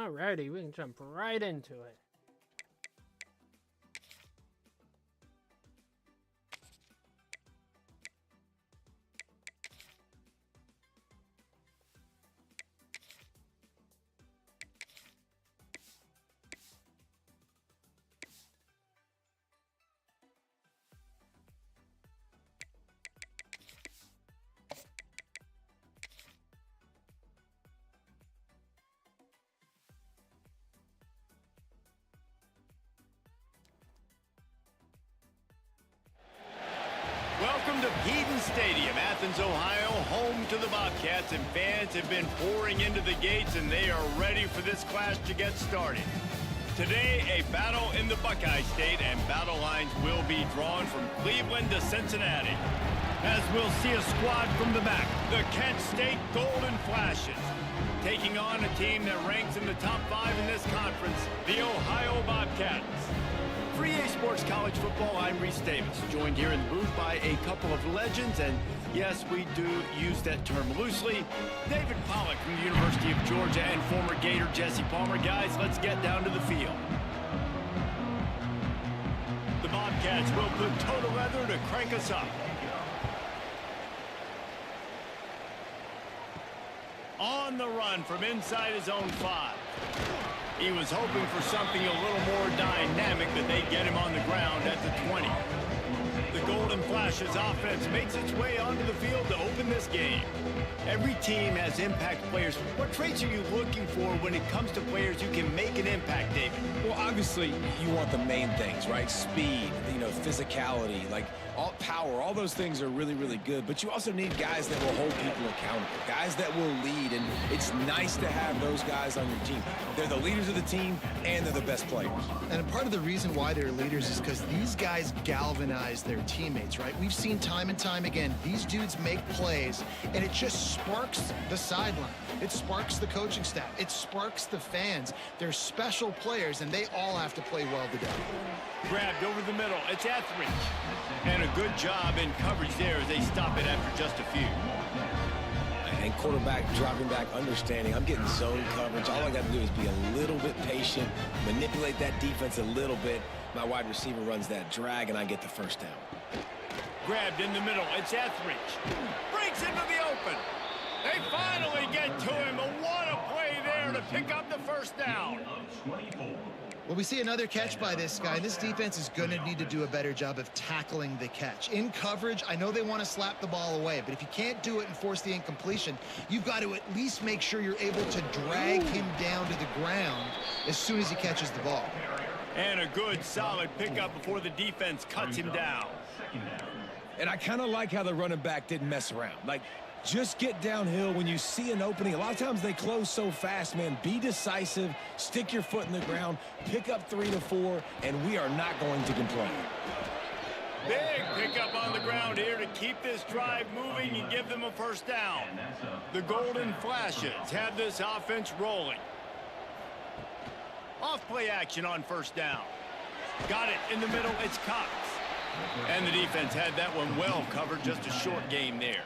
Alrighty, we can jump right into it. Welcome to Eden Stadium, Athens, Ohio, home to the Bobcats, and fans have been pouring into the gates, and they are ready for this clash to get started. Today, a battle in the Buckeye State, and battle lines will be drawn from Cleveland to Cincinnati. As we'll see a squad from the back, the Kent State Golden Flashes, taking on a team that ranks in the top 5 in this conference, the Ohio Bobcats. For EA Sports College Football, I'm Reese Davis, joined here in the booth by a couple of legends, and yes, we do use that term loosely. David Pollack from the University of Georgia and former Gator Jesse Palmer. Guys, let's get down to the field. The Bobcats will put total leather to crank us up. On the run from inside his own 5. He was hoping for something a little more dynamic, but they get him on the ground at the 20. The Golden Flashes offense makes its way onto the field to open this game. Every team has impact players. What traits are you looking for when it comes to players who can make an impact, David? Well, obviously, you want the main things, right? Speed, physicality, like all power, all those things are really, really good. But you also need guys that will hold people accountable, guys that will lead. And it's nice to have those guys on your team. They're the leaders of the team, and they're the best players. And part of the reason why they're leaders is because these guys galvanize their teammates, right? We've seen time and time again, these dudes make plays, and it just sparks the sideline. It sparks the coaching staff. It sparks the fans. They're special players, and they all have to play well together. Grabbed over the middle. It's Etheridge. And a good job in coverage there as they stop it after just a few. And quarterback dropping back, understanding. I'm getting zone coverage. All I got to do is be a little bit patient, manipulate that defense a little bit. My wide receiver runs that drag, and I get the first down. Grabbed in the middle. It's Etheridge. Breaks into the open. They finally get to him. But what a play there to pick up the first down. Well, we see another catch by this guy. This defense is going to need to do a better job of tackling the catch. In coverage, I know they want to slap the ball away, but if you can't do it and force the incompletion, you've got to at least make sure you're able to drag him down to the ground as soon as he catches the ball. And a good, solid pickup before the defense cuts him down. And I kind of like how the running back didn't mess around. Like, just get downhill when you see an opening. A lot of times they close so fast, man. Be decisive, stick your foot in the ground, pick up 3 to 4, and we are not going to complain. Big pickup on the ground here to keep this drive moving and give them a first down. The Golden Flashes have this offense rolling. Off play action on first down. Got it in the middle. It's Cox. And the defense had that one well covered. Just a short game there.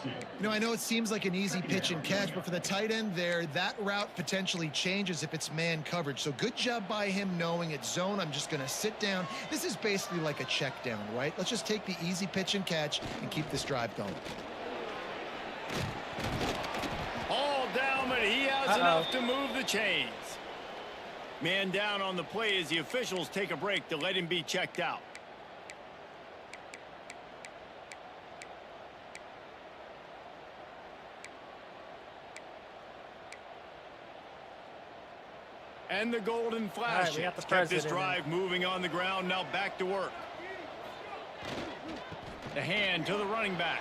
You know, I know it seems like an easy pitch and catch, but for the tight end there, that route potentially changes if it's man coverage. So good job by him knowing it's zone. I'm just going to sit down. This is basically like a check down, right? Let's just take the easy pitch and catch and keep this drive going. All down, but he has enough to move the chains. Man down on the play as the officials take a break to let him be checked out. And the Golden Flash kept this drive moving on the ground. Now back to work. The hand to the running back.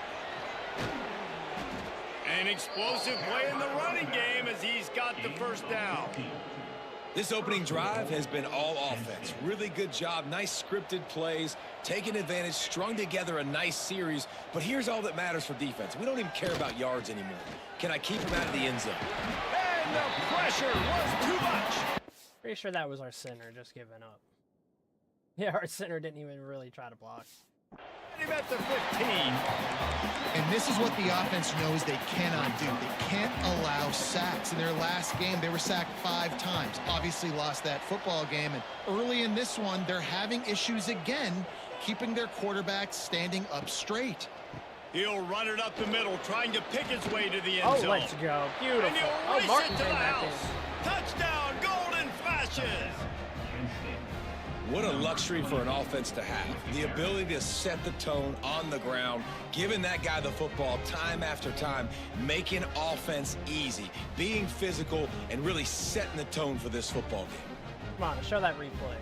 An explosive play in the running game as he's got the first down. This opening drive has been all offense. Really good job. Nice scripted plays. Taking advantage. Strung together a nice series. But here's all that matters for defense. We don't even care about yards anymore. Can I keep him out of the end zone? And the pressure was too much. Pretty sure that was our center just giving up. Yeah, our center didn't even really try to block. him at the 15. And this is what the offense knows they cannot do. They can't allow sacks. In their last game, they were sacked 5 times. Obviously lost that football game. And early in this one, they're having issues again, keeping their quarterback standing up straight. He'll run it up the middle, trying to pick his way to the end zone. Oh, let's go. Beautiful. And he'll Oh, race Martin it to came the back house. in. Touchdown, golden flashes. What a luxury for an offense to have. The ability to set the tone on the ground, giving that guy the football time after time, making offense easy, being physical, and really setting the tone for this football game. Come on, show that replay.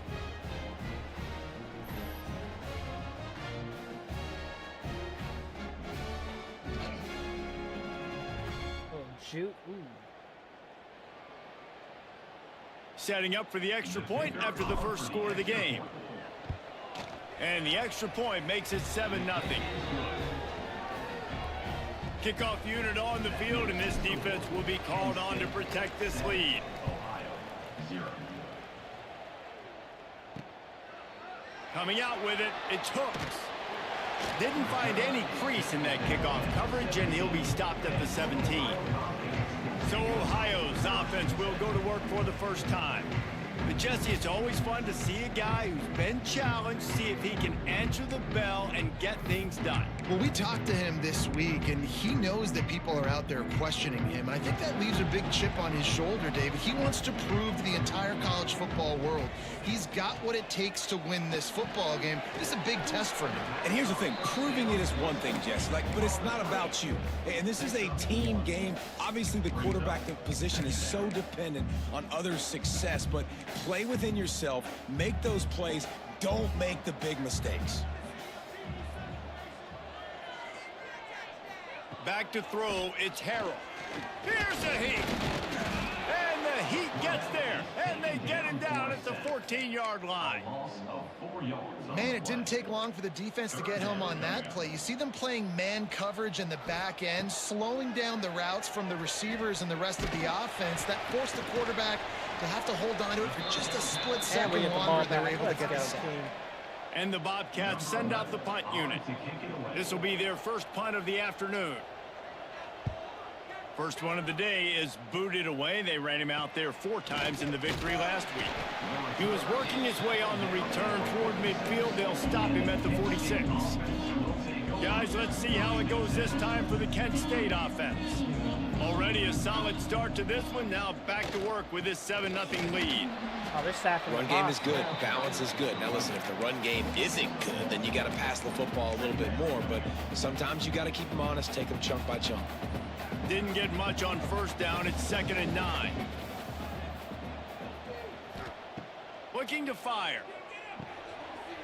Oh, shoot. Ooh. Setting up for the extra point after the first score of the game. And the extra point makes it 7-0. Kickoff unit on the field, and this defense will be called on to protect this lead. Coming out with it, it's Hooks. Didn't find any crease in that kickoff coverage, and he'll be stopped at the 17. So Ohio's offense will go to work for the first time. But Jesse, it's always fun to see a guy who's been challenged, see if he can answer the bell and get things done. Well, we talked to him this week, and he knows that people are out there questioning him. I think that leaves a big chip on his shoulder, David. He wants to prove to the entire college football world he's got what it takes to win this football game. This is a big test for him. And here's the thing, proving it is one thing, Jesse, but it's not about you. And this is a team game. Obviously, the quarterback position is so dependent on others' success, but play within yourself, make those plays, don't make the big mistakes. Back to throw, it's Harrell. Here's the Heat. And the Heat gets there, and they get him down at the 14-yard line. Man, it didn't take long for the defense to get home on that play. You see them playing man coverage in the back end, slowing down the routes from the receivers and the rest of the offense. That forced the quarterback to have to hold on to it for just a split second longer. They were able to get the sack. And the Bobcats send out the punt unit. This will be their first punt of the afternoon. First one of the day is booted away. They ran him out there 4 times in the victory last week. He was working his way on the return toward midfield. They'll stop him at the 46. Guys, let's see how it goes this time for the Kent State offense. Already a solid start to this one. Now back to work with this 7-0 lead. Oh, they're stacking Run game is good. Balance is good. Now listen, if the run game isn't good, then you got to pass the football a little bit more. But sometimes you got to keep them honest, take them chunk by chunk. Didn't get much on first down. It's 2nd and 9. Looking to fire.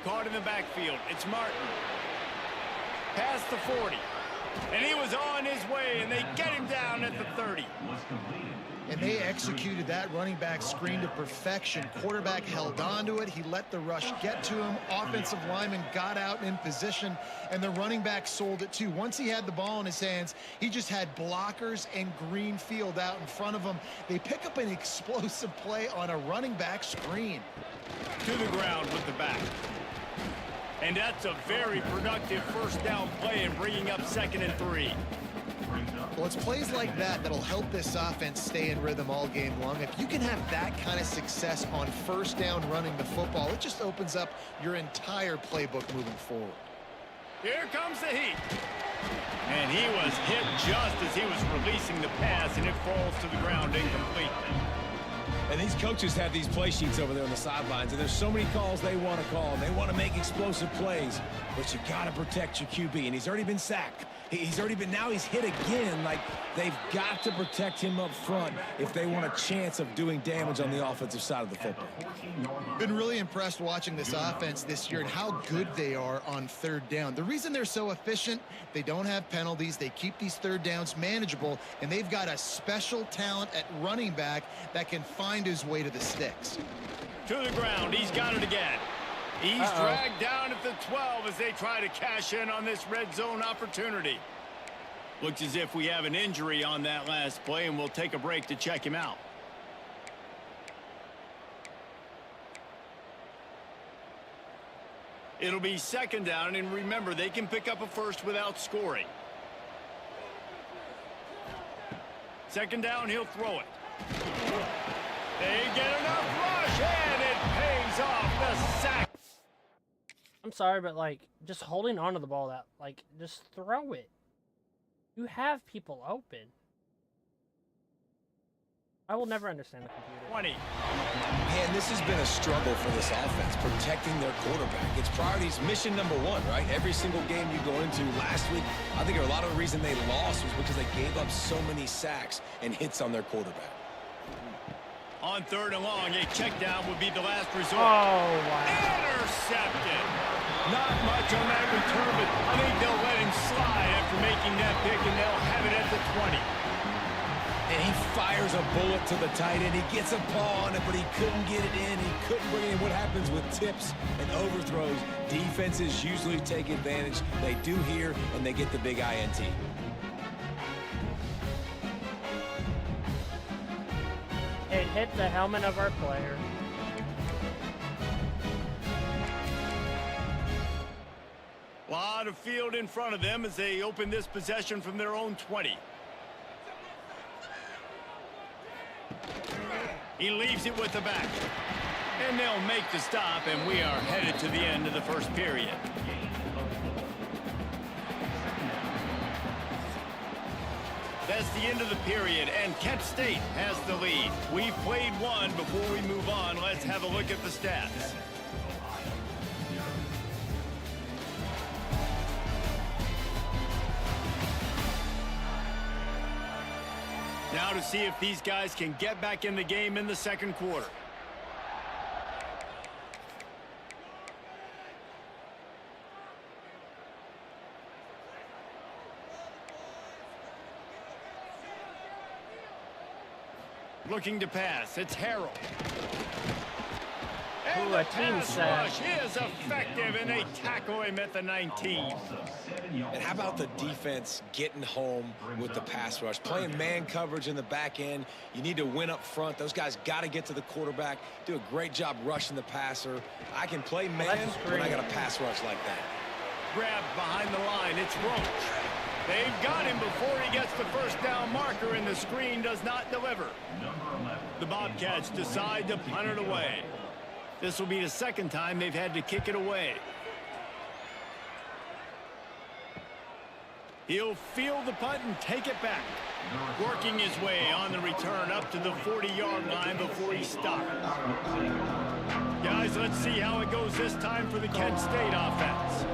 Caught in the backfield. It's Martin. Past the 40. And he was on his way, and they get him down at the 30. And they executed that running back screen to perfection. Quarterback held on to it. He let the rush get to him. Offensive lineman got out in position, and the running back sold it too. Once he had the ball in his hands, he just had blockers and green field out in front of him. They pick up an explosive play on a running back screen. To the ground with the back. And that's a very productive first down play and bringing up 2nd and 3. Well, it's plays like that that'll help this offense stay in rhythm all game long. If you can have that kind of success on first down running the football, it just opens up your entire playbook moving forward. Here comes the Heat. And he was hit just as he was releasing the pass, and it falls to the ground incomplete. And these coaches have these play sheets over there on the sidelines, and there's so many calls they want to call. They want to make explosive plays, but you got to protect your QB, and he's already been sacked. Now he's hit again. Like, they've got to protect him up front if they want a chance of doing damage on the offensive side of the football. Been really impressed watching this offense this year and how good they are on 3rd down. The reason they're so efficient, they don't have penalties. They keep these 3rd downs manageable, and they've got a special talent at running back that can find his way to the sticks. To the ground. He's got it again. He's dragged down at the 12 as they try to cash in on this red zone opportunity. Looks as if we have an injury on that last play, and we'll take a break to check him out. It'll be second down, and remember, they can pick up a first without scoring. Second down, he'll throw it. They get enough rush, and it pays off the sack. I'm sorry, but like just holding onto the ball, that like just throw it. You have people open. I will never understand the computer. 20. Man, this has been a struggle for this offense, protecting their quarterback. It's priorities, mission number one, right? Every single game you go into last week, I think a lot of the reason they lost was because they gave up so many sacks and hits on their quarterback. On third and long, a check down would be the last resort. Oh, wow. Intercepted. Not much on that return, but I think they'll let him slide after making that pick, and they'll have it at the 20. And he fires a bullet to the tight end. He gets a paw on it, but he couldn't get it in. He couldn't bring it in. What happens with tips and overthrows? Defenses usually take advantage. They do here, and they get the big INT. It hit the helmet of our player. A lot of field in front of them as they open this possession from their own 20. He leaves it with the back. And they'll make the stop, and we are headed to the end of the first period. That's the end of the period, and Kent State has the lead. We've played one. Before we move on, let's have a look at the stats. Now to see if these guys can get back in the game in the second quarter. Looking to pass. It's Harrell. And Ooh, the a team pass sack. rush is effective, and they tackle him at the 19. And how about the defense getting home with the pass rush? Playing man coverage in the back end. You need to win up front. Those guys got to get to the quarterback. Do a great job rushing the passer. I can play man when I got a pass rush like that. Grab behind the line. It's Roach. They've got him before he gets the first down marker, and the screen does not deliver. The Bobcats decide to punt it away. This will be the second time they've had to kick it away. He'll field the punt and take it back. Working his way on the return up to the 40-yard line before he stops. Guys, let's see how it goes this time for the Kent State offense.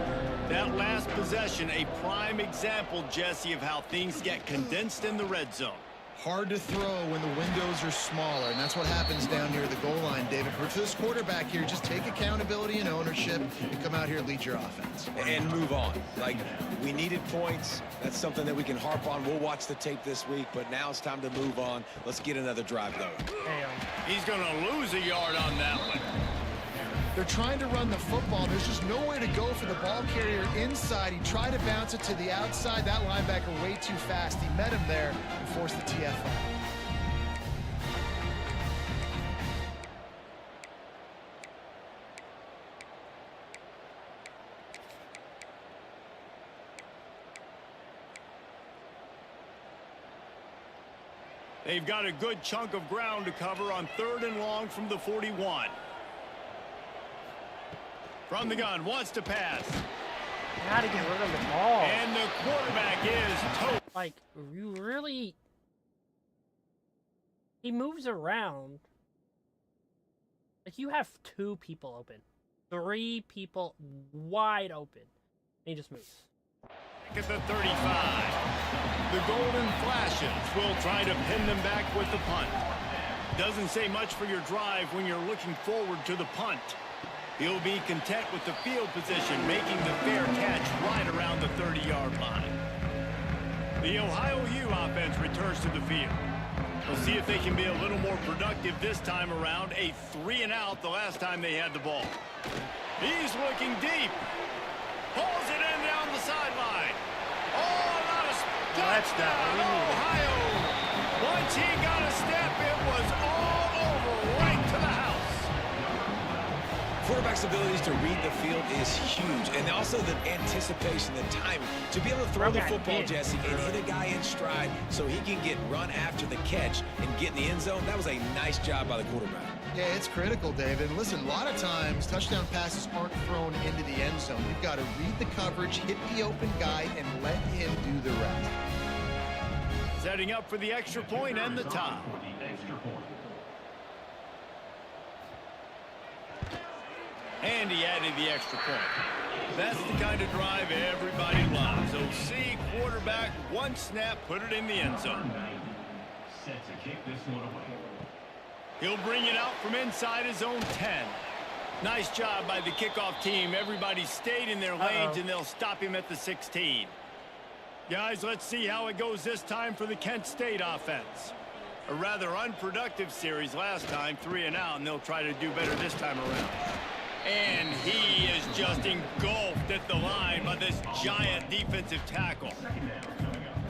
That last possession, a prime example, Jesse, of how things get condensed in the red zone. Hard to throw when the windows are smaller, and that's what happens down near the goal line, David. For this quarterback here, just take accountability and ownership and come out here and lead your offense. And move on. Like, we needed points. That's something that we can harp on. We'll watch the tape this week, but now it's time to move on. Let's get another drive going. Damn. He's going to lose a yard on that one. They're trying to run the football. There's just no way to go for the ball carrier inside. He tried to bounce it to the outside. That linebacker way too fast. He met him there and forced the TFL. They've got a good chunk of ground to cover on third and long from the 41. From the gun, wants to pass. Gotta get rid of the ball. And the quarterback is toast. Like, you really... He moves around. Like, you have 2 people open. 3 people wide open. And he just moves. At the 35. The Golden Flashes will try to pin them back with the punt. Doesn't say much for your drive when you're looking forward to the punt. He'll be content with the field position, making the fair catch right around the 30-yard line. The Ohio U offense returns to the field. We'll see if they can be a little more productive this time around. A 3-and-out the last time they had the ball. He's looking deep. Pulls it in down the sideline. Oh, not a touchdown, Ohio. Once he got a step, it was all over right to the house. quarterback's abilities to read the field is huge, and also the anticipation, the timing. To be able to throw the football, Jesse, and hit a guy in stride so he can get run after the catch and get in the end zone, that was a nice job by the quarterback. Yeah, it's critical, David. And listen, a lot of times touchdown passes aren't thrown into the end zone. You've got to read the coverage, hit the open guy, and let him do the rest. Setting up for the extra point and the tie. And he added the extra point. That's the kind of drive everybody loves. So see quarterback, one snap, put it in the end zone. Set to kick this one away. He'll bring it out from inside his own 10. Nice job by the kickoff team. Everybody stayed in their lanes, and they'll stop him at the 16. Guys, let's see how it goes this time for the Kent State offense. A rather unproductive series last time, 3 and out, and they'll try to do better this time around. And he is just engulfed at the line by this giant defensive tackle.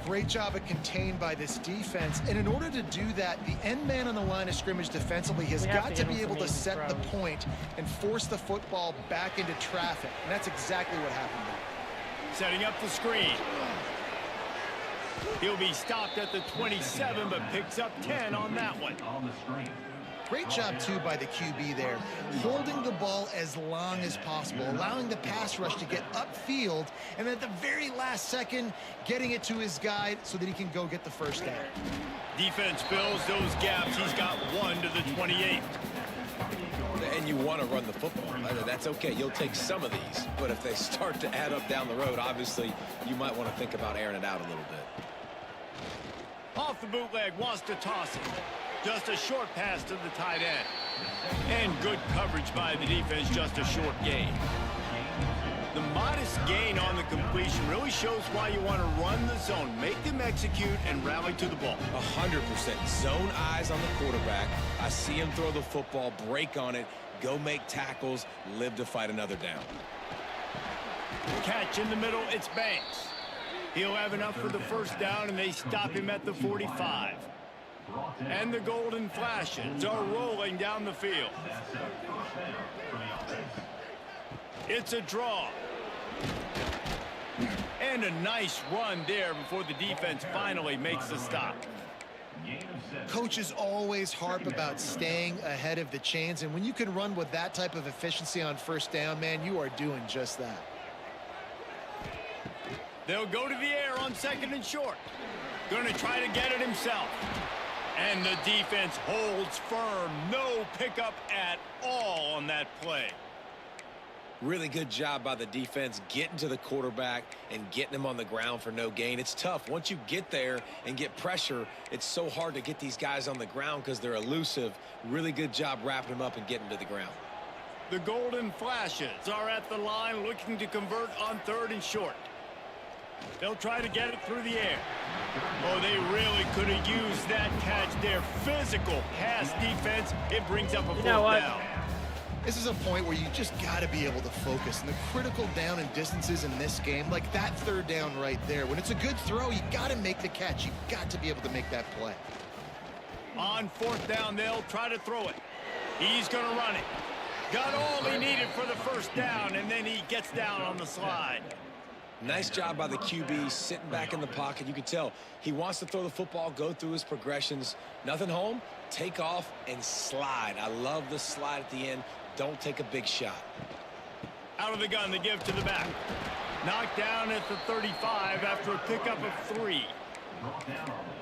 Great job of contained by this defense. And in order to do that, the end man on the line of scrimmage defensively has got to be able to set the point and force the football back into traffic. And that's exactly what happened there. Setting up the screen. He'll be stopped at the 27, but picks up 10 on that one. On the screen. Great job, too, by the QB there, holding the ball as long as possible, allowing the pass rush to get upfield, and at the very last second, getting it to his guy so that he can go get the first down. Defense fills those gaps. He's got 1 to the 28. And you want to run the football. That's okay. You'll take some of these. But if they start to add up down the road, obviously, you might want to think about airing it out a little bit. Off the bootleg, wants to toss it. Just a short pass to the tight end. And good coverage by the defense, just a short gain. The modest gain on the completion really shows why you want to run the zone. Make them execute and rally to the ball. 100%. Zone eyes on the quarterback. I see him throw the football, break on it, go make tackles, live to fight another down. Catch in the middle, it's Banks. He'll have enough for the first down, and they stop him at the 45. And the golden flashes are rolling down the field. It's a draw. And a nice run there before the defense finally makes the stop. Coaches always harp about staying ahead of the chains, and when you can run with that type of efficiency on first down, man, you are doing just that. They'll go to the air on 2nd and short. Going to try to get it himself. And the defense holds firm. No pickup at all on that play. Really good job by the defense getting to the quarterback and getting him on the ground for no gain. It's tough. Once you get there and get pressure, it's so hard to get these guys on the ground because they're elusive. Really good job wrapping them up and getting to the ground. The golden flashes are at the line looking to convert on 3rd and short. They'll try to get it through the air. Oh, they really could have used that catch there. Physical pass defense. It brings up a 4th down. This is a point where you just got to be able to focus. And the critical down and distances in this game, like that 3rd down right there, when it's a good throw, you got to make the catch. You've got to be able to make that play. On 4th down, they'll try to throw it. He's going to run it. Got all he needed for the first down, and then he gets down on the slide. Nice job by the QB sitting back in the pocket. You can tell he wants to throw the football, go through his progressions. Nothing home, take off, and slide. I love the slide at the end. Don't take a big shot. Out of the gun, the give to the back. Knocked down at the 35 after a pickup of 3.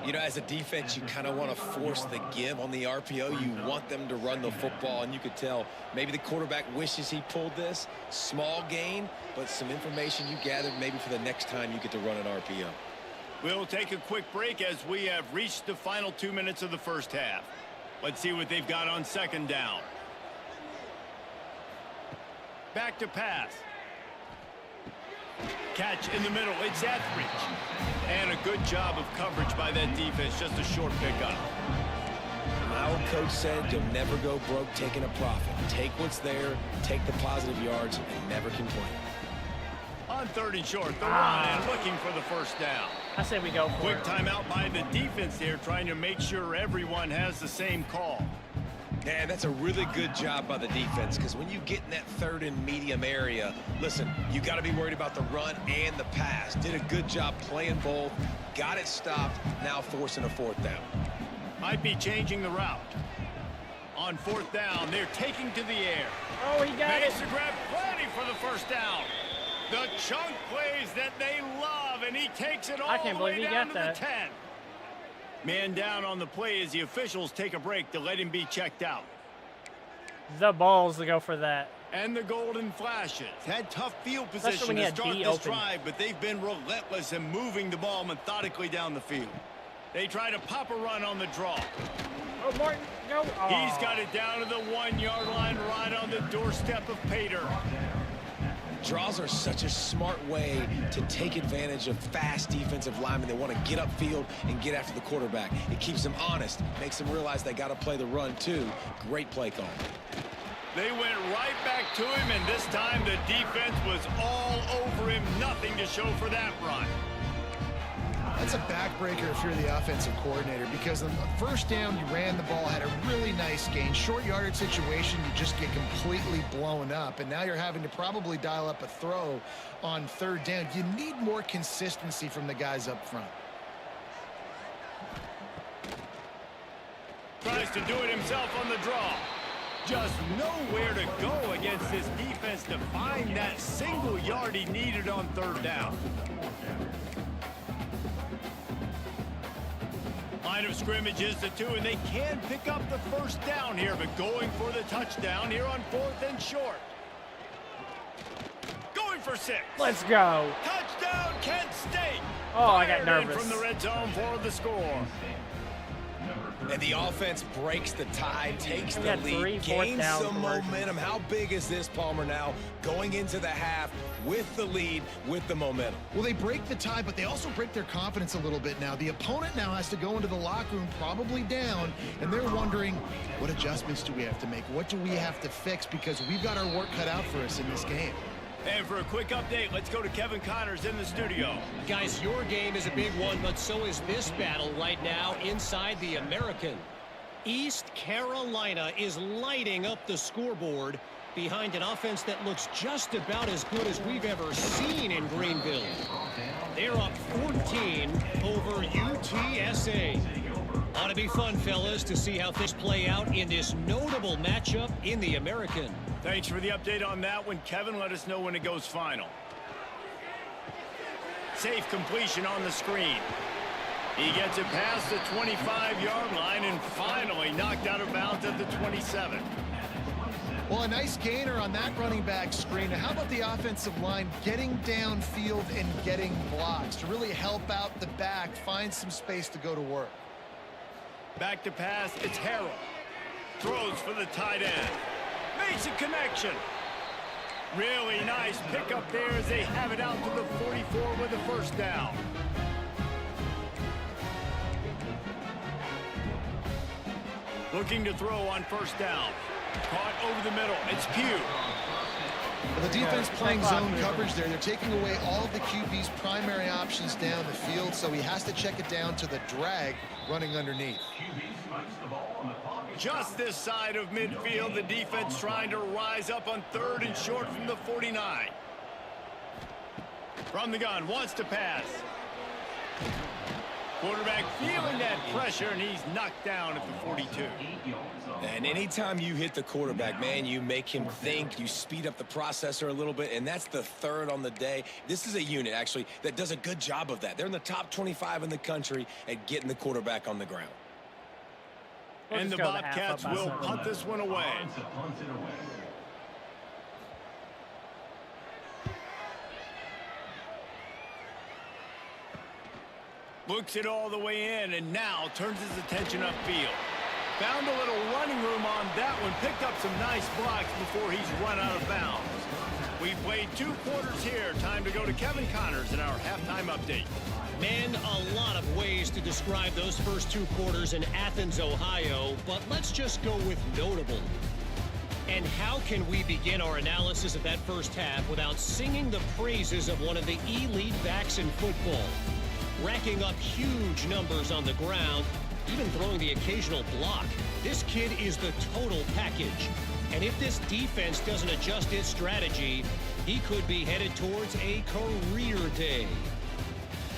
You know, as a defense, you kind of want to force the give on the RPO. You want them to run the football, and you could tell maybe the quarterback wishes he pulled this. Small gain, but some information you gathered maybe for the next time you get to run an RPO. We'll take a quick break as we have reached the final 2 minutes of the first half. Let's see what they've got on 2nd down. Back to pass. Catch in the middle. It's Etheridge. And a good job of coverage by that defense. Just a short pickup. My old coach said you'll never go broke taking a profit. Take what's there, take the positive yards, and never complain. On 3rd and short, the run looking for the first down. I say we go for Quick it. timeout by the defense here, trying to make sure everyone has the same call. Yeah, that's a really good job by the defense, because when you get in that third and medium area, listen, you got to be worried about the run and the pass. Did a good job playing both, got it stopped, now forcing a fourth down. Might be changing the route. On fourth down, they're taking to the air. Oh, he got it. Makes the grab plenty for the first down. The chunk plays that they love, and he takes it all I can't the way believe he down got to that. the 10. Man down on the play as the officials take a break to let him be checked out. The balls to go for that. And the golden flashes. Had tough field Especially position when to you had start D this open. drive, but they've been relentless in moving the ball methodically down the field. They try to pop a run on the draw. Oh, Martin, go. Oh. He's got it down to the 1-yard line, right on the doorstep of Pater. Draws are such a smart way to take advantage of fast defensive linemen. They want to get upfield and get after the quarterback. It keeps them honest, makes them realize they got to play the run too. Great play call. They went right back to him, and this time the defense was all over him. Nothing to show for that run. That's a backbreaker if you're the offensive coordinator, because on the first down, you ran the ball, had a really nice gain. Short yardage situation, you just get completely blown up, and now you're having to probably dial up a throw on third down. You need more consistency from the guys up front. Tries to do it himself on the draw. Just nowhere to go against this defense to find that single yard he needed on third down. Line of scrimmage is the 2, and they can pick up the first down here, but going for the touchdown here on 4th and short. Going for 6. Let's go. Touchdown, Kent State. Oh, I got Fired in nervous. from the red zone for the score. And the offense breaks the tie, takes We the got 3 lead, fourth gains down some conversions. momentum. How big is this, Palmer, now going into the half with the lead, with the momentum? Well, they break the tie, but they also break their confidence a little bit now. The opponent now has to go into the locker room probably down, and they're wondering, what adjustments do we have to make? What do we have to fix? Because we've got our work cut out for us in this game. And for a quick update, let's go to Kevin Connors in the studio. Guys, your game is a big one, but so is this battle right now inside the American. East Carolina is lighting up the scoreboard behind an offense that looks just about as good as we've ever seen in Greenville. They're up 14 over UTSA. Ought to be fun, fellas, to see how things play out in this notable matchup in the American. Thanks for the update on that one, Kevin. Let us know when it goes final. Safe completion on the screen. He gets it past the 25-yard line and finally knocked out of bounds at the 27. Well, a nice gainer on that running back screen. Now, how about the offensive line getting downfield and getting blocks to really help out the back, find some space to go to work? Back to pass, it's Harrell. Throws for the tight end. Makes a connection. Really nice pickup there as they have it out to the 44 with the first down. Looking to throw on first down. Caught over the middle. It's Pugh. Well, the defense playing zone coverage there. They're taking away all of the QB's primary options down the field, so he has to check it down to the drag running underneath. Just this side of midfield, the defense trying to rise up on 3rd and short from the 49. From the gun, wants to pass. Quarterback feeling that pressure, and he's knocked down at the 42. And anytime you hit the quarterback, man, you make him think, you speed up the processor a little bit, and that's the 3rd on the day. This is a unit, actually, that does a good job of that. They're in the top 25 in the country at getting the quarterback on the ground. We'll And the just go to half Bobcats up by will 7. punt this one away. Looks it all the way in, and now turns his attention upfield. Found a little running room on that one. Picked up some nice blocks before he's run out of bounds. We've played 2 quarters here. Time to go to Kevin Connors in our halftime update. Man, a lot of ways to describe those first 2 quarters in Athens, Ohio, but let's just go with notable. And how can we begin our analysis of that first half without singing the praises of one of the elite backs in football? Racking up huge numbers on the ground, even throwing the occasional block. This kid is the total package. And if this defense doesn't adjust its strategy, he could be headed towards a career day.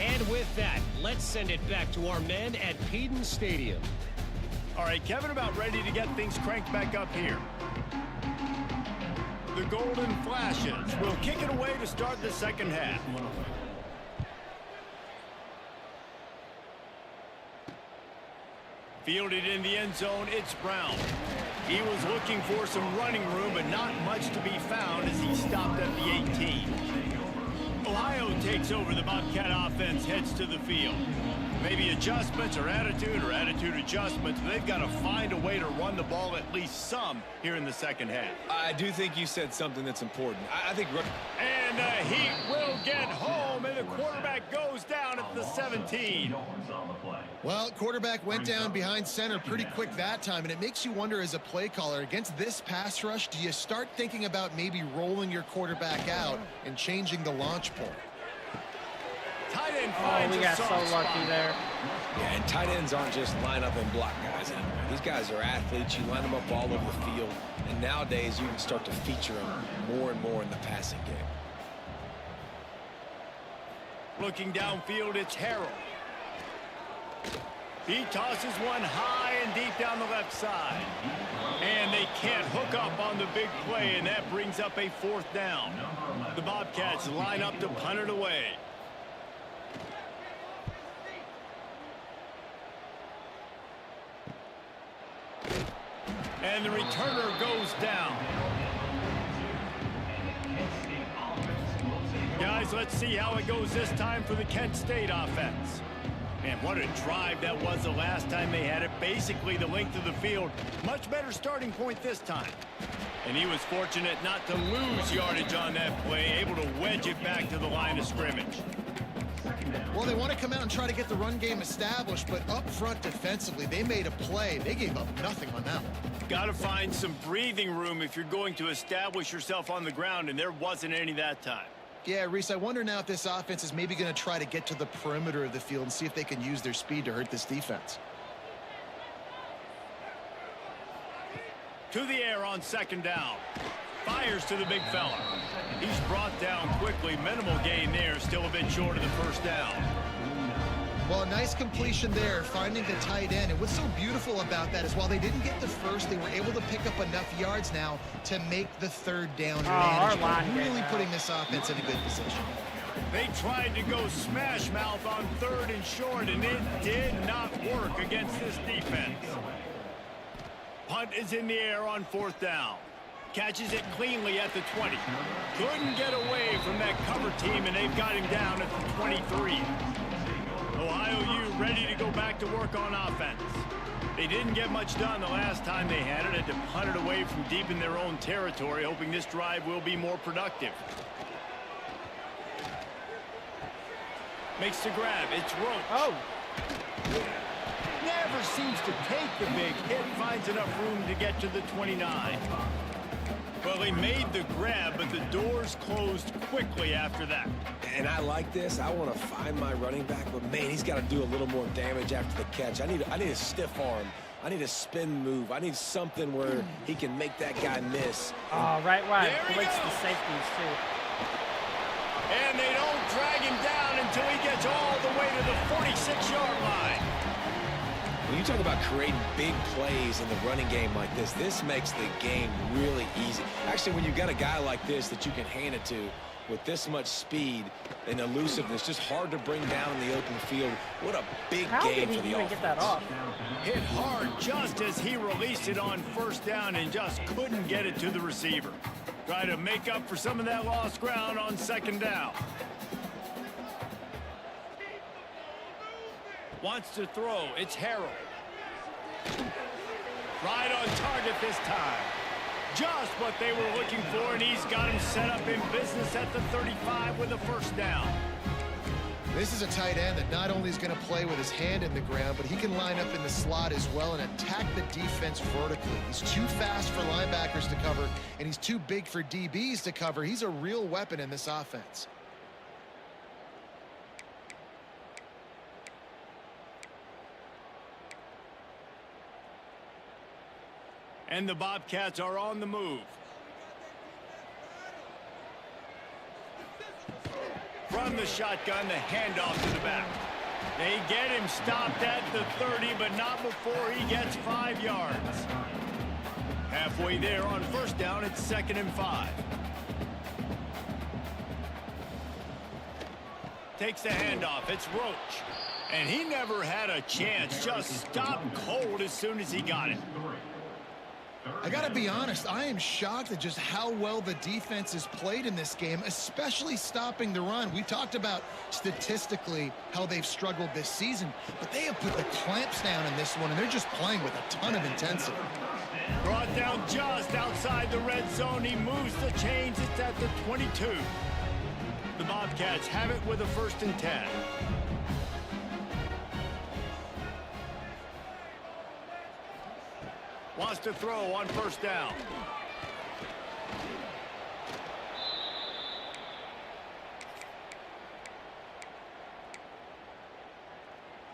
And with that, let's send it back to our men at Peden Stadium. All right, Kevin, about ready to get things cranked back up here. The Golden Flashes will kick it away to start the second half. Fielded in the end zone, it's Brown. He was looking for some running room, but not much to be found as he stopped at the 18. Ohio takes over. The Bobcat offense heads to the field. Maybe adjustments or attitude adjustments, but they've got to find a way to run the ball at least some here in the second half. I do think you said something that's important. I think... And he will get home, and the quarterback goes down at the 17. Well, quarterback went down behind center pretty quick that time, and it makes you wonder as a play caller, against this pass rush, do you start thinking about maybe rolling your quarterback out and changing the launch point? Tight end Oh, finds we a got so soft lucky spot. there. Yeah, and tight ends aren't just line up and block guys anymore. These guys are athletes. You line them up all over the field. And nowadays, you can start to feature them more and more in the passing game. Looking downfield, it's Harrell. He tosses one high and deep down the left side. And they can't hook up on the big play, and that brings up a fourth down. The Bobcats line up to punt it away. And the returner goes down. Guys, let's see how it goes this time for the Kent State offense. Man, what a drive that was the last time they had it. Basically the length of the field. Much better starting point this time. And he was fortunate not to lose yardage on that play, able to wedge it back to the line of scrimmage. Well, they want to come out and try to get the run game established, but up front defensively, they made a play. They gave up nothing on that one. Got to find some breathing room if you're going to establish yourself on the ground, and there wasn't any that time. Yeah, Reese, I wonder now if this offense is maybe going to try to get to the perimeter of the field and see if they can use their speed to hurt this defense. To the air on second down. Fires to the big fella. He's brought down quickly. Minimal gain there. Still a bit short of the first down. Well, a nice completion there, finding the tight end. And what's so beautiful about that is while they didn't get the first, they were able to pick up enough yards now to make the third down manageable, really putting this offense in a good position. They tried to go smash mouth on third and short, and it did not work against this defense. Punt is in the air on fourth down. Catches it cleanly at the 20. Couldn't get away from that cover team, and they've got him down at the 23. Ohio U ready to go back to work on offense. They didn't get much done the last time they had it. Had to punt it away from deep in their own territory, hoping this drive will be more productive. Makes the grab. It's Roach. Oh. Never seems to take the big hit. Finds enough room to get to the 29. Well, he made the grab, but the doors closed quickly after that. And I like this. I want to find my running back, but man, he's got to do a little more damage after the catch. I need a stiff arm. I need a spin move. I need something where he can make that guy miss. Oh, right. Blitz the safeties, too. And they don't drag him down until he gets all the way to the 46-yard line. When you talk about creating big plays in the running game like this makes the game really easy. Actually, when you've got a guy like this that you can hand it to with this much speed and elusiveness, just hard to bring down in the open field. What a big game for the offense. How did he even get that off? Hit hard just as he released it on first down and just couldn't get it to the receiver. Try to make up for some of that lost ground on second down. Wants to throw. It's Harrell. Right on target this time. Just what they were looking for, and he's got him set up in business at the 35 with a first down. This is a tight end that not only is going to play with his hand in the ground, but he can line up in the slot as well and attack the defense vertically. He's too fast for linebackers to cover, and he's too big for DBs to cover. He's a real weapon in this offense. And the Bobcats are on the move. From the shotgun, the handoff to the back. They get him stopped at the 30, but not before he gets 5 yards. Halfway there on first down, it's 2nd and 5. Takes the handoff. It's Roach. And he never had a chance. Just stopped cold as soon as he got it. I got to be honest, I am shocked at just how well the defense has played in this game, especially stopping the run. We talked about statistically how they've struggled this season, but they have put the clamps down in this one, and they're just playing with a ton of intensity. Brought down just outside the red zone. He moves the chains. It's at the 22. The Bobcats have it with a 1st and 10. Wants to throw on first down.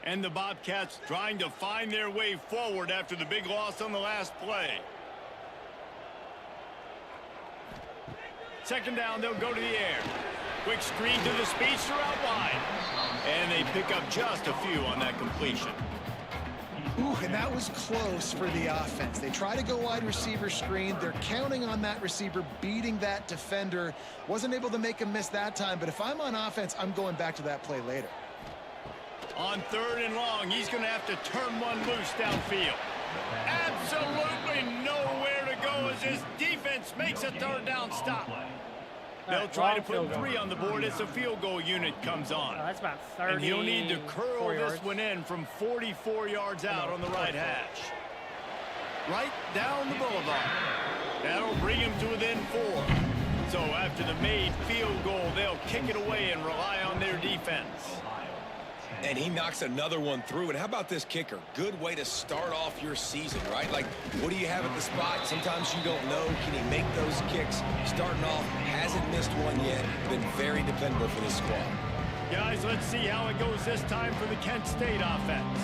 And the Bobcats trying to find their way forward after the big loss on the last play. 2nd down, they'll go to the air. Quick screen to the speedster out wide. And they pick up just a few on that completion. Ooh, and that was close for the offense. They try to go wide receiver screen. They're counting on that receiver beating that defender. Wasn't able to make him miss that time, but if I'm on offense, I'm going back to that play later. On 3rd and long, he's going to have to turn one loose downfield. Absolutely nowhere to go as his defense makes a 3rd down stop. They'll try to put 3 on the board as the field goal unit comes on. That's about 30. And he'll need to curl this one in from 44 yards out on the right hash. Right down the boulevard. That'll bring him to within 4. So after the made field goal, they'll kick it away and rely on their defense. And he knocks another one through. And how about this kicker? Good way to start off your season, right? Like, what do you have at the spot? Sometimes you don't know. Can he make those kicks? Starting off, hasn't missed one yet. Been very dependable for this squad. Guys, let's see how it goes this time for the Kent State offense.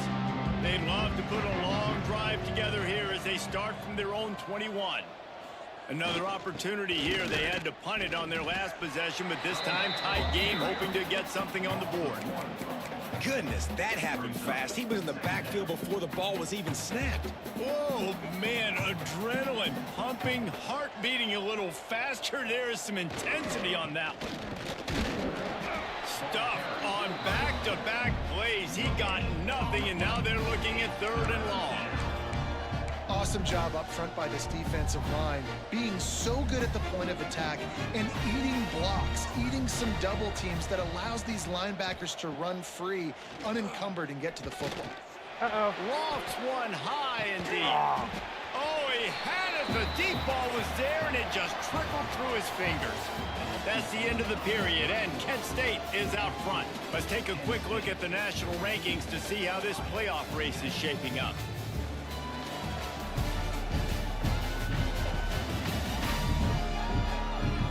They'd love to put a long drive together here as they start from their own 21. Another opportunity here. They had to punt it on their last possession, but this time tight game, hoping to get something on the board. Goodness, that happened fast. He was in the backfield before the ball was even snapped. Oh, man, adrenaline pumping, heart beating a little faster. There is some intensity on that one. Stuff on back-to-back plays. He got nothing, and now they're looking at 3rd and long. Awesome job up front by this defensive line, being so good at the point of attack and eating blocks, eating some double teams that allows these linebackers to run free, unencumbered, and get to the football. Lofts one high indeed. Oh, he had it. The deep ball was there, and it just trickled through his fingers. That's the end of the period, and Kent State is out front. Let's take a quick look at the national rankings to see how this playoff race is shaping up.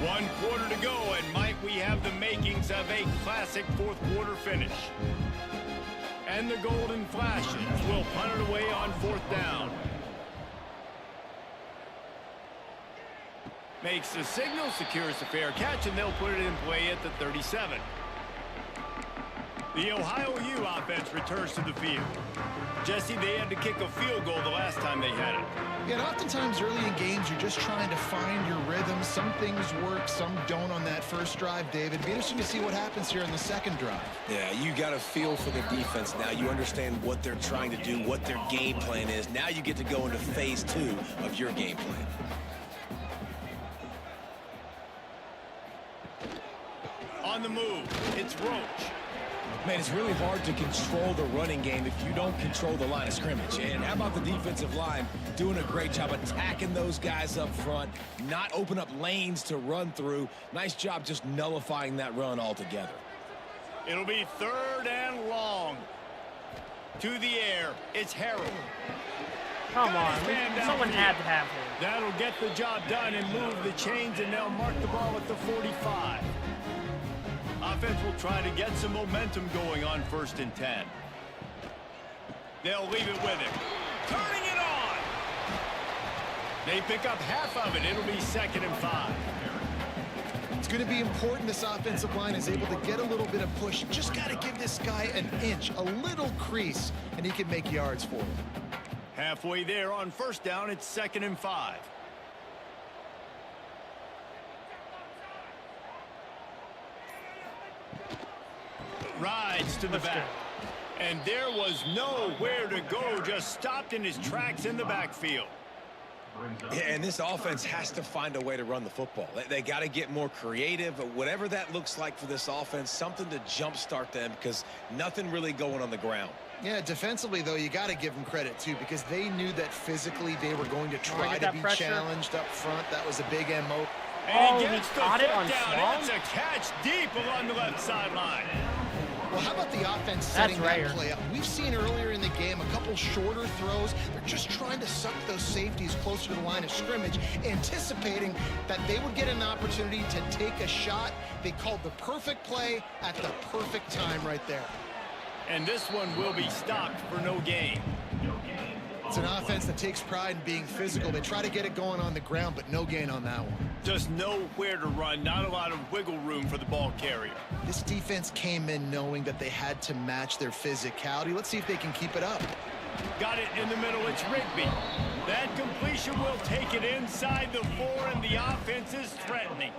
One quarter to go, and might we have the makings of a classic 4th quarter finish. And the Golden Flashes will punt it away on 4th down. Makes the signal, secures the fair catch, and they'll put it in play at the 37. The Ohio U offense returns to the field. Jesse, they had to kick a field goal the last time they had it. Yeah, and oftentimes early in games, you're just trying to find your rhythm. Some things work, some don't on that first drive, David. It'd be interesting to see what happens here in the 2nd drive. Yeah, you got a feel for the defense now. You understand what they're trying to do, what their game plan is. Now you get to go into phase 2 of your game plan. On the move, it's Roach. Man, it's really hard to control the running game if you don't control the line of scrimmage. And how about the defensive line doing a great job attacking those guys up front, not open up lanes to run through. Nice job just nullifying that run altogether. It'll be 3rd and long. To the air, it's Harold. Come on, someone had to have him. That'll get the job done and move the chains, and they'll mark the ball at the 45. Offense will try to get some momentum going on 1st and 10. They'll leave it with him. Turning it on. They pick up half of it. It'll be 2nd and 5. It's going to be important this offensive line is able to get a little bit of push. Just got to give this guy an inch, a little crease, and he can make yards for him. Halfway there on 1st down, it's 2nd and 5. Rides to the back. And there was nowhere to go, just stopped in his tracks in the backfield. Yeah, and this offense has to find a way to run the football. They got to get more creative, whatever that looks like for this offense, something to jumpstart them because nothing really going on the ground. Yeah, defensively, though, you got to give them credit, too, because they knew that physically they were going to try to be challenged up front. That was a big MO. And he gets the foot down. It's a catch deep along the left sideline. Well, how about the offense setting that play up? We've seen earlier in the game a couple shorter throws. They're just trying to suck those safeties closer to the line of scrimmage, anticipating that they would get an opportunity to take a shot. They called the perfect play at the perfect time right there. And this one will be stopped for no gain. It's an offense that takes pride in being physical. They try to get it going on the ground, but no gain on that one. Just nowhere to run, not a lot of wiggle room for the ball carrier. This defense came in knowing that they had to match their physicality. Let's see if they can keep it up. Got it in the middle, it's Rigby. That completion will take it inside the 4, and the offense is threatening.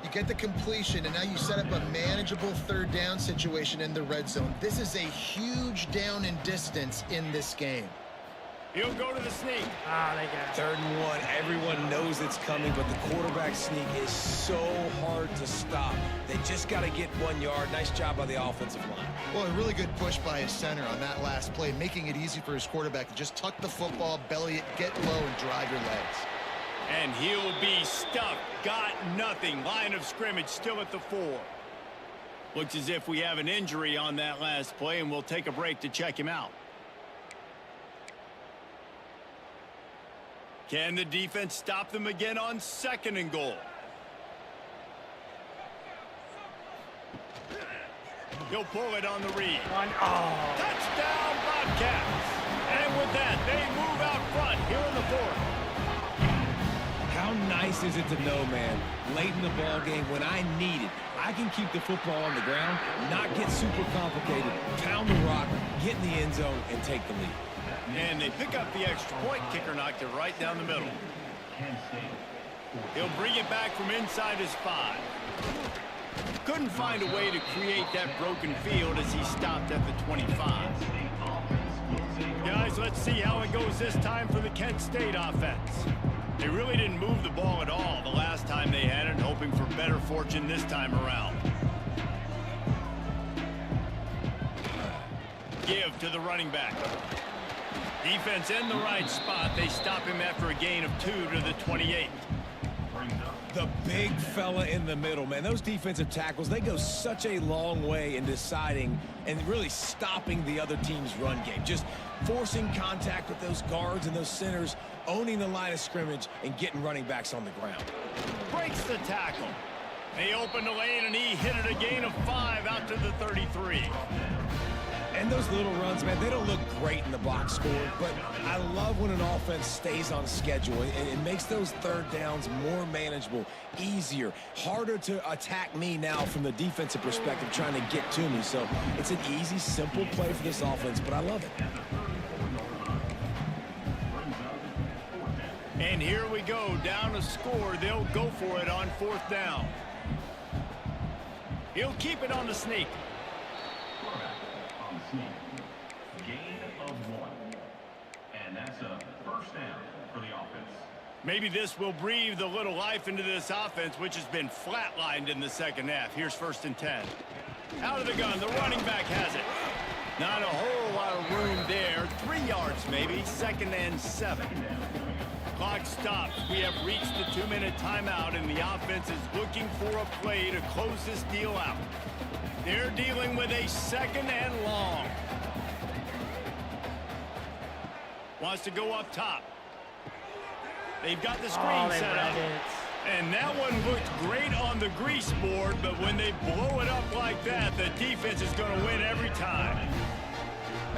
You get the completion, and now you set up a manageable 3rd down situation in the red zone. This is a huge down in distance in this game. He'll go to the sneak. They got it. 3rd and 1. Everyone knows it's coming, but the quarterback sneak is so hard to stop. They just got to get 1 yard. Nice job by the offensive line. Well, a really good push by his center on that last play, making it easy for his quarterback to just tuck the football, belly it, get low, and drive your legs. And he'll be stuck. Got nothing. Line of scrimmage still at the 4. Looks as if we have an injury on that last play, and we'll take a break to check him out. Can the defense stop them again on 2nd and goal? He'll pull it on the read. Touchdown, Bobcats. And with that, they move out front here in the 4th. How nice is it to know, man, late in the ball game when I need it, I can keep the football on the ground, not get super complicated, pound the rock, get in the end zone, and take the lead. And they pick up the extra point. Kicker knocked it right down the middle. He'll bring it back from inside his 5. Couldn't find a way to create that broken field as he stopped at the 25. Guys, let's see how it goes this time for the Kent State offense. They really didn't move the ball at all the last time they had it, hoping for better fortune this time around. Give to the running back. Defense in the right spot. They stop him after a gain of 2 to the 28. The big fella in the middle, man. Those defensive tackles, they go such a long way in deciding and really stopping the other team's run game. Just forcing contact with those guards and those centers, owning the line of scrimmage, and getting running backs on the ground. Breaks the tackle. They open the lane, and he hit it a gain of 5 out to the 33. And those little runs, man, they don't look great in the box score, but I love when an offense stays on schedule and it makes those 3rd downs more manageable, easier, harder to attack me now from the defensive perspective trying to get to me. So it's an easy, simple play for this offense, but I love it. And here we go, down to score. They'll go for it on 4th down. He'll keep it on the sneak. Gain of 1. And that's a 1st down for the offense. Maybe this will breathe a little life into this offense, which has been flatlined in the 2nd half. Here's 1st and 10. Out of the gun, the running back has it. Not a whole lot of room there. 3 yards maybe, 2nd and 7. Clock stops. We have reached the 2-minute timeout, and the offense is looking for a play to close this deal out. They're dealing with a 2nd and long. Wants to go up top. They've got the screen set up. And that one looked great on the grease board, but when they blow it up like that, the defense is going to win every time.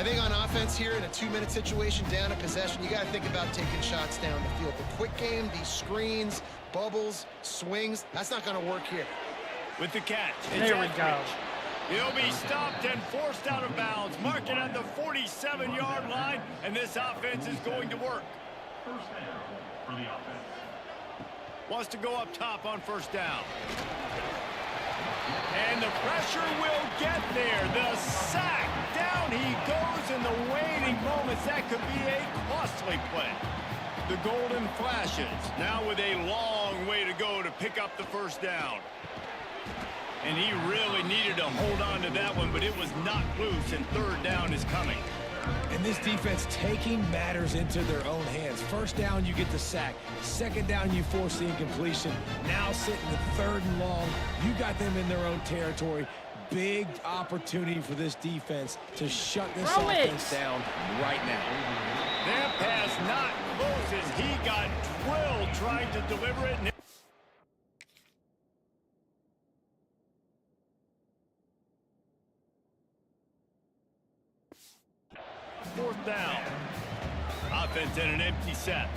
I think on offense here in a 2-minute situation down a possession, you got to think about taking shots down the field. The quick game, these screens, bubbles, swings, that's not going to work here. With the catch. There we go. He'll be stopped and forced out of bounds, marking at the 47-yard line, and this offense is going to work. First down for the offense. Wants to go up top on first down. And the pressure will get there. The sack. Down he goes in the waning moments. That could be a costly play. The golden flashes. Now with a long way to go to pick up the first down. And he really needed to hold on to that one, but it was not loose, and third down is coming. And this defense taking matters into their own hands. First down, you get the sack. Second down, you force the incompletion. Now sitting at third and long, you got them in their own territory. Big opportunity for this defense to shut this offense down right now. That pass not close as he got drilled trying to deliver it. Fourth down. Offense in an empty set.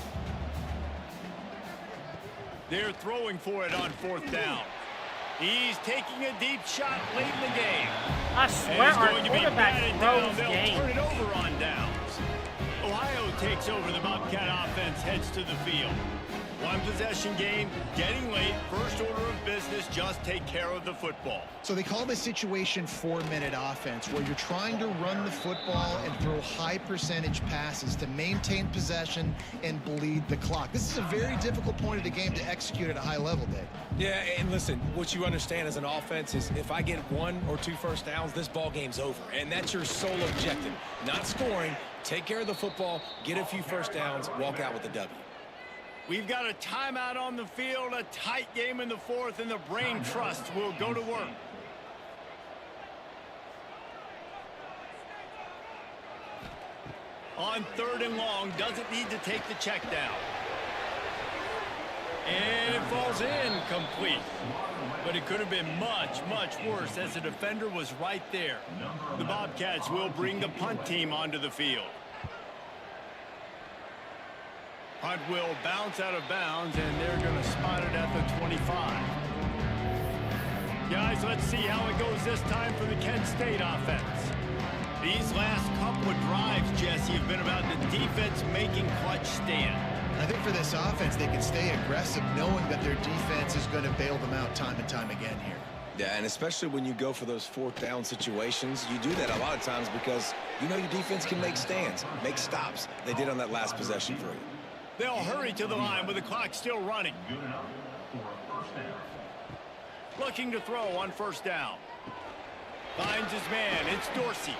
They're throwing for it on fourth down. He's taking a deep shot late in the game. I swear our quarterback throws They'll games. turn it over on downs. Ohio takes over. The Bobcat offense heads to the field. One possession game, getting late, first order of business, just take care of the football. So they call this situation 4-minute offense, where you're trying to run the football and throw high percentage passes to maintain possession and bleed the clock. This is a very difficult point of the game to execute at a high level, Dave. Yeah, and listen, what you understand as an offense is if I get 1 or 2 first downs, this ball game's over. And that's your sole objective. Not scoring, take care of the football, get a few first downs, walk out with a W. We've got a timeout on the field, a tight game in the fourth, and the brain trust will go to work. On third and long, doesn't need to take the check down. And it falls incomplete. But it could have been much, much worse as the defender was right there. The Bobcats will bring the punt team onto the field. Punt will bounce out of bounds, and they're going to spot it at the 25. Guys, let's see how it goes this time for the Kent State offense. These last couple of drives, Jesse, have been about the defense making clutch stand. I think for this offense, they can stay aggressive knowing that their defense is going to bail them out time and time again here. Yeah, and especially when you go for those fourth down situations, you do that a lot of times because you know your defense can make stands, make stops. They did on that last possession for you. They'll hurry to the line with the clock still running. Good enough for a first down. Looking to throw on first down. Finds his man. It's Dorsey.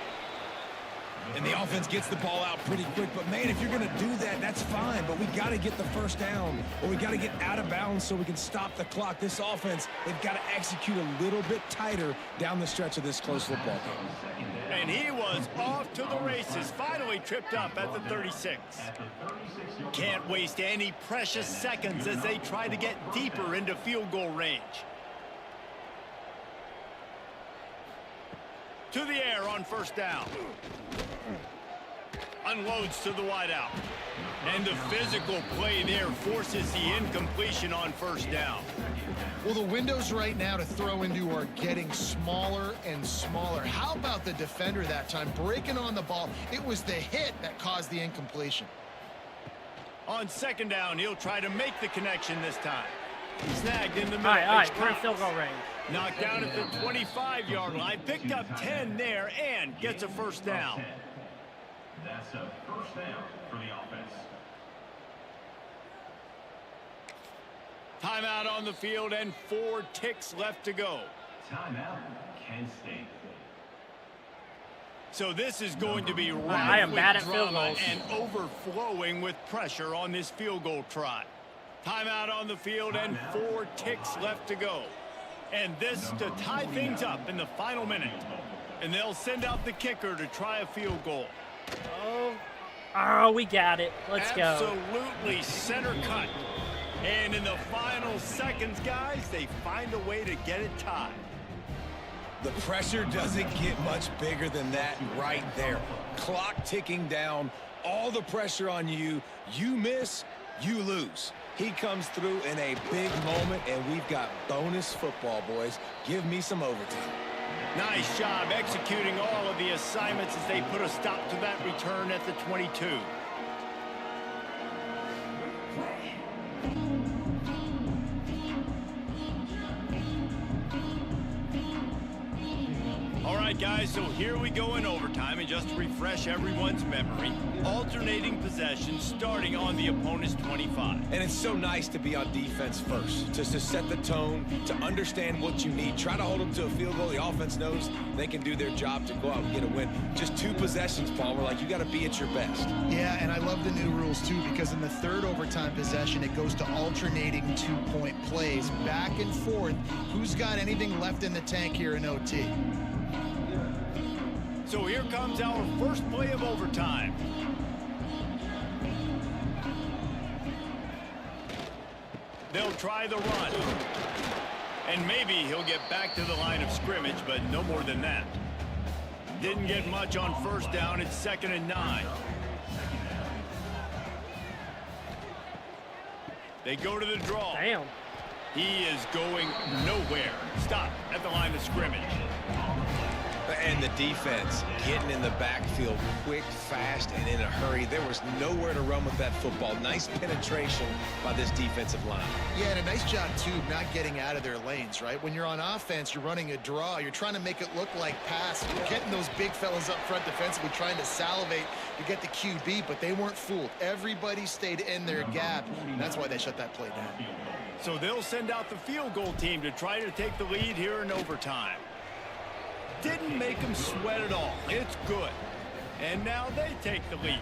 And the offense gets the ball out pretty quick. But, man, if you're going to do that, that's fine. But we got to get the first down, or we got to get out of bounds so we can stop the clock. This offense, they've got to execute a little bit tighter down the stretch of this close football game. And he was off to the races. Finally tripped up at the 36. Can't waste any precious seconds as they try to get deeper into field goal range. To the air on first down. Unloads to the wideout. And the physical play there forces the incompletion on first down. Well, the windows right now to throw into are getting smaller and smaller. How about the defender that time breaking on the ball? It was the hit that caused the incompletion. On second down, he'll try to make the connection this time. Snagged in the middle. All right, we're in field goal range. Knocked down at the 25-yard line. Picked up 10 there and gets a first down. That's a first down for the offense. Timeout on the field and 4 ticks left to go. Timeout, Kent State. So this is going to be I rife am with bad at field drama goals. and overflowing with pressure on this field goal try. Timeout on the field and 4 ticks left to go. And this to tie things up in the final minute. And they'll send out the kicker to try a field goal. Oh, we got it. Let's go. Absolutely center cut. And in the final seconds, guys, they find a way to get it tied. The pressure doesn't get much bigger than that right there. clock ticking down, all the pressure on you. You miss, you lose. He comes through in a big moment, and we've got bonus football, boys. Give me some overtime. Nice job executing all of the assignments as they put a stop to that return at the 22. All right, guys, so here we go in overtime, and just to refresh everyone's memory, alternating possession starting on the opponent's 25. And it's so nice to be on defense first, just to set the tone, to understand what you need, try to hold them to a field goal. The offense knows they can do their job to go out and get a win. Just 2 possessions, Palmer, like you got to be at your best. Yeah, and I love the new rules, too, because in the third overtime possession, it goes to alternating 2-point plays, back and forth. Who's got anything left in the tank here in OT? So here comes our first play of overtime. They'll try the run. And maybe he'll get back to the line of scrimmage, but no more than that. Didn't get much on first down. It's 2nd and 9. They go to the draw. Damn. He is going nowhere. Stop at the line of scrimmage. And the defense getting in the backfield quick, fast, and in a hurry. There was nowhere to run with that football. Nice penetration by this defensive line. Yeah, and a nice job, too, not getting out of their lanes, right? When you're on offense, you're running a draw. You're trying to make it look like pass. You're getting those big fellas up front defensively, trying to salivate to get the QB, but they weren't fooled. Everybody stayed in their gap, and that's why they shut that play down. So they'll send out the field goal team to try to take the lead here in overtime. Didn't make them sweat at all. It's good. And now they take the lead.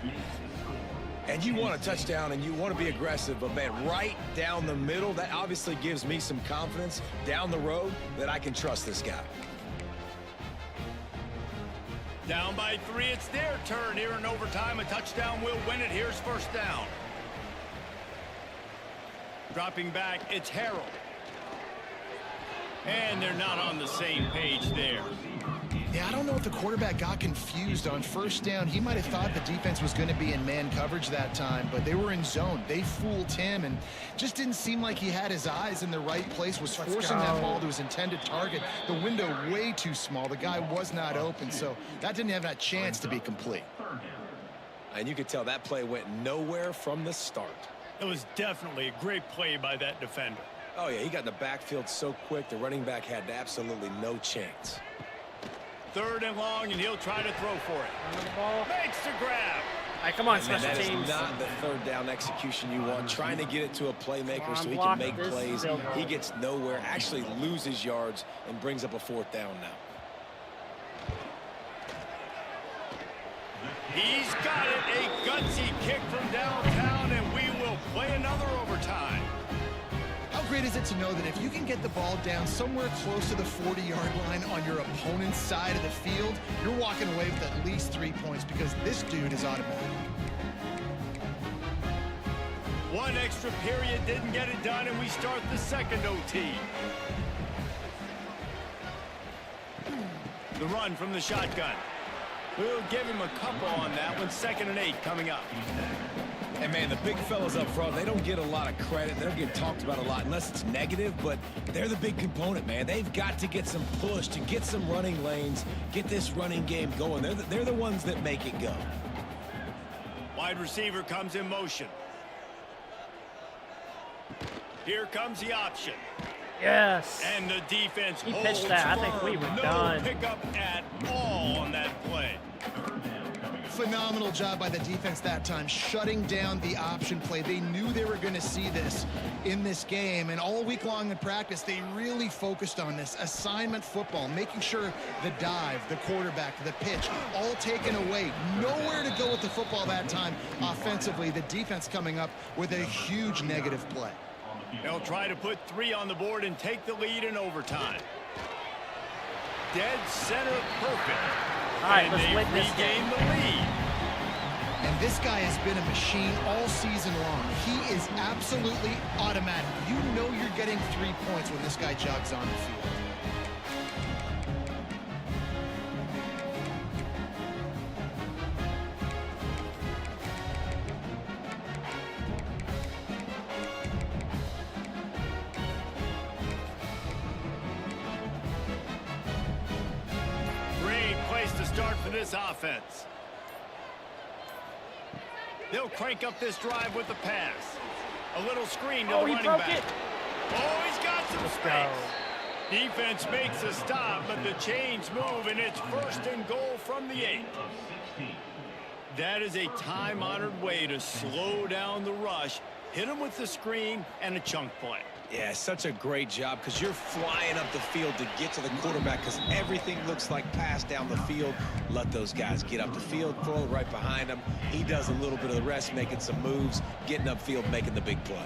And you want a touchdown and you want to be aggressive, but man, right down the middle, that obviously gives me some confidence down the road that I can trust this guy. Down by 3, it's their turn here in overtime. A touchdown will win it. Here's first down. Dropping back, it's Harold. And they're not on the same page there. Yeah, I don't know if the quarterback got confused on first down. He might have thought the defense was going to be in man coverage that time, but they were in zone. They fooled him and just didn't seem like he had his eyes in the right place, was forcing that ball to his intended target. The window way too small. The guy was not open, so that didn't have that chance to be complete. And you could tell that play went nowhere from the start. It was definitely a great play by that defender. Oh, yeah, he got in the backfield so quick, the running back had absolutely no chance. 3rd and long, and he'll try to throw for it. On the ball. Makes the grab. All right, come on, special That teams. is not the 3rd down execution you want. Trying to get it to a playmaker so he block can make this plays. field goal. He gets nowhere, actually loses yards, and brings up a 4th down now. He's got it. A gutsy kick from downtown, and we will play another overtime. How great is it to know that if you can get the ball down somewhere close to the 40-yard line on your opponent's side of the field, you're walking away with at least 3 points because this dude is automatic. One extra period didn't get it done, and we start the 2nd OT. The run from the shotgun. We'll give him a couple on that one. 2nd and 8 coming up. And man, the big fellas up front, they don't get a lot of credit. They don't get talked about a lot unless it's negative, but they're the big component, man. They've got to get some push, to get some running lanes, get this running game going. They're the ones that make it go. Wide receiver comes in motion. Here comes the option. Yes. And the defense He holds pitched that. I think we firm. were no done. pickup at all on that play. Phenomenal job by the defense that time, shutting down the option play. They knew they were going to see this in this game, and all week long in practice, they really focused on this assignment football, making sure the dive, the quarterback, the pitch, all taken away. Nowhere to go with the football that time offensively. The defense coming up with a huge negative play. They'll try to put 3 on the board and take the lead in overtime. Dead center perfect. All right, and let's they win this regain game. the lead. And this guy has been a machine all season long. He is absolutely automatic. You know you're getting 3 points when this guy jogs on the field. start for this offense. They'll crank up this drive with the pass. A little screen to the running back. It. Oh, he's got some Let's space. go. Defense makes a stop, but the chains move, and it's 1st and goal from the 8. That is a time-honored way to slow down the rush, hit him with the screen, and a chunk play. Yeah, such a great job because you're flying up the field to get to the quarterback because everything looks like pass down the field. Let those guys get up the field, throw it right behind him. He does a little bit of the rest, making some moves, getting upfield, making the big play.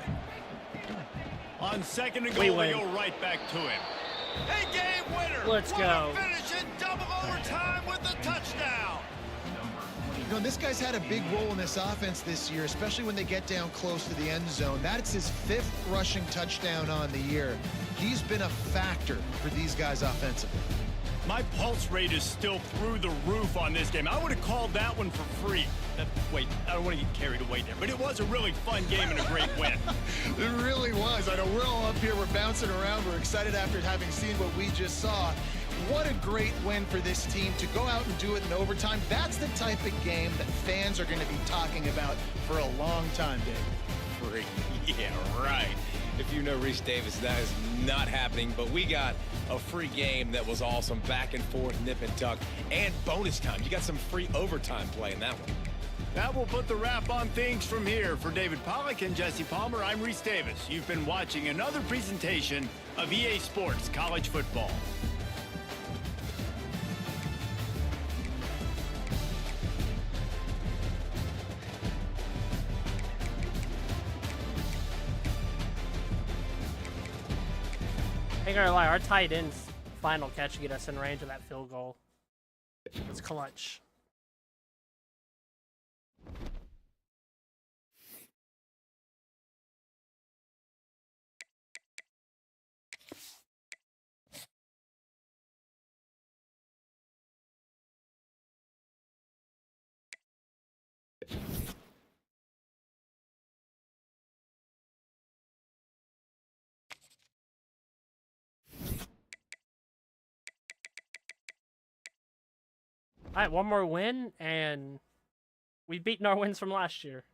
On 2nd and goal, they go right back to him. A game winner. Let's go. Finish in double overtime with a touchdown. You know, this guy's had a big role in this offense this year, especially when they get down close to the end zone. That's his 5th rushing touchdown on the year. He's been a factor for these guys offensively. My pulse rate is still through the roof on this game. I would have called that one for free. Wait, I don't want to get carried away there, but it was a really fun game and a great win. It really was. I know we're all up here, we're bouncing around, we're excited after having seen what we just saw. What a great win for this team to go out and do it in overtime. That's the type of game that fans are going to be talking about for a long time, Dave. Free. Yeah, right. If you know Reese Davis, that is not happening, but we got a free game that was awesome, back and forth, nip and tuck, and bonus time. You got some free overtime play in that one. That will put the wrap on things from here. For David Pollack and Jesse Palmer, I'm Reese Davis. You've been watching another presentation of EA Sports College Football. I ain't gonna lie, our tight end's final catch to get us in range of that field goal. It's clutch. All right, one more win, and we've beaten our wins from last year.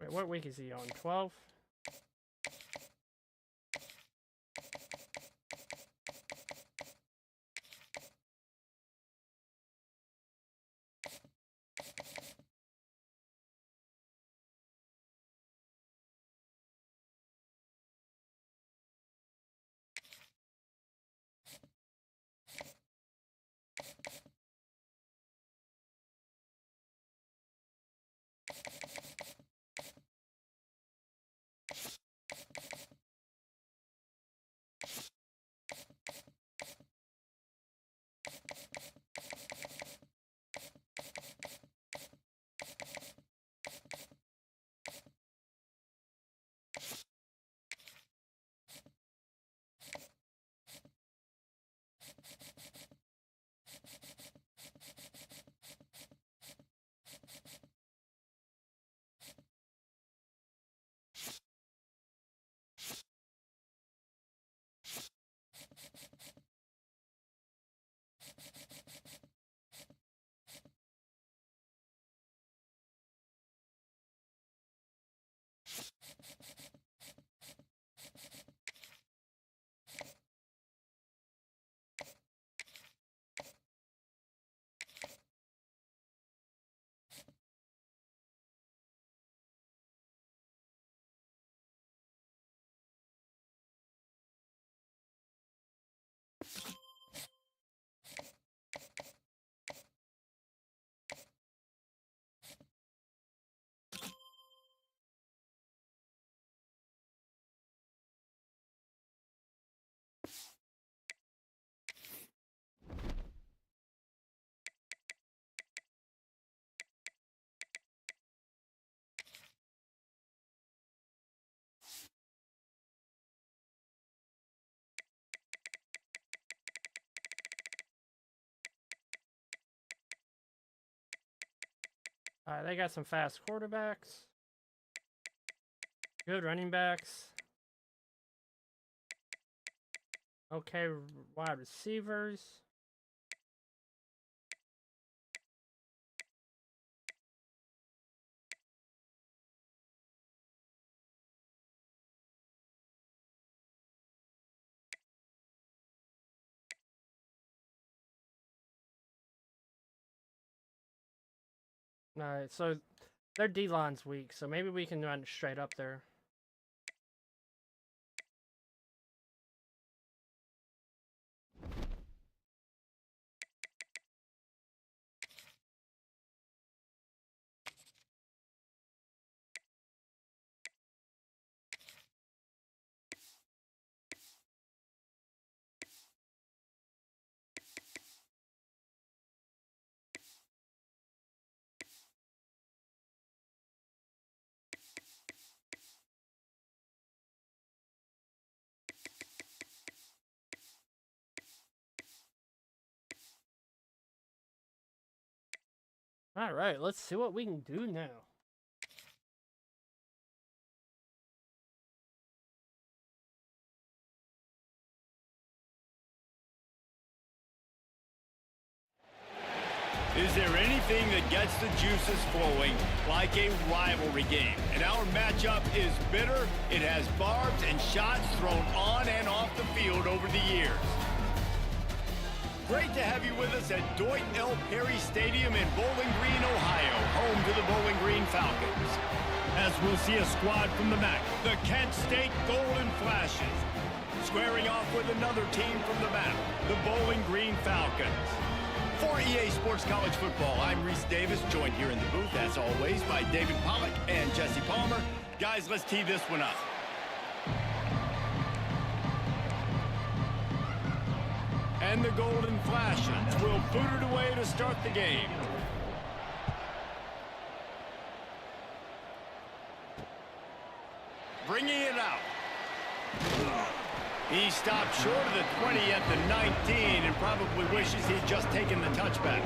Wait, what week is he on? 12? All right, they got some fast quarterbacks. Good running backs. Okay, wide receivers. All right, so their D-line's weak, so maybe we can run straight up there. All right, let's see what we can do now. Is there anything that gets the juices flowing like a rivalry game? And our matchup is bitter. It has barbs and shots thrown on and off the field over the years. Great to have you with us at Dwight L. Perry Stadium in Bowling Green, Ohio, home to the Bowling Green Falcons. As we'll see a squad from the MAC, the Kent State Golden Flashes. Squaring off with another team from the MAC, the Bowling Green Falcons. For EA Sports College Football, I'm Reese Davis, joined here in the booth, as always, by David Pollack and Jesse Palmer. Guys, let's tee this one up. And the Golden Flashes will boot it away to start the game. Bringing it out. He stopped short of the 20 at the 19 and probably wishes he'd just taken the touchback.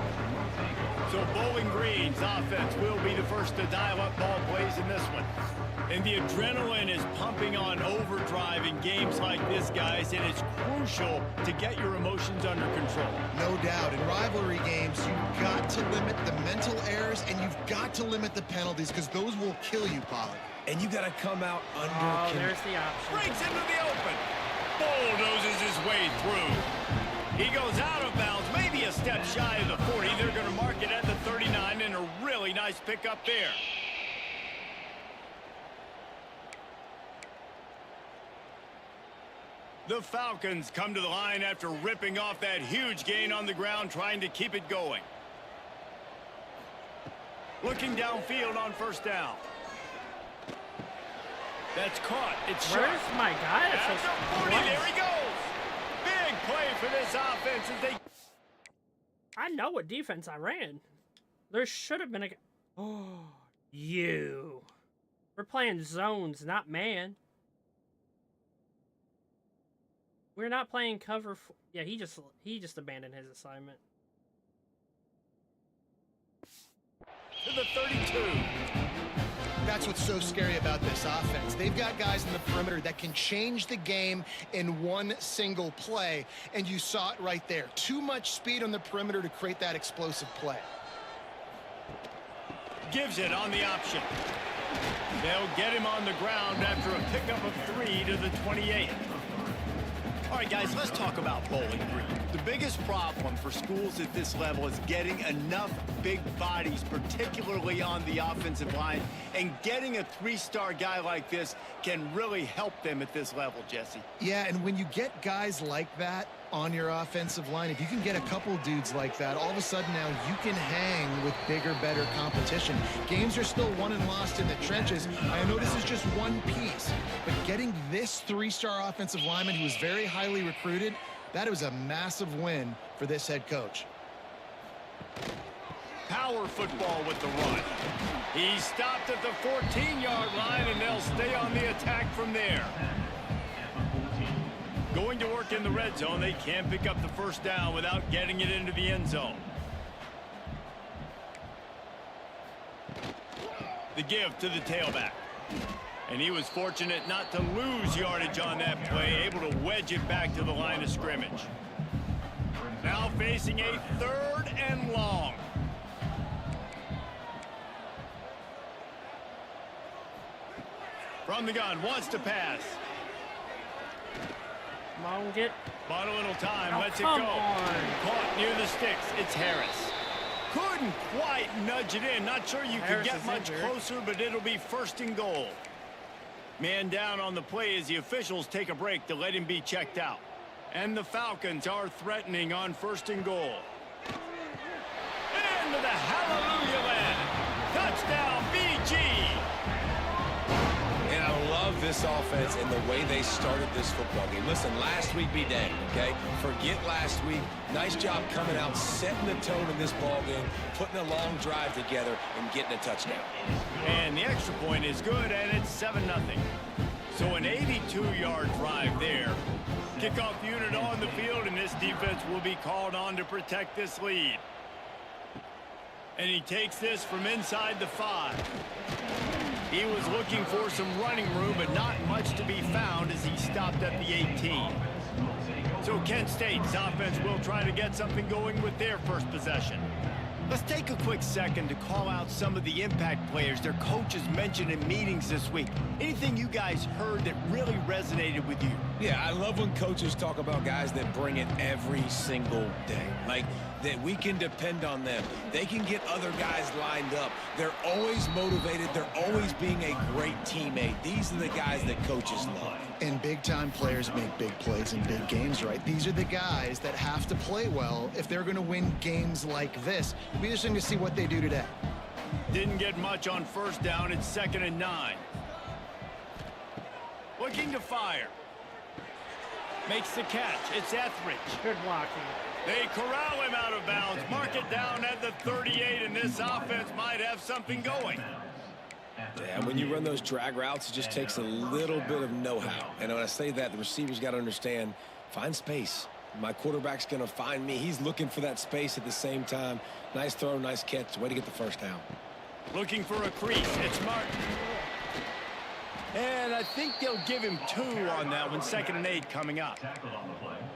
So Bowling Green's offense will be the first to dial up ball plays in this one. And the adrenaline is pumping on overdrive in games like this, guys, and it's crucial to get your emotions under control. No doubt. In rivalry games, you've got to limit the mental errors and you've got to limit the penalties because those will kill you, Pollard. And you got to come out under Oh, there's the option. Breaks into the open. Bulldozes his way through. He goes out of bounds, maybe a step shy of the 40. They're going to mark it at the 39, and a really nice pickup there. The Falcons come to the line after ripping off that huge gain on the ground, trying to keep it going. Looking downfield on first down. That's caught. It's short. Where's my guy? At the 40, there he goes. Big play for this offense as they... I know what defense I ran. There should have been a... Oh, you. We're playing zones, not man. We're not playing cover... Yeah, he just abandoned his assignment. To the 32. That's what's so scary about this offense. They've got guys in the perimeter that can change the game in one single play, and you saw it right there. Too much speed on the perimeter to create that explosive play. Gives it on the option. They'll get him on the ground after a pickup of 3 to the 28. All right, guys, let's talk about Bowling Green. The biggest problem for schools at this level is getting enough big bodies, particularly on the offensive line, and getting a 3-star guy like this can really help them at this level, Jesse. Yeah, and when you get guys like that on your offensive line, if you can get a couple dudes like that, all of a sudden now you can hang with bigger, better competition. Games are still won and lost in the trenches. I know this is just one piece, but getting this 3-star offensive lineman who was very highly recruited, that was a massive win for this head coach. Power football with the run. He stopped at the 14-yard line, and they'll stay on the attack from there. Going to work in the red zone. They can't pick up the first down without getting it into the end zone. The give to the tailback. And he was fortunate not to lose yardage on that play, able to wedge it back to the line of scrimmage. Now facing a 3rd and long. From the gun, wants to pass. Come on, get. Bought a little time, Oh, lets it go. come on. Caught near the sticks. It's Harris. Couldn't quite nudge it in. Not sure you Harris can get is much injured. closer, but it'll be 1st and goal. Man down on the play as the officials take a break to let him be checked out. And the Falcons are threatening on 1st and goal. Into the hallelujah land. Touchdown, BG. And I love this offense and the way they started this football game. Listen, last week be dang, okay? Forget last week. Nice job coming out, setting the tone in this ball game, putting a long drive together, and getting a touchdown. And the extra point is good, and it's 7-0. So an 82-yard drive there. Kickoff unit on the field, and this defense will be called on to protect this lead. And he takes this from inside the 5. He was looking for some running room, but not much to be found as he stopped at the 18. So Kent State's offense will try to get something going with their first possession. Let's take a quick second to call out some of the impact players their coaches mentioned in meetings this week. Anything you guys heard that really resonated with you? Yeah, I love when coaches talk about guys that bring it every single day. Like, that we can depend on them. They can get other guys lined up. They're always motivated. They're always being a great teammate. These are the guys that coaches love. And big-time players make big plays in big games, right? These are the guys that have to play well if they're going to win games like this. It'll be interesting to see what they do today. Didn't get much on 1st down. It's 2nd and 9. Looking to fire. Makes the catch. It's Etheridge. Good blocking. They corral him out of bounds. Mark it down at the 38, and this offense might have something going. Yeah, when you run those drag routes, it just takes a little bit of know-how. And when I say that, the receiver's got to understand, find space. My quarterback's going to find me. He's looking for that space at the same time. Nice throw, nice catch. Way to get the 1st down. Looking for a crease. It's Martin. And I think they'll give him 2 on that one. 2nd and 8 coming up.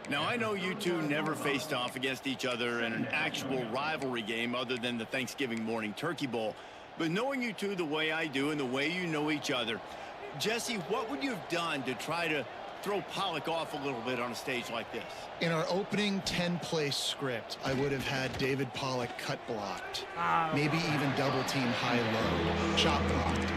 Now, I know you two never faced off against each other in an actual rivalry game other than the Thanksgiving morning Turkey Bowl. But knowing you two the way I do and the way you know each other, Jesse, what would you have done to try to throw Pollock off a little bit on a stage like this? In our opening 10-play script, I would have had David Pollock cut blocked. Maybe even double-team high-low, chop blocked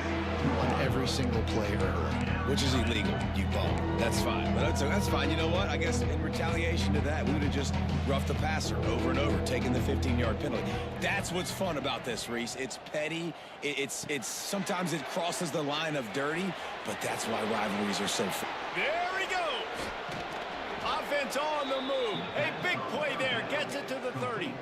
on every single play early. Which is illegal, you ball. That's fine. But that's fine. You know what? I guess in retaliation to that, we would have just roughed the passer over and over, taking the 15-yard penalty. That's what's fun about this, Reese. It's petty. It's sometimes it crosses the line of dirty, but that's why rivalries are so fun. There he goes. Offense on the move. A big play there. Gets it to the 30.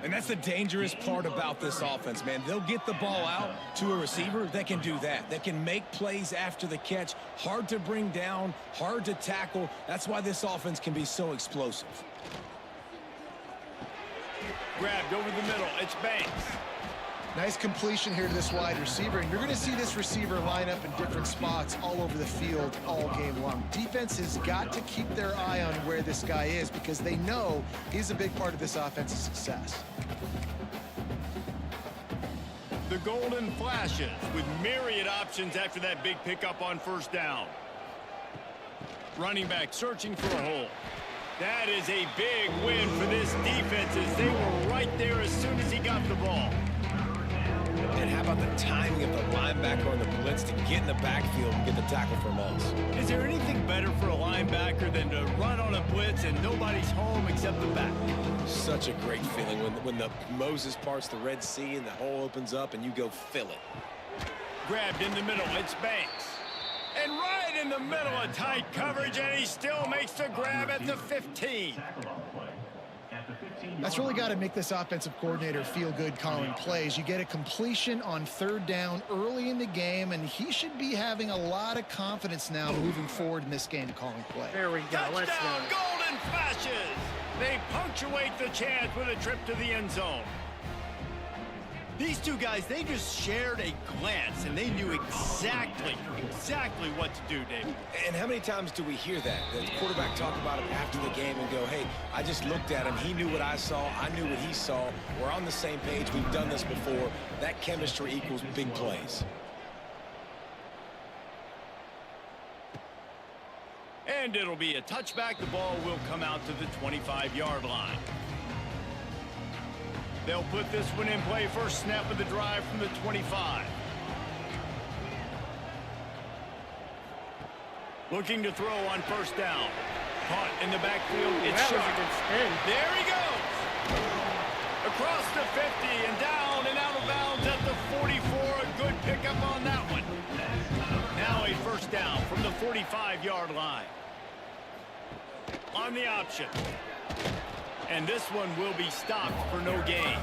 And that's the dangerous part about this offense, man. They'll get the ball out to a receiver that can do that. That can make plays after the catch. Hard to bring down, hard to tackle. That's why this offense can be so explosive. Grabbed over the middle. It's Banks. Nice completion here to this wide receiver, and you're going to see this receiver line up in different spots all over the field all game long. Defense has got to keep their eye on where this guy is because they know he's a big part of this offense's success. The Golden Flashes with myriad options after that big pickup on 1st down. Running back searching for a hole. That is a big win for this defense as they were right there as soon as he got the ball. And how about the timing of the linebacker on the blitz to get in the backfield and get the tackle from us? Is there anything better for a linebacker than to run on a blitz and nobody's home except the back? Such a great feeling when the Moses parts the Red Sea and the hole opens up and you go fill it. Grabbed in the middle. It's Banks. And right in the middle of tight coverage, and he still makes the grab at the 15. That's really got to make this offensive coordinator feel good calling plays. You get a completion on 3rd down early in the game, and he should be having a lot of confidence now moving forward in this game calling play. There we go. Let's Touchdown, go. Golden Flashes. They punctuate the chance with a trip to the end zone. These two guys, they just shared a glance, and they knew exactly what to do, David. And how many times do we hear that? The quarterback talk about him after the game and go, hey, I just looked at him. He knew what I saw. I knew what he saw. We're on the same page. We've done this before. That chemistry equals big plays. And it'll be a touchback. The ball will come out to the 25-yard line. They'll put this one in play. First snap of the drive from the 25. Looking to throw on first down. Punt in the backfield. It's that was short. a good spin. There he goes. Across the 50 and down and out of bounds at the 44. A good pickup on that one. Now a first down from the 45-yard line. On the option. And this one will be stopped for no gain.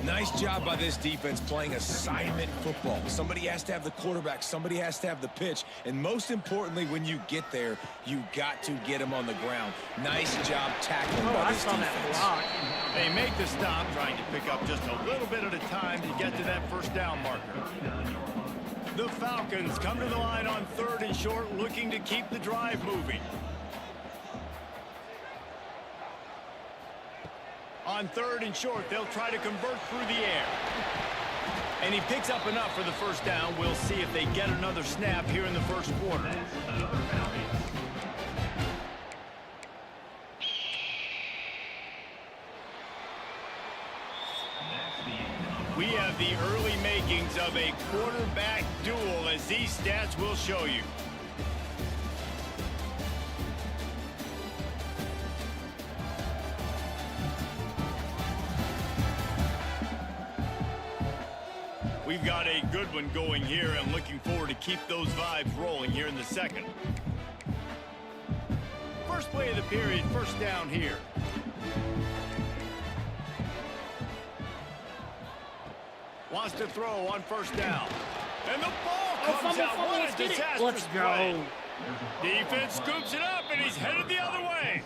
Nice job by this defense playing assignment football. Somebody has to have the quarterback. Somebody has to have the pitch. And most importantly, when you get there, you got to get him on the ground. Nice job tackling by this defense. They make the stop, trying to pick up just a little bit at a time to get to that first down marker. The Falcons come to the line on 3rd and short, looking to keep the drive moving. On 3rd and short, they'll try to convert through the air. And he picks up enough for the first down. We'll see if they get another snap here in the first quarter. We have the early makings of a quarterback duel, as these stats will show you. We've got a good one going here, and looking forward to keep those vibes rolling here in the second. First play of the period, first down here. Wants to throw on first down. And the ball comes out. What a disastrous Let's go. play. Defense scoops it up, and he's headed the other way.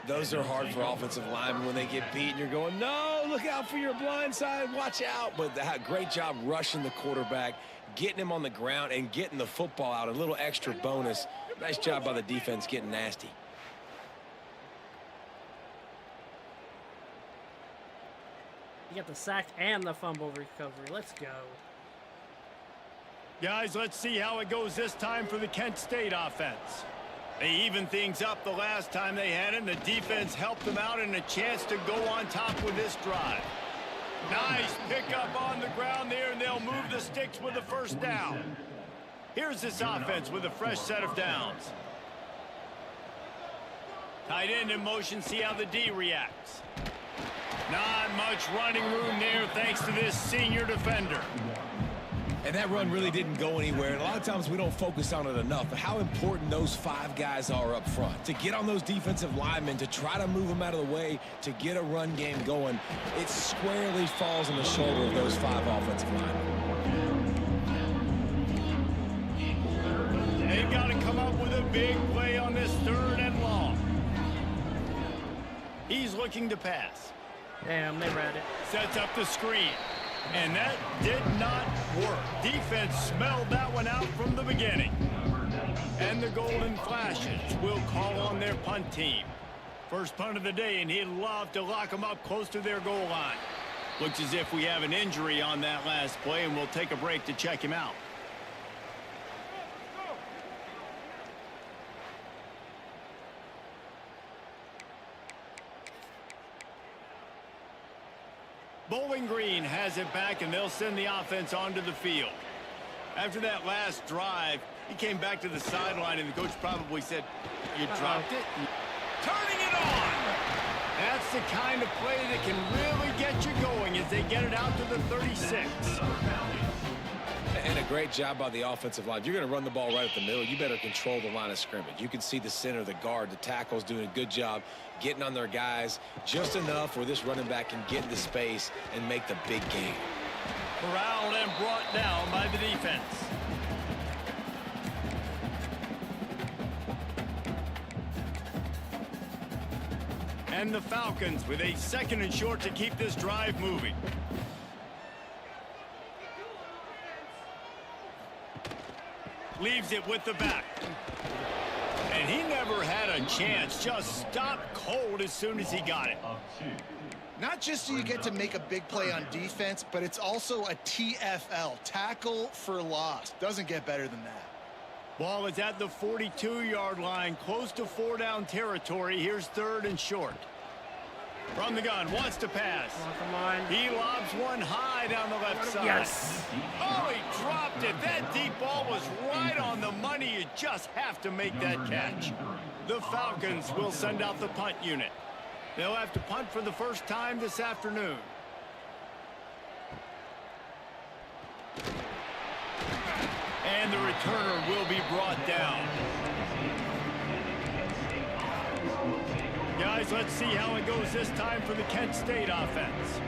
Those are hard for offensive linemen when they get beat and you're going, no, look out for your blind side, watch out. But great job rushing the quarterback, getting him on the ground and getting the football out. A little extra bonus. Nice job by the defense getting nasty. You got the sack and the fumble recovery. Let's go. Guys, let's see how it goes this time for the Kent State offense. They evened things up the last time they had it. The defense helped them out and a chance to go on top with this drive. Nice pickup on the ground there, and they'll move the sticks with the first down. Here's this offense with a fresh set of downs. Tight end in motion, see how the D reacts. Not much running room there thanks to this senior defender. And that run really didn't go anywhere. And a lot of times we don't focus on it enough. But how important those 5 guys are up front. To get on those defensive linemen, to try to move them out of the way, to get a run game going, it squarely falls on the shoulder of those 5 offensive linemen. They've got to come up with a big play on this 3rd and long. He's looking to pass. Damn, they read it. Sets up the screen. And that did not work. Defense smelled that one out from the beginning. And the Golden Flashes will call on their punt team. First punt of the day, and he'd love to lock them up close to their goal line. Looks as if we have an injury on that last play, and we'll take a break to check him out. Bowling Green has it back, and they'll send the offense onto the field. After that last drive, he came back to the sideline, and the coach probably said, you dropped it? Turning it on! That's the kind of play that can really get you going as they get it out to the 36. And a great job by the offensive line. If you're going to run the ball right at the middle, you better control the line of scrimmage. You can see the center, the guard, the tackles doing a good job getting on their guys just enough where this running back can get into space and make the big game. Corralled and brought down by the defense. And the Falcons with a 2nd and short to keep this drive moving. Leaves it with the back. And he never had a chance. Just stopped cold as soon as he got it. Not just do you get to make a big play on defense, but it's also a TFL, tackle for loss. Doesn't get better than that. Ball is at the 42-yard line, close to 4-down territory. Here's 3rd and short. From the gun, wants to pass. Come on. He lobs one high down the left side. Yes. Oh, he dropped it. That deep ball was right on the money. You just have to make that catch. The Falcons will send out the punt unit. They'll have to punt for the first time this afternoon. And the returner will be brought down. Guys, let's see how it goes this time for the Kent State offense.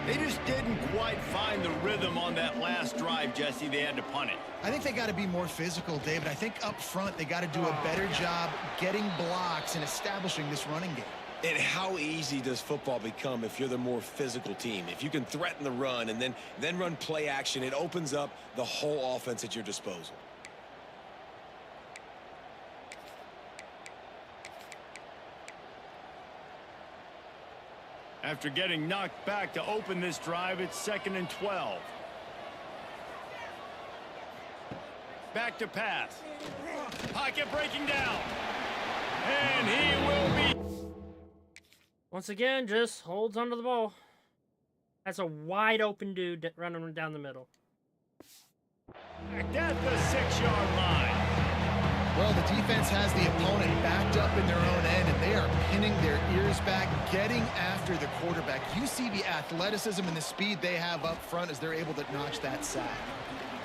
They just didn't quite find the rhythm on that last drive, Jesse. They had to punt it. I think they got to be more physical, David. I think up front they got to do a better job getting blocks and establishing this running game. And how easy does football become if you're the more physical team? If you can threaten the run and then run play action, it opens up the whole offense at your disposal. After getting knocked back to open this drive, it's 2nd and 12. Back to pass. Pocket breaking down. And he will be... Once again, just holds onto the ball. That's a wide open dude running down the middle. At the 6-yard line. Well, the defense has the opponent backed up in their own end, and they are pinning their ears back, getting after the quarterback. You see the athleticism and the speed they have up front as they're able to notch that sack.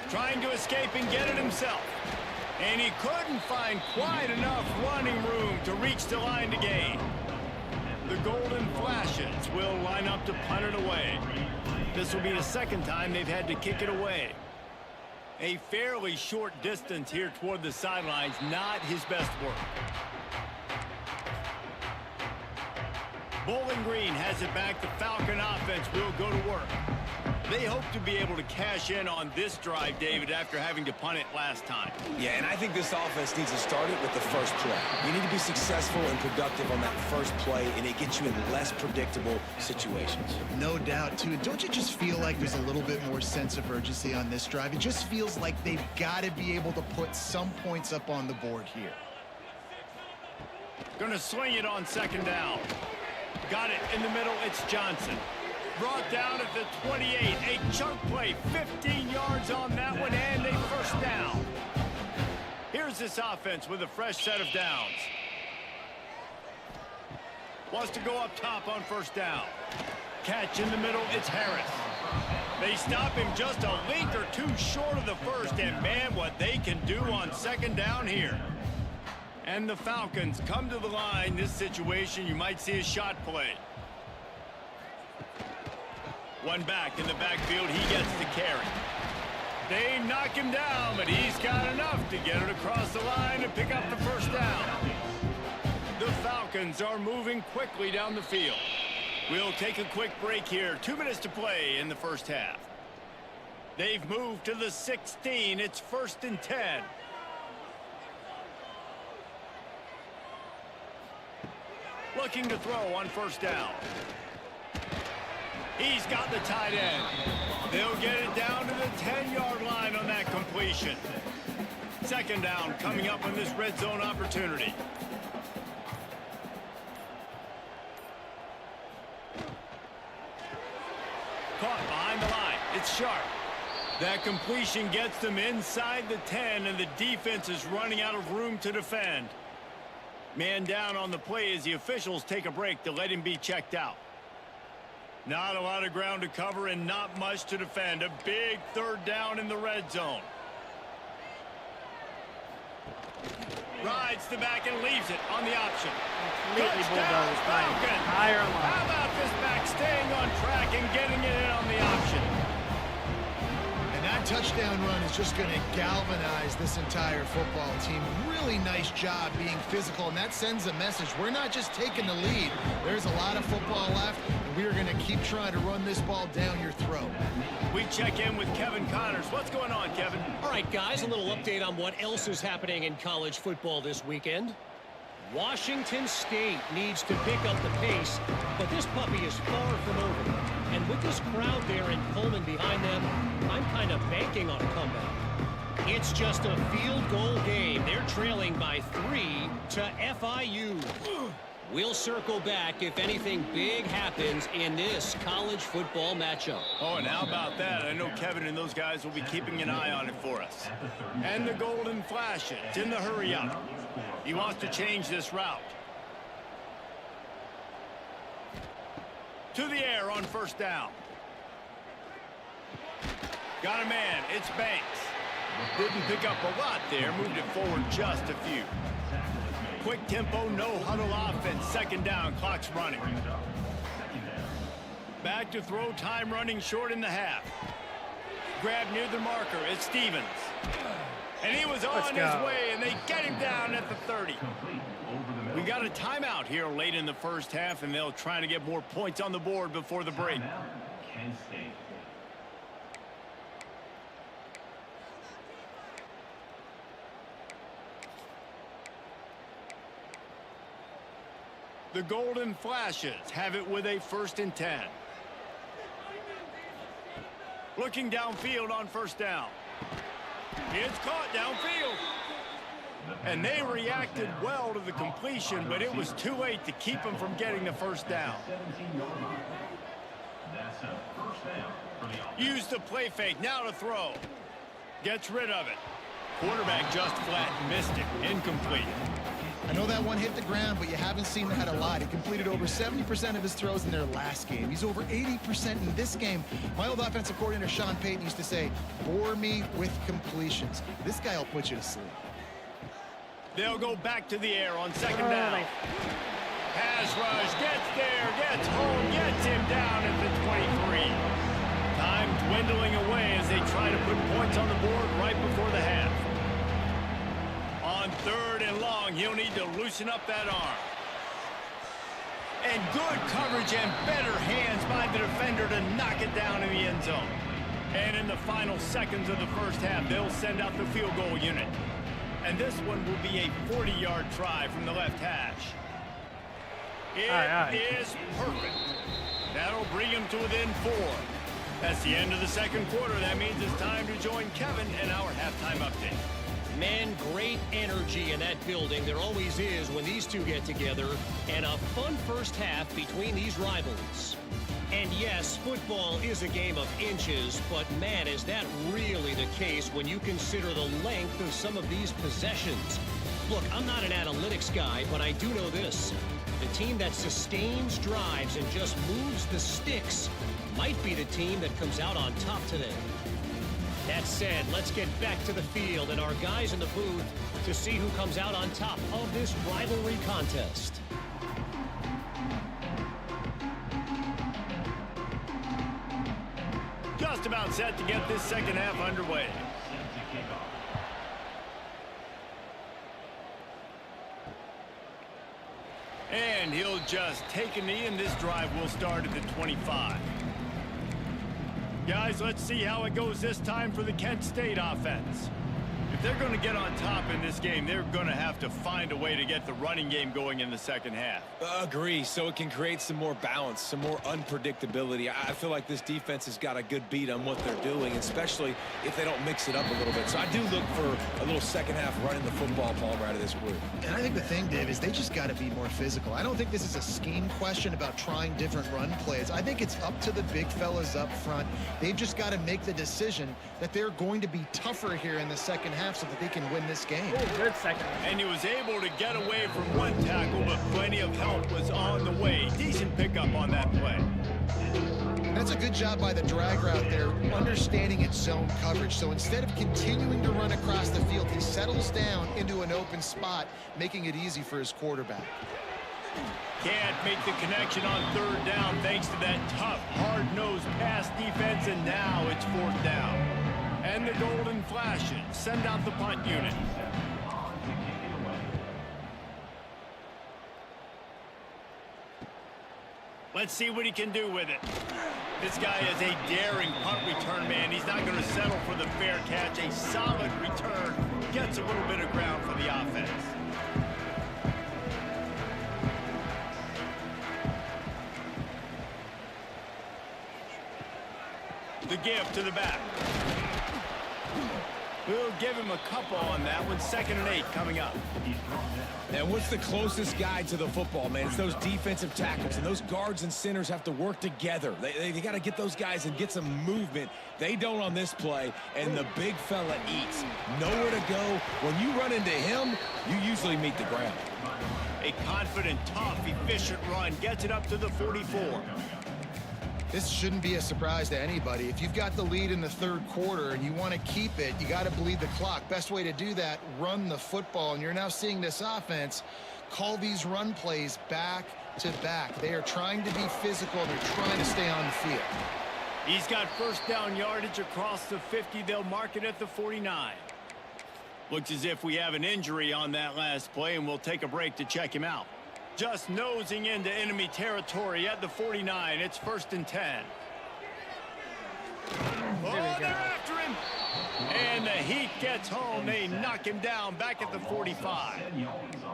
Trying to escape and get it himself. And he couldn't find quite enough running room to reach the line to gain. The Golden Flashes will line up to punt it away. This will be the 2nd time they've had to kick it away. A fairly short distance here toward the sidelines, not his best work. Bowling Green has it back. The Falcon offense will go to work. They hope to be able to cash in on this drive, David, after having to punt it last time. Yeah, and I think this offense needs to start it with the first play. You need to be successful and productive on that first play, and it gets you in less predictable situations. No doubt, too. Don't you just feel like there's a little bit more sense of urgency on this drive? It just feels like they've got to be able to put some points up on the board here. Gonna swing it on 2nd down. Got it in the middle. It's Johnson. Brought down at the 28. A chunk play. 15 yards on that one and a first down. Here's this offense with a fresh set of downs. Wants to go up top on 1st down. Catch in the middle. It's Harris. They stop him just a length or two short of the first. And, man, what they can do on 2nd down here. And the Falcons come to the line. This situation, you might see a shot play. One back in the backfield. He gets the carry. They knock him down, but he's got enough to get it across the line and pick up the first down. The Falcons are moving quickly down the field. We'll take a quick break here. 2 minutes to play in the first half. They've moved to the 16. It's 1st and 10. Looking to throw on 1st down. He's got the tight end. They'll get it down to the 10-yard line on that completion. 2nd down coming up on this red zone opportunity. Caught behind the line. It's Sharp. That completion gets them inside the 10, and the defense is running out of room to defend. Man down on the play as the officials take a break to let him be checked out. Not a lot of ground to cover and not much to defend. A big 3rd down in the red zone. Rides the back and leaves it on the option. Touchdown, Falcons! How about this back staying on track and getting it in on the option? And that touchdown run is just going to galvanize this entire football team. Really nice job being physical, and that sends a message. We're not just taking the lead. There's a lot of football left, and we are going to keep trying to run this ball down your throat. We check in with Kevin Connors. What's going on, Kevin? All right, guys, a little update on what else is happening in college football this weekend. Washington State needs to pick up the pace, but this puppy is far from over. And with this crowd there in Pullman behind them, I'm kind of banking on a comeback. It's just a field goal game. They're trailing by 3 to FIU. We'll circle back if anything big happens in this college football matchup. Oh, and how about that? I know Kevin and those guys will be keeping an eye on it for us. And the golden flash it's in the hurry up. He wants to change this route. To the air on first down. Got a man. It's Banks. Didn't pick up a lot there. Moved it forward just a few. Quick tempo, no huddle offense. Second down, clock's running. Back to throw, time running short in the half. Grab near the marker, it's Stevens. And he was on his way, and they get him down at the 30. We got a timeout here late in the first half, and they'll try to get more points on the board before the break. The Golden Flashes have it with a 1st and 10. Looking downfield on first down. It's caught downfield. And they reacted well to the completion, but it was too late to keep them from getting the first down. Use the play fake, now to throw. Gets rid of it. Quarterback just flat missed it, incomplete. I know that one hit the ground, but you haven't seen that a lot. He completed over 70% of his throws in their last game. He's over 80% in this game. My old offensive coordinator, Sean Payton, used to say, bore me with completions. This guy will put you to sleep. They'll go back to the air on second down. Pass rush, gets there, gets home, gets him down at the 23. Time dwindling away as they try to put points on the board right before the half. On 3rd and long, he'll need to loosen up that arm. And good coverage and better hands by the defender to knock it down in the end zone. And in the final seconds of the first half, they'll send out the field goal unit. And this one will be a 40-yard try from the left hash. It is perfect. That'll bring him to within 4. That's the end of the second quarter. That means it's time to join Kevin in our halftime update. Man, great energy in that building. There always is when these two get together. And a fun first half between these rivals. And yes, football is a game of inches, but man, is that really the case when you consider the length of some of these possessions. Look, I'm not an analytics guy, but I do know this. The team that sustains drives and just moves the sticks might be the team that comes out on top today. That said, let's get back to the field and our guys in the booth to see who comes out on top of this rivalry contest. Just about set to get this second half underway. And he'll just take a knee, and this drive will start at the 25. Guys, let's see how it goes this time for the Kent State offense. If they're going to get on top in this game, they're going to have to find a way to get the running game going in the second half. Agree, so it can create some more balance, some more unpredictability. I feel like this defense has got a good beat on what they're doing, especially if they don't mix it up a little bit. So I do look for a little second half running the football ball right of this group. And I think the thing, Dave, is they just got to be more physical. I don't think this is a scheme question about trying different run plays. I think it's up to the big fellas up front. They've just got to make the decision that they're going to be tougher here in the second half so that they can win this game. Oh, good second. And he was able to get away from one tackle, but plenty of help was on the way. Decent pickup on that play. That's a good job by the drag route there, understanding its zone coverage. So instead of continuing to run across the field, he settles down into an open spot, making it easy for his quarterback. Can't make the connection on third down thanks to that tough, hard-nosed pass defense, and now it's fourth down. And the golden flashes send out the punt unit. Let's see what he can do with it. This guy is a daring punt return man. He's not going to settle for the fair catch. A solid return gets a little bit of ground for the offense. The give to the back. We'll give him a couple on that one. 2nd and 8 coming up. And what's the closest guy to the football, man? It's those defensive tackles, and those guards and centers have to work together. They got to get those guys and get some movement. They don't on this play, and the big fella eats. Nowhere to go. When you run into him, you usually meet the ground. A confident, tough, efficient run gets it up to the 44. This shouldn't be a surprise to anybody. If you've got the lead in the 3rd quarter and you want to keep it, you got to bleed the clock. Best way to do that, run the football. And you're now seeing this offense call these run plays back to back. They are trying to be physical. They're trying to stay on the field. He's got 1st down yardage across the 50. They'll mark it at the 49. Looks as if we have an injury on that last play, and we'll take a break to check him out. Just nosing into enemy territory at the 49. It's 1st and 10. Oh, they're after him. And the Heat gets home. They knock him down back at the 45.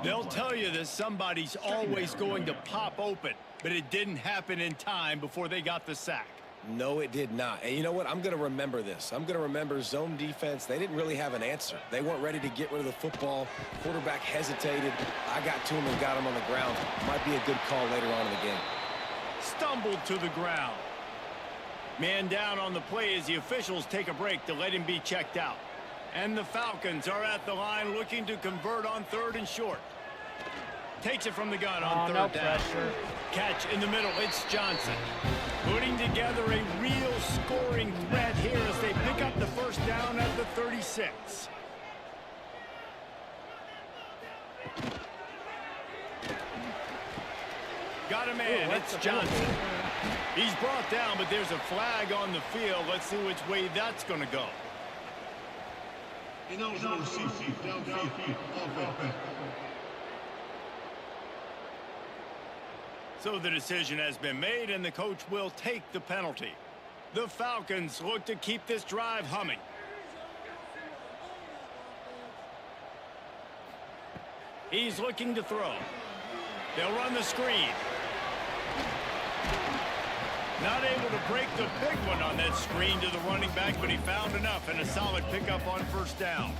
They'll tell you that somebody's always going to pop open, but it didn't happen in time before they got the sack. No, it did not. And you know what? I'm going to remember this. I'm going to remember zone defense. They didn't really have an answer. They weren't ready to get rid of the football. Quarterback hesitated. I got to him and got him on the ground. Might be a good call later on in the game. Stumbled to the ground. Man down on the play as the officials take a break to let him be checked out. And the Falcons are at the line looking to convert on 3rd and short. Takes it from the gun on 3rd no down. pressure. Catch in the middle. It's Johnson. Putting together a real scoring threat here as they pick up the 1st down at the 36. Got a man. It's Johnson. He's brought down, but there's a flag on the field. Let's see which way that's going to go. So the decision has been made, and the coach will take the penalty. The Falcons look to keep this drive humming. He's looking to throw. They'll run the screen. Not able to break the big one on that screen to the running back, but he found enough and a solid pickup on 1st down.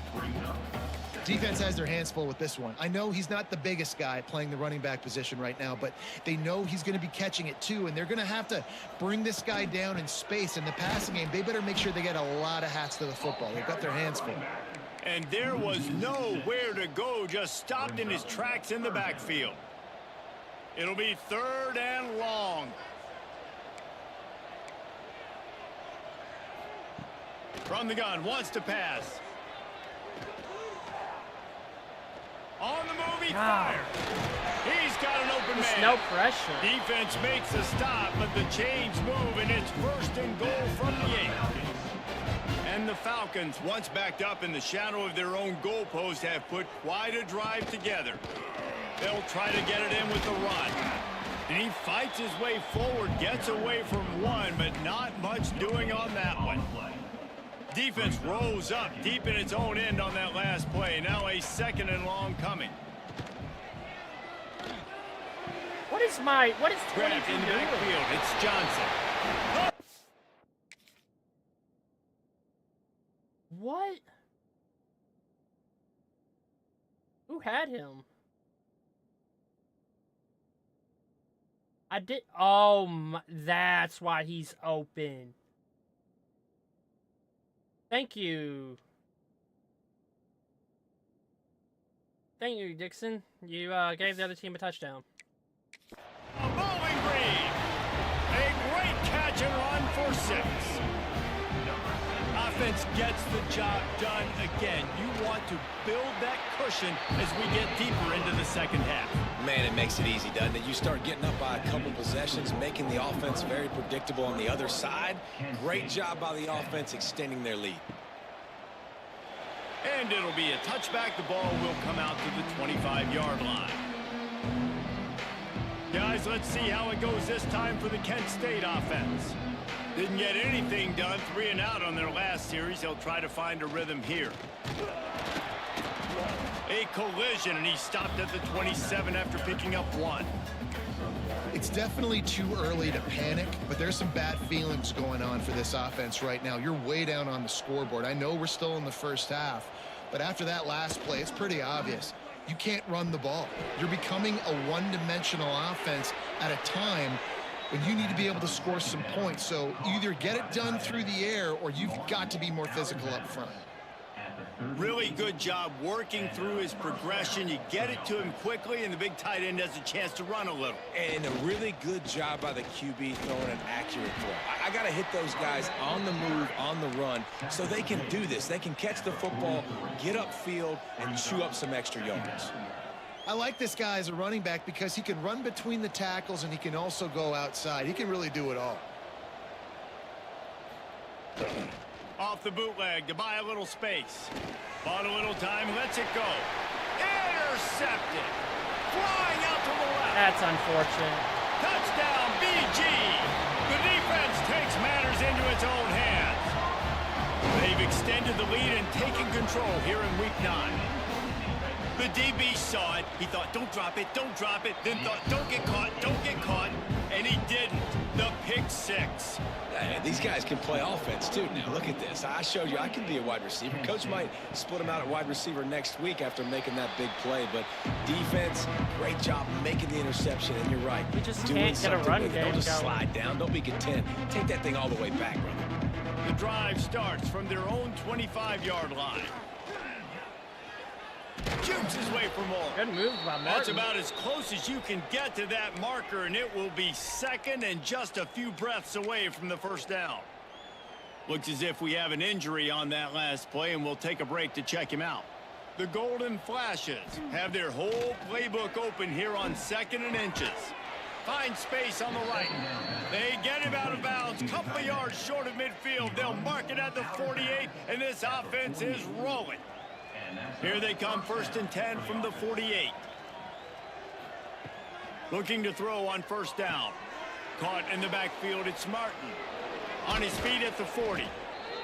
Defense has their hands full with this one. I know he's not the biggest guy playing the running back position right now, but they know he's going to be catching it too, and they're going to have to bring this guy down in space. In the passing game, they better make sure they get a lot of hats to the football. They've got their hands full. And there was nowhere to go, just stopped in his tracks in the backfield. It'll be 3rd and long. From the gun, wants to pass. On the move, he fires. He's got an open man. No pressure. Defense makes a stop, but the chains move, and it's 1st and goal from the 8. And the Falcons, once backed up in the shadow of their own goalpost, have put quite a drive together. They'll try to get it in with the run. And he fights his way forward, gets away from one, but not much doing on that one. Defense rose up deep in its own end on that last play. Now a 2nd and long coming. What is 22 Grabbed in the doing? backfield. It's Johnson. What? Who had him? I did. Oh, my, that's why he's open. Thank you. Thank you, Dixon. You gave the other team a touchdown. A Bowling Green. A great catch and run for 6. Offense gets the job done again. You want to build that cushion as we get deeper into the 2nd half. Man, it makes it easy, doesn't it? You start getting up by a couple possessions, making the offense very predictable on the other side. Great job by the offense extending their lead. And it'll be a touchback. The ball will come out to the 25-yard line. Guys, let's see how it goes this time for the Kent State offense. Didn't get anything done, 3 and out on their last series. They'll try to find a rhythm here. A collision, and he stopped at the 27 after picking up 1. It's definitely too early to panic, but there's some bad feelings going on for this offense right now. You're way down on the scoreboard. I know we're still in the first half, but after that last play, it's pretty obvious. You can't run the ball. You're becoming a one-dimensional offense at a time when you need to be able to score some points. So either get it done through the air or you've got to be more physical up front. Really good job working through his progression. You get it to him quickly, and the big tight end has a chance to run a little. And a really good job by the QB throwing an accurate throw. I got to hit those guys on the move, on the run, so they can do this. They can catch the football, get upfield, and chew up some extra yards. I like this guy as a running back because he can run between the tackles and he can also go outside. He can really do it all. Off the bootleg to buy a little space. Bought a little time, lets it go. Intercepted. Flying out to the left. That's unfortunate. Touchdown, BG. The defense takes matters into its own hands. They've extended the lead and taken control here in week 9. The DB saw it. He thought, don't drop it, don't drop it. Then thought, don't get caught, don't get caught. And he didn't. The pick 6. These guys can play offense, too. Now, look at this. I showed you I can be a wide receiver. Coach might split him out at wide receiver next week after making that big play. But defense, great job making the interception. And you're right. We just doing can't get a something run with it. game Don't just going. slide down. Don't be content. Take that thing all the way back, brother. The drive starts from their own 25-yard line. Jukes his way for more. Good move by Martin. That's about as close as you can get to that marker, and it will be second and just a few breaths away from the first down. Looks as if we have an injury on that last play, and we'll take a break to check him out. The Golden Flashes have their whole playbook open here on 2nd and inches. Find space on the right. They get him out of bounds. Couple of yards short of midfield. They'll mark it at the 48, and this offense is rolling. Here they come, 1st and 10 from the 48. Looking to throw on 1st down. Caught in the backfield, it's Martin. On his feet at the 40.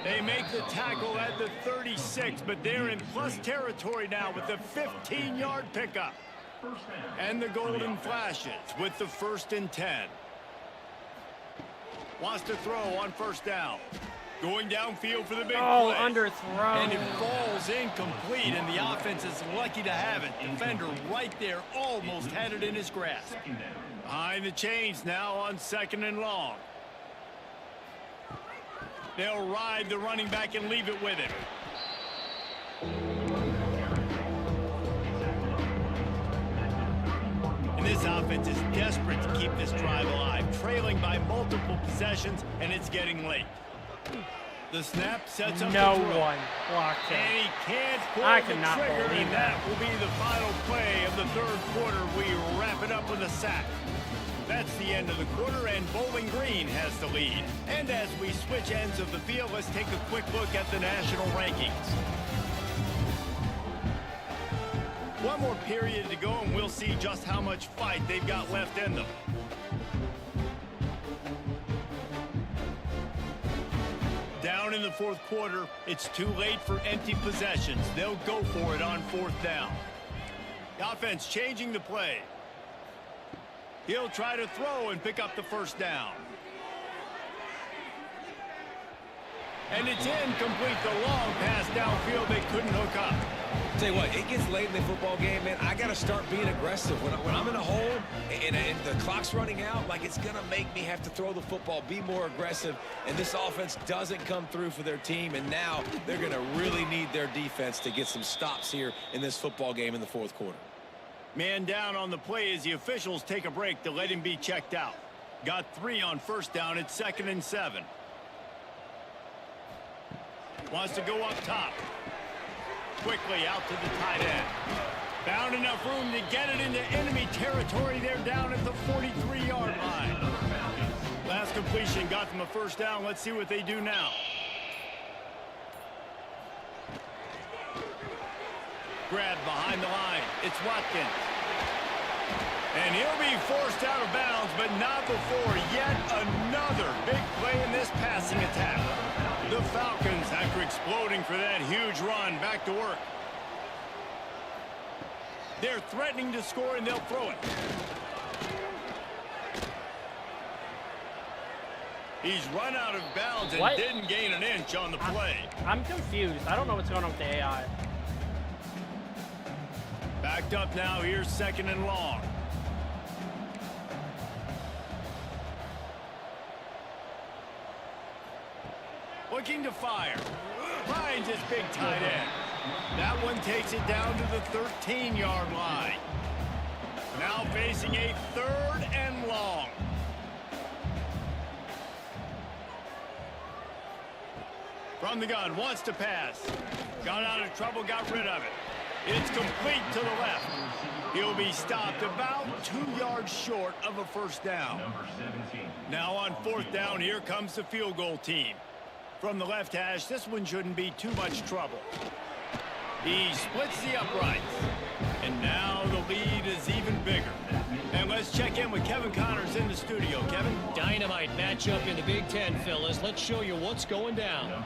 They make the tackle at the 36, but they're in plus territory now with the 15-yard pickup. And the Golden Flashes with the 1st and 10. Wants to throw on 1st down. Going downfield for the big play. Underthrown. And it falls incomplete, and the offense is lucky to have it. Defender right there almost had it in his grasp. Behind the chains now on 2nd and long. They'll ride the running back and leave it with him. And this offense is desperate to keep this drive alive, trailing by multiple possessions, and it's getting late. The snap sets up No the throw. one blocked him. And he can't pull I the cannot trigger, believe and that will be the final play of the 3rd quarter. We wrap it up with a sack. That's the end of the quarter, and Bowling Green has the lead. And as we switch ends of the field, let's take a quick look at the national rankings. One more period to go, and we'll see just how much fight they've got left in them. Down in the 4th quarter, it's too late for empty possessions. They'll go for it on 4th down. The offense changing the play. He'll try to throw and pick up the 1st down. And it's incomplete. The long pass downfield, they couldn't hook up. Tell you what, it gets late in the football game, man. I got to start being aggressive. When I'm in a hole and the clock's running out, like, it's going to make me have to throw the football, be more aggressive. And this offense doesn't come through for their team. And now they're going to really need their defense to get some stops here in this football game in the 4th quarter. Man down on the play as the officials take a break to let him be checked out. Got 3 on 1st down. It's 2nd and 7. Wants to go up top. Quickly out to the tight end. Found enough room to get it into enemy territory. They're down at the 43-yard line. Last completion got them a 1st down. Let's see what they do now. grab behind the line. It's Watkins. And he'll be forced out of bounds, but not before yet another big play in this passing attack. The Falcons, after exploding for that huge run, back to work. They're threatening to score, and they'll throw it. He's run out of bounds and didn't gain an inch on the play. I'm confused. I don't know what's going on with the AI. Backed up now. Here's 2nd and long. Looking to fire. Finds his big tight end. That one takes it down to the 13-yard line. Now facing a 3rd and long. From the gun, wants to pass. Got out of trouble, got rid of it. It's complete to the left. He'll be stopped about 2 yards short of a first down. Now on 4th down, here comes the field goal team. From the left hash, this one shouldn't be too much trouble. He splits the uprights. And now the lead is even bigger. And let's check in with Kevin Connors in the studio. Kevin? Dynamite matchup in the Big Ten, fellas. Let's show you what's going down.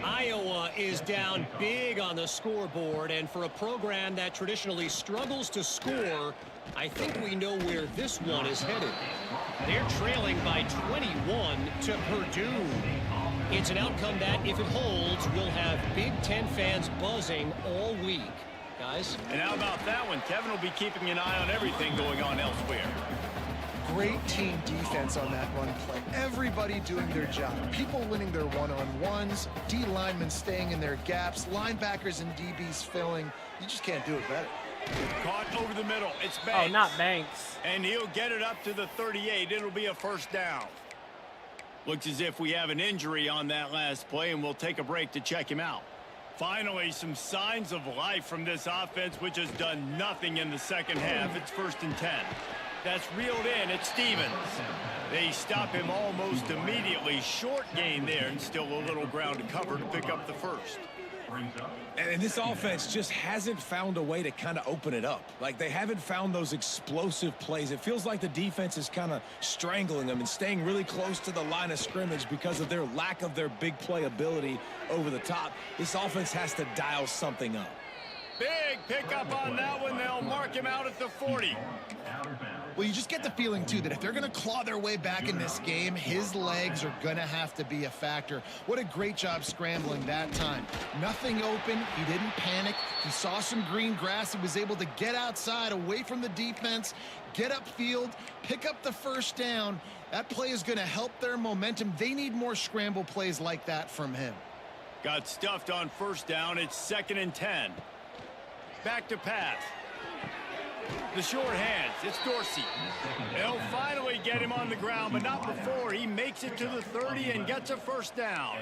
Iowa is down big on the scoreboard, and for a program that traditionally struggles to score, I think we know where this one is headed. They're trailing by 21 to Purdue. It's an outcome that, if it holds, will have Big Ten fans buzzing all week. Guys? And how about that one? Kevin will be keeping an eye on everything going on elsewhere. Great team defense on that run play. Everybody doing their job. People winning their one-on-ones, D linemen staying in their gaps, linebackers and DBs filling. You just can't do it better. Caught over the middle. It's Banks. Oh, not Banks. And he'll get it up to the 38. It'll be a first down. Looks as if we have an injury on that last play, and we'll take a break to check him out. Finally, some signs of life from this offense, which has done nothing in the second half. It's 1st and 10. That's reeled in. It's Stevens. They stop him almost immediately. Short gain there, and still a little ground to cover to pick up the first. And this offense just hasn't found a way to kind of open it up. Like, they haven't found those explosive plays. It feels like the defense is kind of strangling them and staying really close to the line of scrimmage because of their lack of their big play ability over the top. This offense has to dial something up. Big pickup on that one. They'll mark him out at the 40. Well, you just get the feeling, too, that if they're going to claw their way back in this game, his legs are going to have to be a factor. What a great job scrambling that time. Nothing open. He didn't panic. He saw some green grass. He was able to get outside, away from the defense, get upfield, pick up the first down. That play is going to help their momentum. They need more scramble plays like that from him. Got stuffed on first down. It's 2nd and 10. Back to pass. The short hands. It's Dorsey. They'll finally get him on the ground, but not before he makes it to the 30 and gets a first down.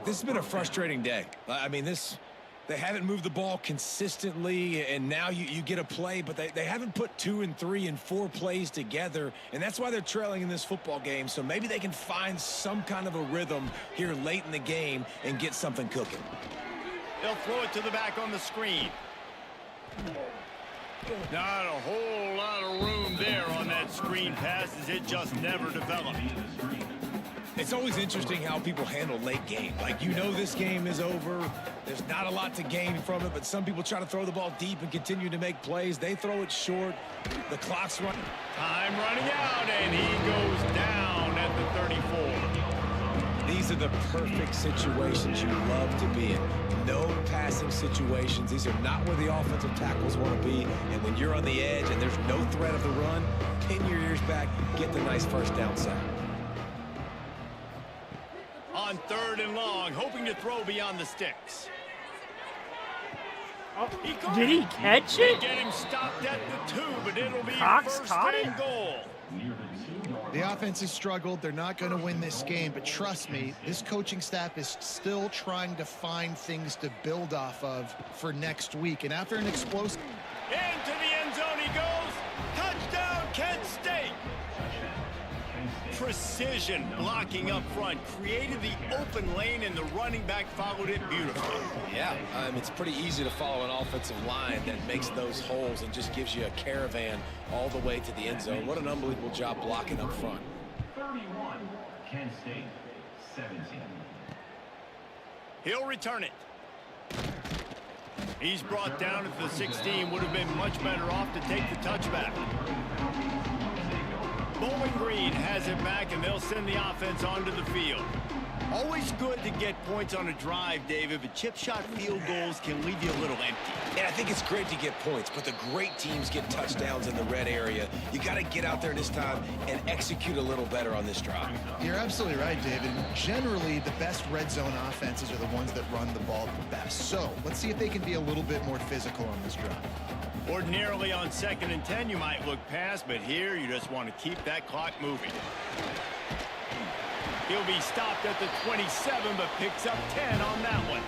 This has been a frustrating day. I mean, they haven't moved the ball consistently, and now you get a play, but they haven't put 2 and 3 and 4 plays together, and that's why they're trailing in this football game. So maybe they can find some kind of a rhythm here late in the game and get something cooking. They'll throw it to the back on the screen. Not a whole lot of room there on that screen pass, as it just never developed. It's always interesting how people handle late game. Like, you know this game is over. There's not a lot to gain from it, but some people try to throw the ball deep and continue to make plays. They throw it short. The clock's running. Time running out, and he goes down at the 34. These are the perfect situations you love to be in. No passing situations. These are not where the offensive tackles want to be. And when you're on the edge and there's no threat of the run, pin your ears back, get the nice first down sack. On 3rd and long, hoping to throw beyond the sticks. Oh, did he catch it? They get him stopped at the 2, but it'll be Cox first caught and it? goal. The offense has struggled. They're not going to win this game, but trust me, this coaching staff is still trying to find things to build off of for next week. And after an explosive... Into the end zone he goes. Touchdown, Kent State. precision blocking up front, created the open lane, and the running back followed it beautifully. Yeah, it's pretty easy to follow an offensive line that makes those holes and just gives you a caravan all the way to the end zone. What an unbelievable job blocking up front. 31, Kent State, 17. He'll return it. He's brought down at the 16. Would have been much better off to take the touchback. Bowling Green has it back, and they'll send the offense onto the field. Always good to get points on a drive, David, but chip shot field goals can leave you a little empty. And I think it's great to get points, but the great teams get touchdowns in the red area. You got to get out there this time and execute a little better on this drive. You're absolutely right, David. Generally, the best red zone offenses are the ones that run the ball the best. So let's see if they can be a little bit more physical on this drive. Ordinarily on 2nd and 10, you might look past, but here you just want to keep that clock moving. He'll be stopped at the 27, but picks up 10 on that one.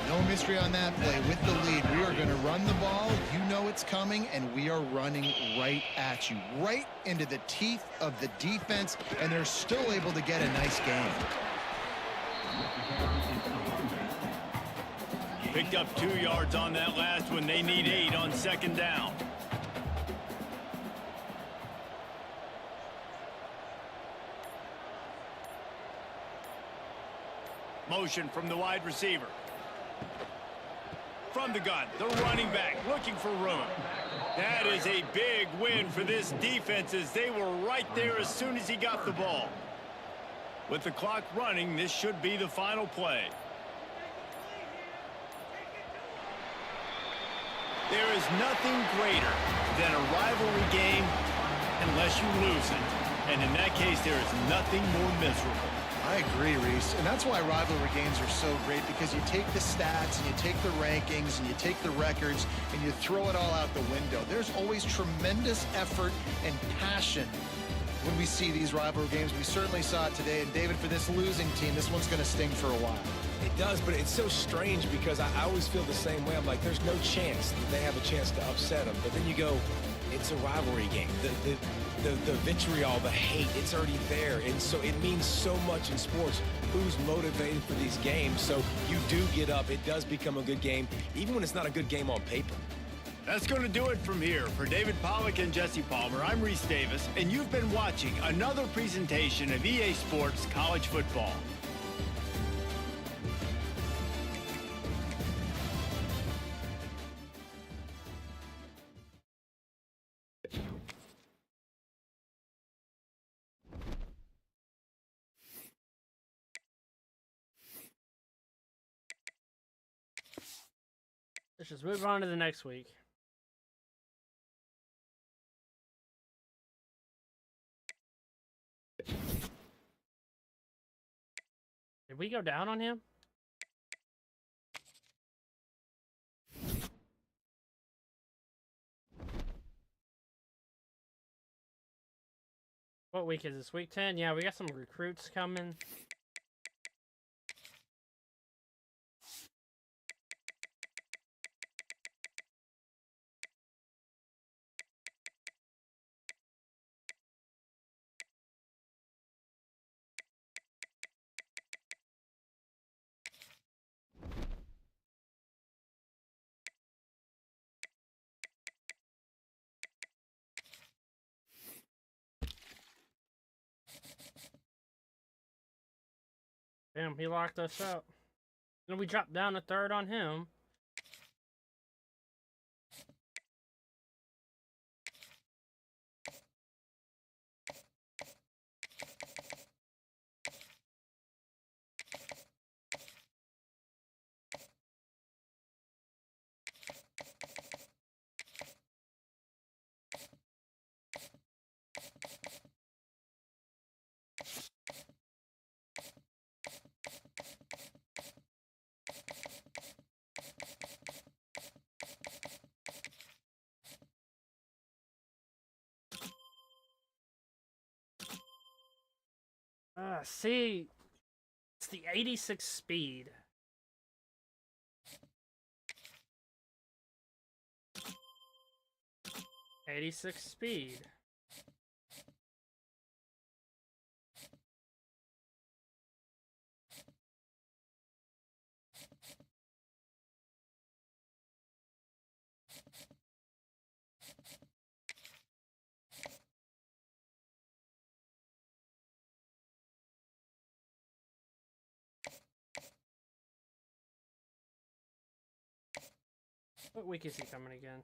No mystery on that play. With the lead, we are going to run the ball. You know it's coming, and we are running right at you, right into the teeth of the defense, and they're still able to get a nice gain. Picked up 2 yards on that last one. They need 8 on 2nd down. Motion from the wide receiver. From the gun, the running back looking for room. That is a big win for this defense as they were right there as soon as he got the ball. With the clock running, this should be the final play. There is nothing greater than a rivalry game unless you lose it. And in that case, there is nothing more miserable. I agree, Reese. And that's why rivalry games are so great, because you take the stats and you take the rankings and you take the records and you throw it all out the window. There's always tremendous effort and passion when we see these rivalry games. We certainly saw it today. And David, for this losing team, this one's going to sting for a while. It does, but it's so strange because I always feel the same way. I'm like, there's no chance that they have a chance to upset them. But then you go, it's a rivalry game. The vitriol, the hate, it's already there. And so it means so much in sports. Who's motivated for these games? So you do get up. It does become a good game, even when it's not a good game on paper. That's going to do it from here. For David Pollack and Jesse Palmer, I'm Reese Davis, and you've been watching another presentation of EA Sports College Football. Let's just move on to the next week. Did we go down on him? What week is this? Week 10? Yeah, we got some recruits coming. Damn, he locked us up. Then we dropped down to 3rd on him. See, it's the 86 speed. '86 speed. What week is he coming again?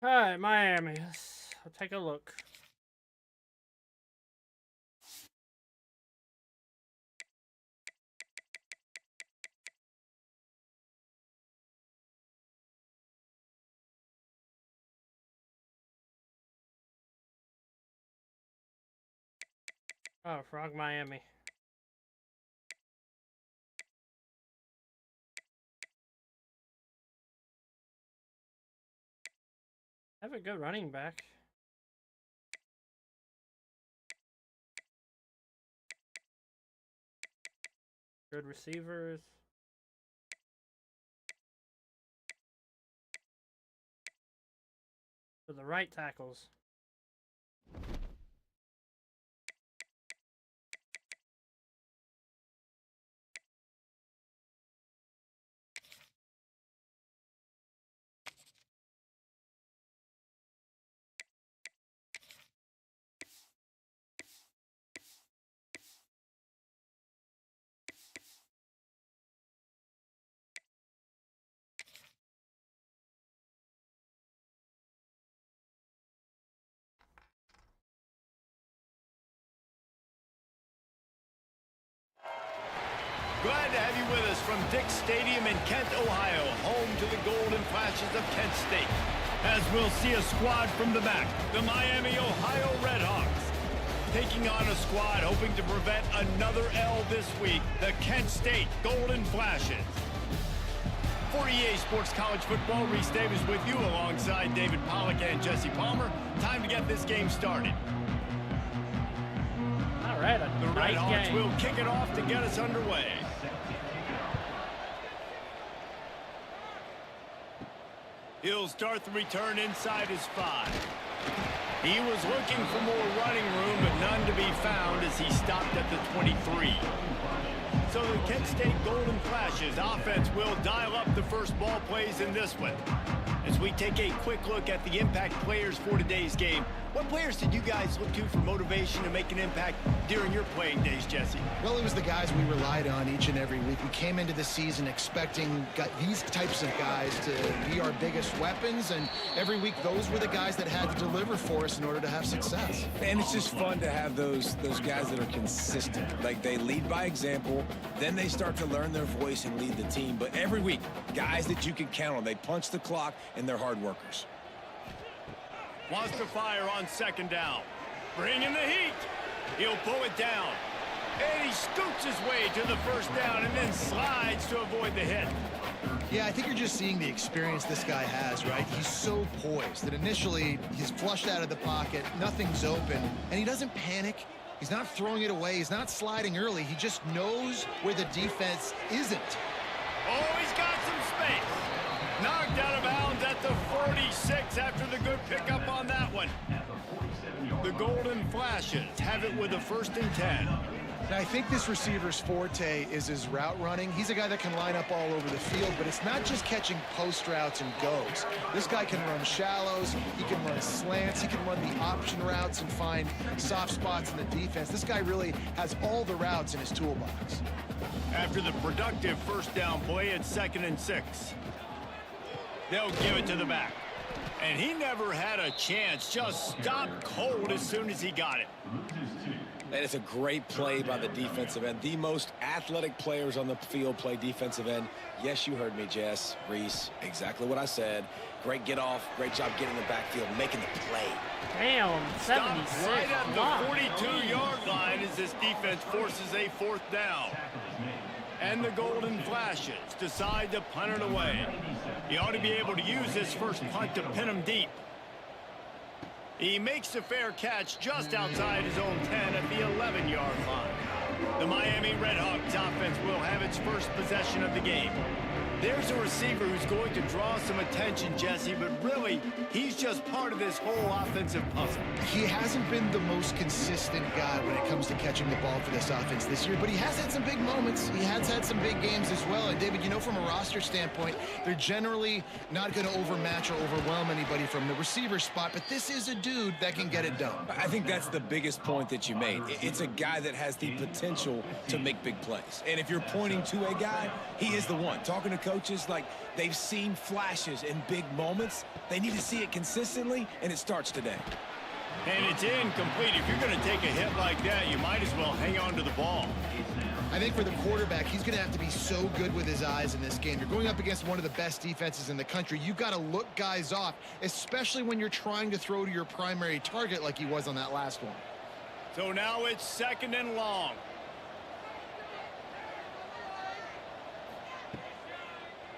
All right, Miami. I'll take a look. Oh, Frog Miami. Have a good running back. Good receivers. For the right tackles. Glad to have you with us from Dick's Stadium in Kent, Ohio, home to the Golden Flashes of Kent State. As we'll see a squad from the back, the Miami, Ohio Redhawks. Taking on a squad hoping to prevent another L this week, the Kent State Golden Flashes. For EA Sports College Football, Reese Davis with you alongside David Pollack and Jesse Palmer. Time to get this game started. All right, The Redhawks will kick it off to get us underway. He'll start the return inside his 5. He was looking for more running room, but none to be found as he stopped at the 23. So the Kent State Golden Flashes offense will dial up the first ball plays in this one. As we take a quick look at the impact players for today's game, what players did you guys look to for motivation to make an impact during your playing days, Jesse? Well, it was the guys we relied on each and every week. We came into the season expecting these types of guys to be our biggest weapons, and every week those were the guys that had to deliver for us in order to have success. And it's just fun to have those guys that are consistent. Like, they lead by example, then they start to learn their voice and lead the team. But every week, guys that you can count on. They punch the clock, and they're hard workers. Wants to fire on second down. Bring in the heat. He'll pull it down. And he scoots his way to the first down and then slides to avoid the hit. Yeah, I think you're just seeing the experience this guy has, right? He's so poised that initially he's flushed out of the pocket, nothing's open, and he doesn't panic. He's not throwing it away. He's not sliding early. He just knows where the defense isn't. Oh, he's got some space. Knocked out of bounds at the 46 after the good pickup on that one. The Golden Flashes have it with a 1st and 10. And I think this receiver's forte is his route running. He's a guy that can line up all over the field, but it's not just catching post routes and goes. This guy can run shallows, he can run slants, he can run the option routes and find soft spots in the defense. This guy really has all the routes in his toolbox. After the productive first down play, it's 2nd and 6. They'll give it to the back. And he never had a chance. Just stopped cold as soon as he got it. And it's a great play by the defensive end. The most athletic players on the field play defensive end. Yes, you heard me, Jess, Reese. Exactly what I said. Great get off. Great job getting the backfield, making the play. Damn, 76. Stopped right at the 42-yard line as this defense forces a 4th down. And the Golden Flashes decide to punt it away. He ought to be able to use this first punt to pin him deep. He makes the fair catch just outside his own 10 at the 11-yard line. The Miami Redhawks offense will have its first possession of the game. There's a receiver who's going to draw some attention, Jesse, but really, he's just part of this whole offensive puzzle. He hasn't been the most consistent guy when it comes to catching the ball for this offense this year, but he has had some big moments. He has had some big games as well. And, David, you know, from a roster standpoint, they're generally not going to overmatch or overwhelm anybody from the receiver spot, but this is a dude that can get it done. I think that's the biggest point that you made. It's a guy that has the potential to make big plays. And if you're pointing to a guy, he is the one. Talking to coaches, like, they've seen flashes in big moments. They need to see it consistently, and it starts today. And it's incomplete. If you're going to take a hit like that, you might as well hang on to the ball. I think for the quarterback, he's going to have to be so good with his eyes in this game. You're going up against one of the best defenses in the country. You've got to look guys off, especially when you're trying to throw to your primary target like he was on that last one. So now it's 2nd and long.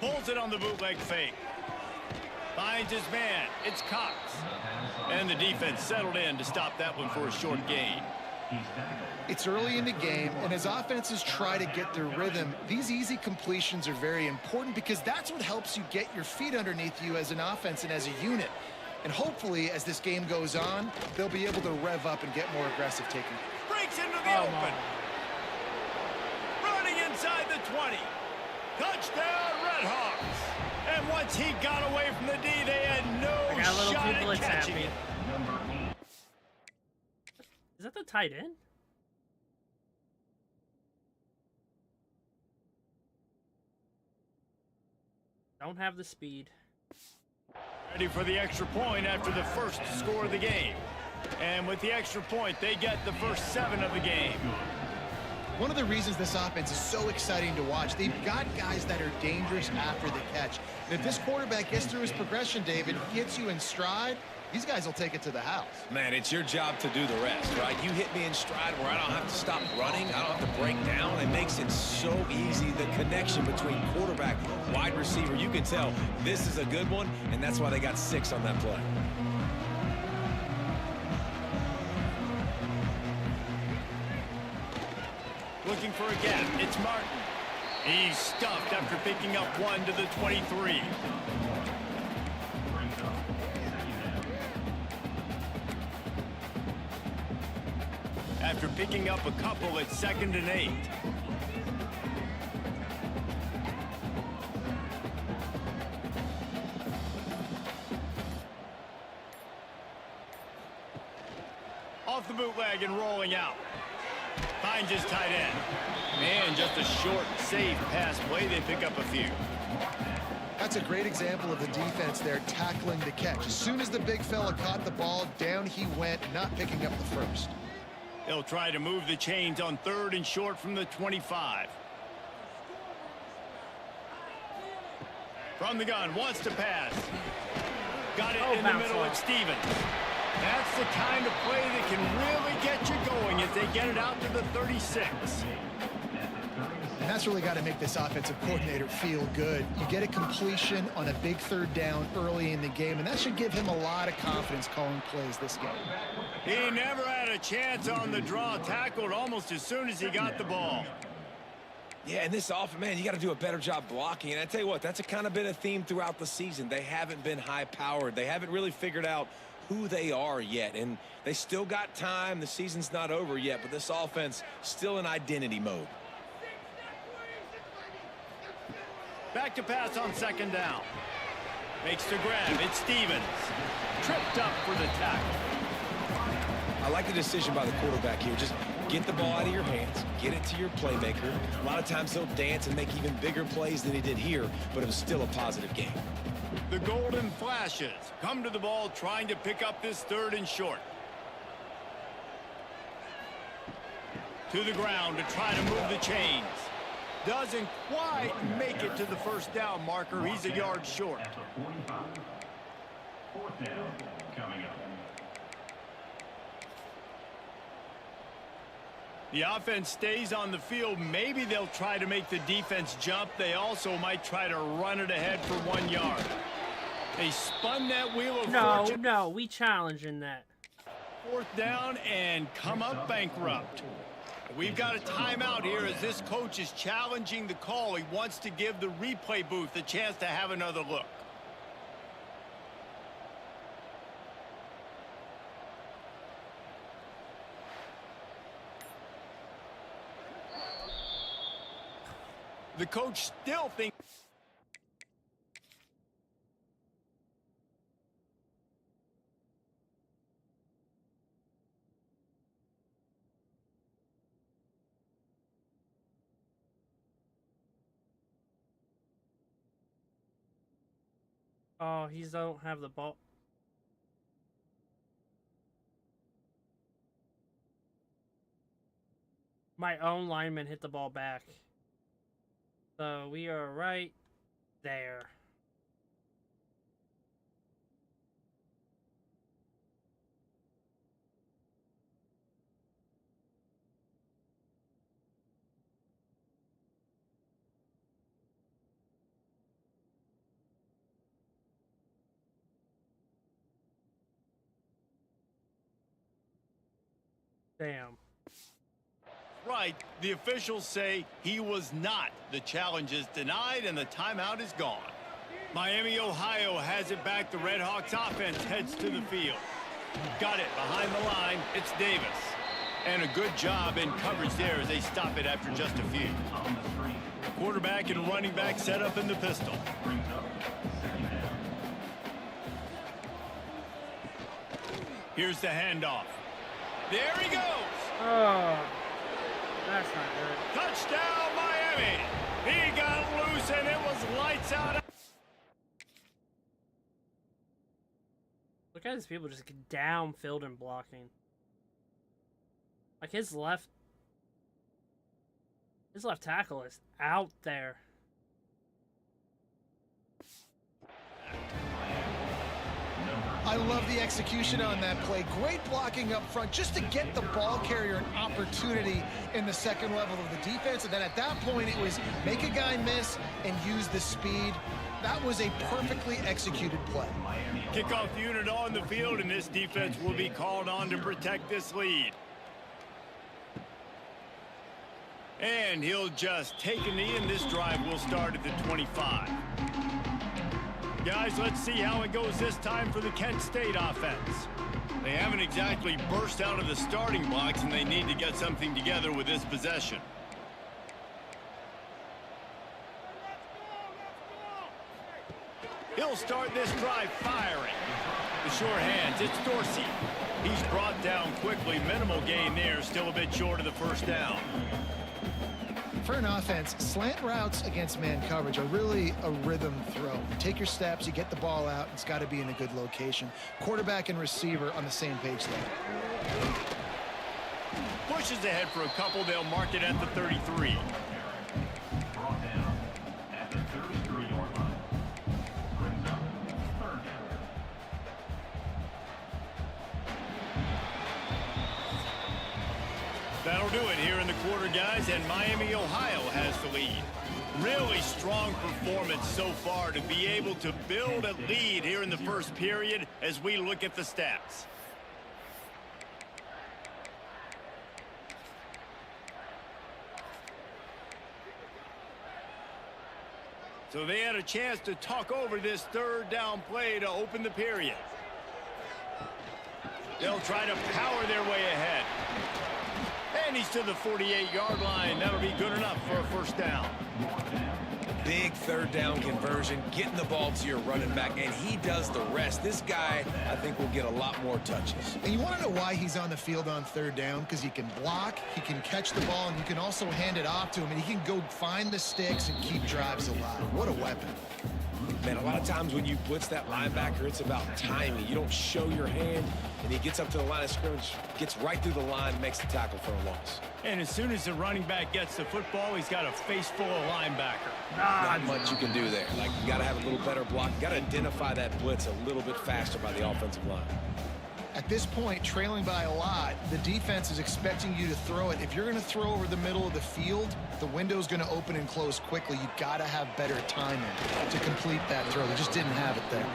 Pulls it on the bootleg fake. Finds his man. It's Cox. And the defense settled in to stop that one for a short gain. It's early in the game, and as offenses try to get their rhythm, these easy completions are very important because that's what helps you get your feet underneath you as an offense and as a unit. And hopefully, as this game goes on, they'll be able to rev up and get more aggressive taking. Breaks into the open. Running inside the 20. Touchdown, Redhawks. And once he got away from the D, they had no shot at catching it. Is that the tight end? Don't have the speed. Ready for the extra point after the first score of the game. And with the extra point, they get the first 7 of the game. One of the reasons this offense is so exciting to watch, they've got guys that are dangerous after the catch. And if this quarterback gets through his progression, David, gets you in stride, these guys will take it to the house. Man, it's your job to do the rest, right? You hit me in stride where I don't have to stop running. I don't have to break down. It makes it so easy, the connection between quarterback, wide receiver. You can tell this is a good one, and that's why they got 6 on that play. Looking for a gap. It's Martin. He's stuffed after picking up 1 to the 23. After picking up a couple, it's 2nd and 8. Off the bootleg and rolling out. Finds his tight end. Man, just a short, safe pass play. They pick up a few. That's a great example of the defense there tackling the catch. As soon as the big fella caught the ball, down he went, not picking up the first. They'll try to move the chains on 3rd and short from the 25. From the gun, wants to pass. Got it in the middle at Stevens. That's the kind of play that can really get you going as they get it out to the 36. And that's really got to make this offensive coordinator feel good. You get a completion on a big 3rd down early in the game, and that should give him a lot of confidence calling plays this game. He never had a chance on the draw, tackled almost as soon as he got the ball. Yeah, and this offense, man, you got to do a better job blocking. And I tell you what, that's kind of been a theme throughout the season. They haven't been high-powered. They haven't really figured out who they are yet, and they still got time. The season's not over yet, but this offense still in identity mode. Back to pass on 2nd down. Makes the grab. It's Stevens. Tripped up for the tackle. I like the decision by the quarterback here. Just get the ball out of your hands, get it to your playmaker. A lot of times he'll dance and make even bigger plays than he did here, but it was still a positive game. The Golden Flashes come to the ball trying to pick up this 3rd and short. To the ground to try to move the chains. Doesn't quite make it to the first down marker. He's a yard short. At the 45. 4th down coming up. The offense stays on the field. Maybe they'll try to make the defense jump. They also might try to run it ahead for 1 yard. They spun that wheel of fortune. No, we challenging that. 4th down and come up bankrupt. We've got a timeout here as this coach is challenging the call. He wants to give the replay booth a chance to have another look. The coach still thinks. Oh, he don't have the ball. My own lineman hit the ball back. So we are right there. Damn. Right, the officials say he was not. The challenge is denied and the timeout is gone. Miami, Ohio has it back. The Red Hawks offense heads to the field. Got it behind the line. It's Davis. And a good job in coverage there as they stop it after just a few. Quarterback and running back set up in the pistol. Here's the handoff. There he goes. Oh, that's not good. Touchdown, Miami. He got loose and it was lights out. Look at these people just get downfield and blocking. Like his left tackle is out there. I love the execution on that play. Great blocking up front just to get the ball carrier an opportunity in the second level of the defense. And then at that point, it was make a guy miss and use the speed. That was a perfectly executed play. Kickoff unit on the field, and this defense will be called on to protect this lead. And he'll just take a knee, and this drive will start at the 25. Guys, let's see how it goes this time for the Kent State offense. They haven't exactly burst out of the starting blocks, and they need to get something together with this possession. He'll start this drive firing. The sure hands, it's Dorsey. He's brought down quickly. Minimal gain there, still a bit short of the first down. For an offense, slant routes against man coverage are really a rhythm throw. You take your steps, you get the ball out, it's got to be in a good location. Quarterback and receiver on the same page there. Pushes ahead for a couple, they'll mark it at the 33. Brought down at the 33-yard line. Brings up 3rd down. That'll do it here in the quarter, guys, and Miami, Ohio has the lead. Really strong performance so far to be able to build a lead here in the first period as we look at the stats. So they had a chance to talk over this 3rd down play to open the period. They'll try to power their way ahead. And he's to the 48-yard line. That'll be good enough for a first down. Big 3rd down conversion, getting the ball to your running back, and he does the rest. This guy, I think, will get a lot more touches. And you want to know why he's on the field on 3rd down? Because he can block, he can catch the ball, and you can also hand it off to him, and he can go find the sticks and keep drives alive. What a weapon. Man, a lot of times when you blitz that linebacker, it's about timing. You don't show your hand, and he gets up to the line of scrimmage, gets right through the line, makes the tackle for a loss. And as soon as the running back gets the football, he's got a face full of linebacker. Not much you can do there. Like, you got to have a little better block. You got to identify that blitz a little bit faster by the offensive line. At this point, trailing by a lot, the defense is expecting you to throw it. If you're going to throw over the middle of the field, the window's going to open and close quickly. You've got to have better timing to complete that throw. They just didn't have it there.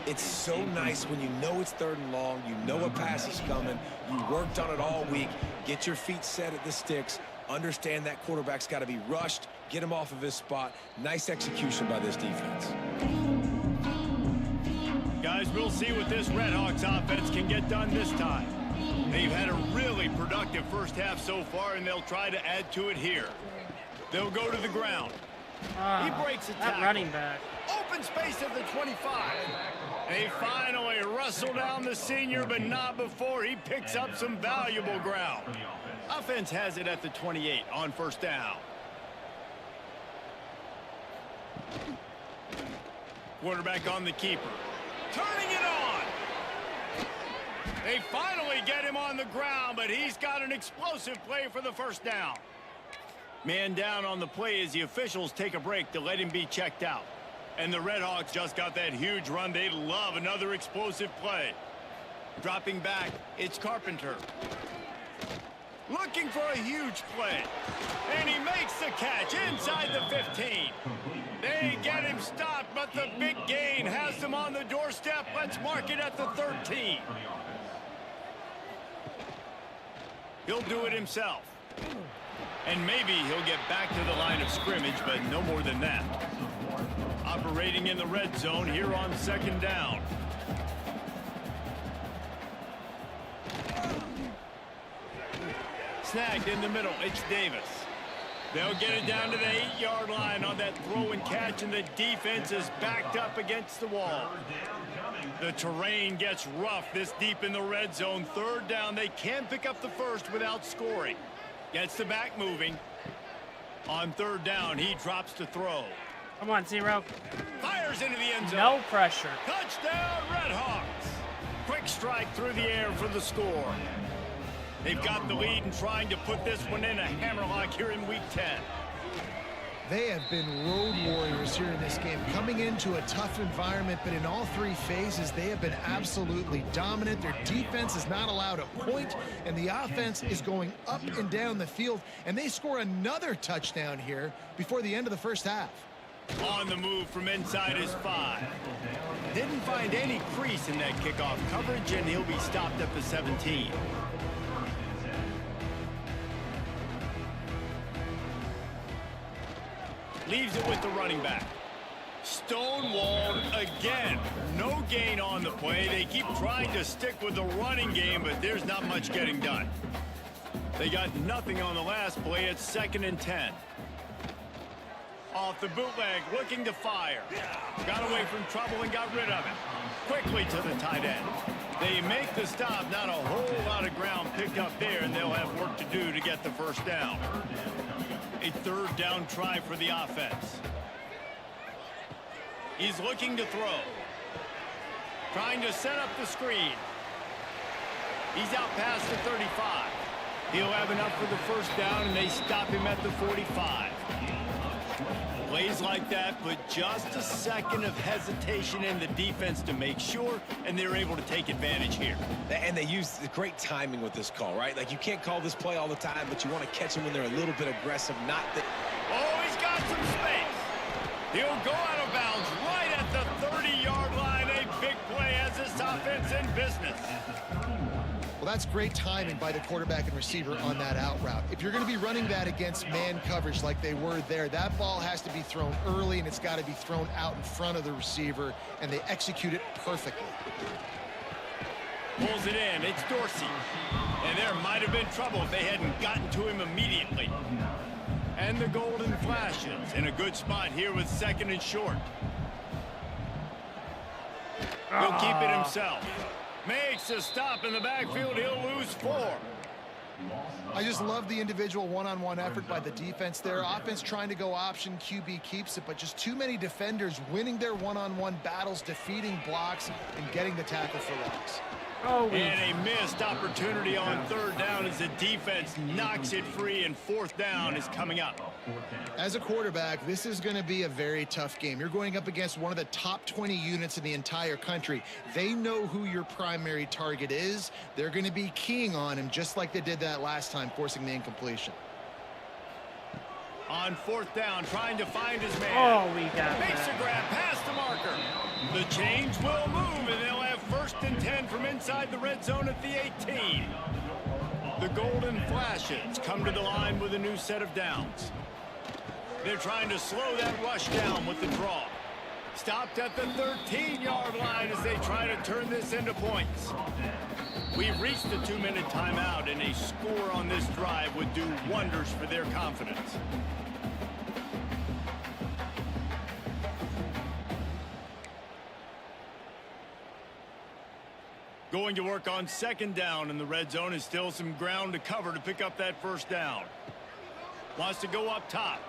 It's so nice when you know it's 3rd and long, you know a pass is coming, you worked on it all week, get your feet set at the sticks, understand that quarterback's got to be rushed, get him off of his spot. Nice execution by this defense. Guys, we'll see what this Redhawks offense can get done this time. They've had a really productive first half so far, and they'll try to add to it here. They'll go to the ground. He breaks a that tackle. running back. Open space at the 25. They finally wrestle down the senior, but not before he picks up some valuable ground. Offense has it at the 28 on 1st down. Quarterback on the keeper. Turning it on. They finally get him on the ground, but he's got an explosive play for the 1st down. Man down on the play as the officials take a break to let him be checked out. And the Redhawks just got that huge run. They love another explosive play. Dropping back, it's Carpenter. Looking for a huge play. And he makes the catch inside the 15. They get him stopped, but the big gain has them on the doorstep. Let's mark it at the 13. He'll do it himself. And maybe he'll get back to the line of scrimmage, but no more than that. Operating in the red zone here on 2nd down. Snagged in the middle. It's Davis. They'll get it down to the 8-yard line on that throw and catch, and the defense is backed up against the wall. The terrain gets rough this deep in the red zone. 3rd down. They can pick up the first without scoring. Gets the back moving. On 3rd down, he drops to throw. Come on, Zero. Fires into the end zone. No pressure. Touchdown, Redhawks. Quick strike through the air for the score. They've got the lead and trying to put this one in a hammerlock here in Week 10. They have been road warriors here in this game, coming into a tough environment, but in all 3 phases, they have been absolutely dominant. Their defense is not allowed a point, and the offense is going up and down the field, and they score another touchdown here before the end of the first half. On the move from inside his 5. Didn't find any crease in that kickoff coverage, and he'll be stopped at the 17. Leaves it with the running back. Stonewalled again. No gain on the play. They keep trying to stick with the running game, but there's not much getting done. They got nothing on the last play. It's 2nd and 10. Off the bootleg, looking to fire. Got away from trouble and got rid of it. Quickly to the tight end. They make the stop. Not a whole lot of ground picked up there, and they'll have work to do to get the 1st down. A 3rd down try for the offense. He's looking to throw. Trying to set up the screen. He's out past the 35. He'll have enough for the 1st down, and they stop him at the 45. Plays like that put just a second of hesitation in the defense to make sure, and they're able to take advantage here. And they use the great timing with this call, right? Like, you can't call this play all the time, but you want to catch them when they're a little bit aggressive. Not that. Oh, he's got some space. He'll go out of bounds right at the 30-yard line. A big play as this offense in business. Well, that's great timing by the quarterback and receiver on that out route. If you're going to be running that against man coverage like they were there, that ball has to be thrown early, and it's got to be thrown out in front of the receiver, and they execute it perfectly. Pulls it in. It's Dorsey. And there might have been trouble if they hadn't gotten to him immediately. And the golden flashes in a good spot here with 2nd and short. He'll keep it himself. Makes a stop in the backfield. He'll lose 4. I just love the individual one-on-one effort by the defense there. Offense trying to go option, QB keeps it, but just too many defenders winning their one-on-one battles, defeating blocks, and getting the tackle for loss. Oh, And a missed opportunity on third down as the defense knocks it free, and fourth down is coming up. As a quarterback, this is going to be a very tough game. You're going up against one of the top 20 units in the entire country. They know who your primary target is. They're going to be keying on him just like they did that last time, forcing the incompletion. On fourth down, trying to find his man. Oh, we got Makes that. a grab past the marker. The chains will move, and they'll have 1st and 10 from inside the red zone at the 18. The Golden Flashes come to the line with a new set of downs. They're trying to slow that rush down with the draw. Stopped at the 13-yard line as they try to turn this into points. We've reached the 2-minute timeout, and a score on this drive would do wonders for their confidence. Going to work on 2nd down in the red zone is still some ground to cover to pick up that 1st down. Wants to go up top.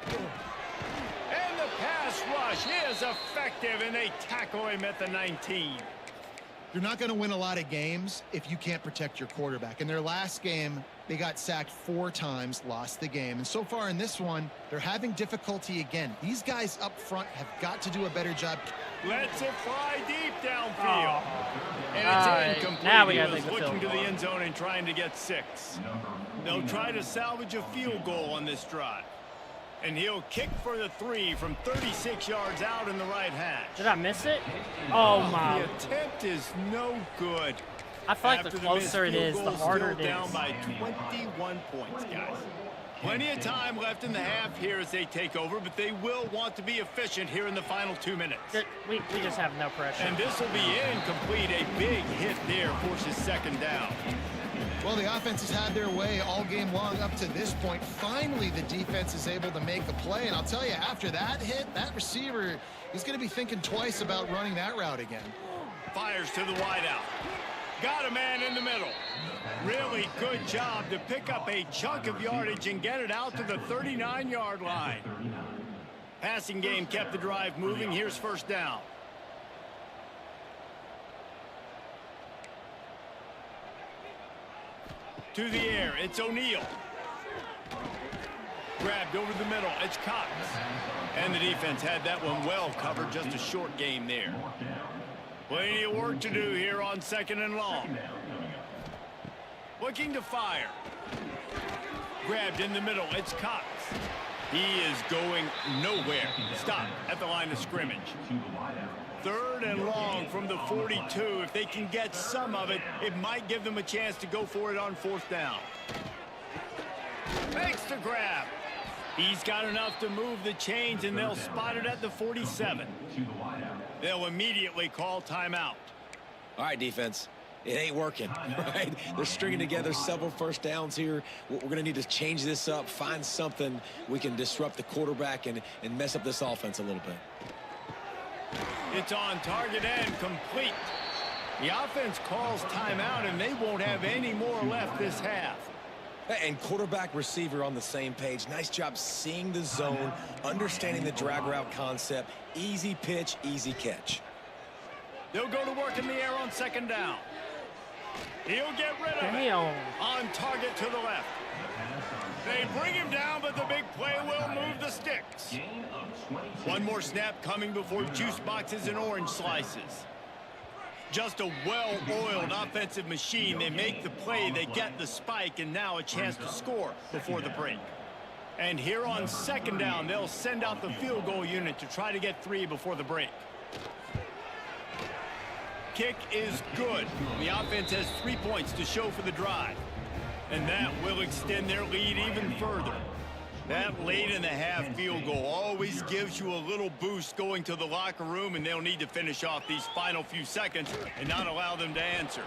And the pass rush is effective, and they tackle him at the 19. You're not going to win a lot of games if you can't protect your quarterback. In their last game, they got sacked 4 times, lost the game. And so far in this one, they're having difficulty again. These guys up front have got to do a better job. Lets it fly deep downfield. And it's incomplete. Now we He gotta was take the looking field to the goal. end zone and trying to get 6. They'll try to salvage a field goal on this drive. And he'll kick for the 3 from 36 yards out in the right hash. Did I miss it? Oh, The my. attempt is no good. I feel like After the missed closer it field is, the goal, harder still it down is. by 21 points, guys. Plenty of time left in the half here as they take over, but they will want to be efficient here in the final 2 minutes. We just have no pressure. And this will be incomplete. A big hit there forces 2nd down. Well, the offense has had their way all game long up to this point. Finally, the defense is able to make a play. And I'll tell you, after that hit, that receiver is going to be thinking twice about running that route again. Fires to the wideout. Got a man in the middle. Really good job to pick up a chunk of yardage and get it out to the 39-yard line. Passing game kept the drive moving. Here's 1st down. To the air, it's O'Neal. Grabbed over the middle, it's Cox. And the defense had that one well covered, just a short game there. Plenty of work to do here on 2nd and long. Looking to fire. Grabbed in the middle, it's Cox. He is going nowhere. Stop at the line of scrimmage. 3rd and long from the 42. If they can get some of it, it might give them a chance to go for it on 4th down. Makes the grab. He's got enough to move the chains, and they'll spot it at the 47. They'll immediately call timeout. All right, defense. It ain't working, right? They're stringing together several 1st downs here. We're going to need to change this up, find something we can disrupt the quarterback and mess up this offense a little bit. It's on target and complete. The offense calls timeout, and they won't have any more left this half. And quarterback receiver on the same page. Nice job seeing the zone, understanding the drag route concept. Easy pitch, easy catch. They'll go to work in the air on 2nd down. He'll get rid of it. Damn. On target to the left. They bring him down, but the big play will move the sticks. One more snap coming before juice boxes and orange slices. Just a well-oiled offensive machine. They make the play, they get the spike, and now a chance to score before the break. And here on 2nd down, they'll send out the field goal unit to try to get 3 before the break. Kick is good. The offense has 3 points to show for the drive. And that will extend their lead even further. That late in the half field goal always gives you a little boost going to the locker room, and they'll need to finish off these final few seconds and not allow them to answer.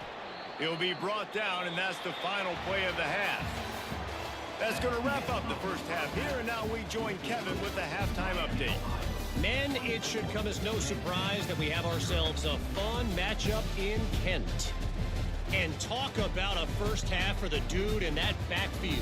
He'll be brought down, and that's the final play of the half. That's going to wrap up the 1st half here, and now we join Kevin with the halftime update. Men, it should come as no surprise that we have ourselves a fun matchup in Kent. And talk about a first half for the dude in that backfield.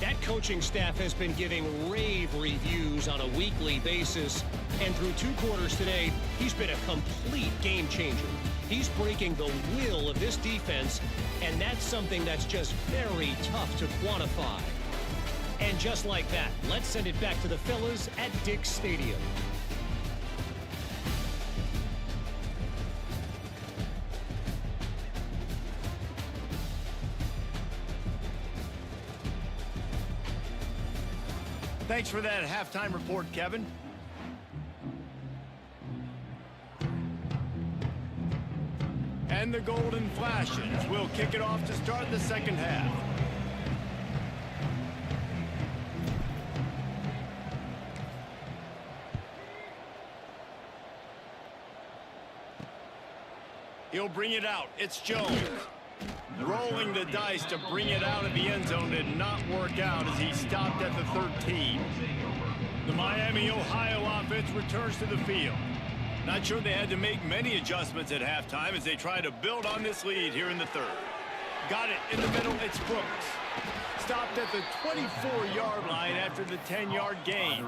That coaching staff has been giving rave reviews on a weekly basis. And through 2 quarters today, he's been a complete game changer. He's breaking the will of this defense, and that's something that's just very tough to quantify. And just like that, let's send it back to the fellas at Dick's Stadium. Thanks for that halftime report, Kevin. And the golden flashes will kick it off to start the second half. He'll bring it out. It's Jones. Rolling the dice to bring it out of the end zone did not work out as he stopped at the 13. The Miami, Ohio offense returns to the field. Not sure they had to make many adjustments at halftime as they try to build on this lead here in the third. Got it in the middle, it's Brooks. Stopped at the 24-yard line after the 10-yard gain.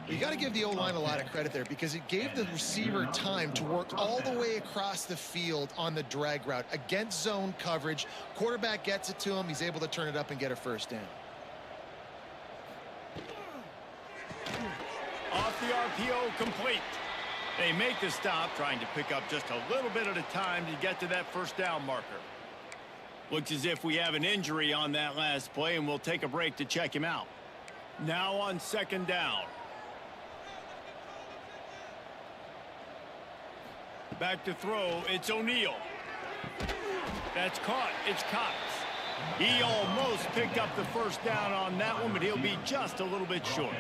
You got to give the O-line a lot of credit there because it gave the receiver time to work all the way across the field on the drag route against zone coverage. Quarterback gets it to him. He's able to turn it up and get a first down. Off the RPO, complete. They make the stop, trying to pick up just a little bit at a time to get to that first down marker. Looks as if we have an injury on that last play, and we'll take a break to check him out. Now on second down. Back to throw, it's O'Neal. That's caught, it's Cox. He almost picked up the first down on that one, but he'll be just a little bit short.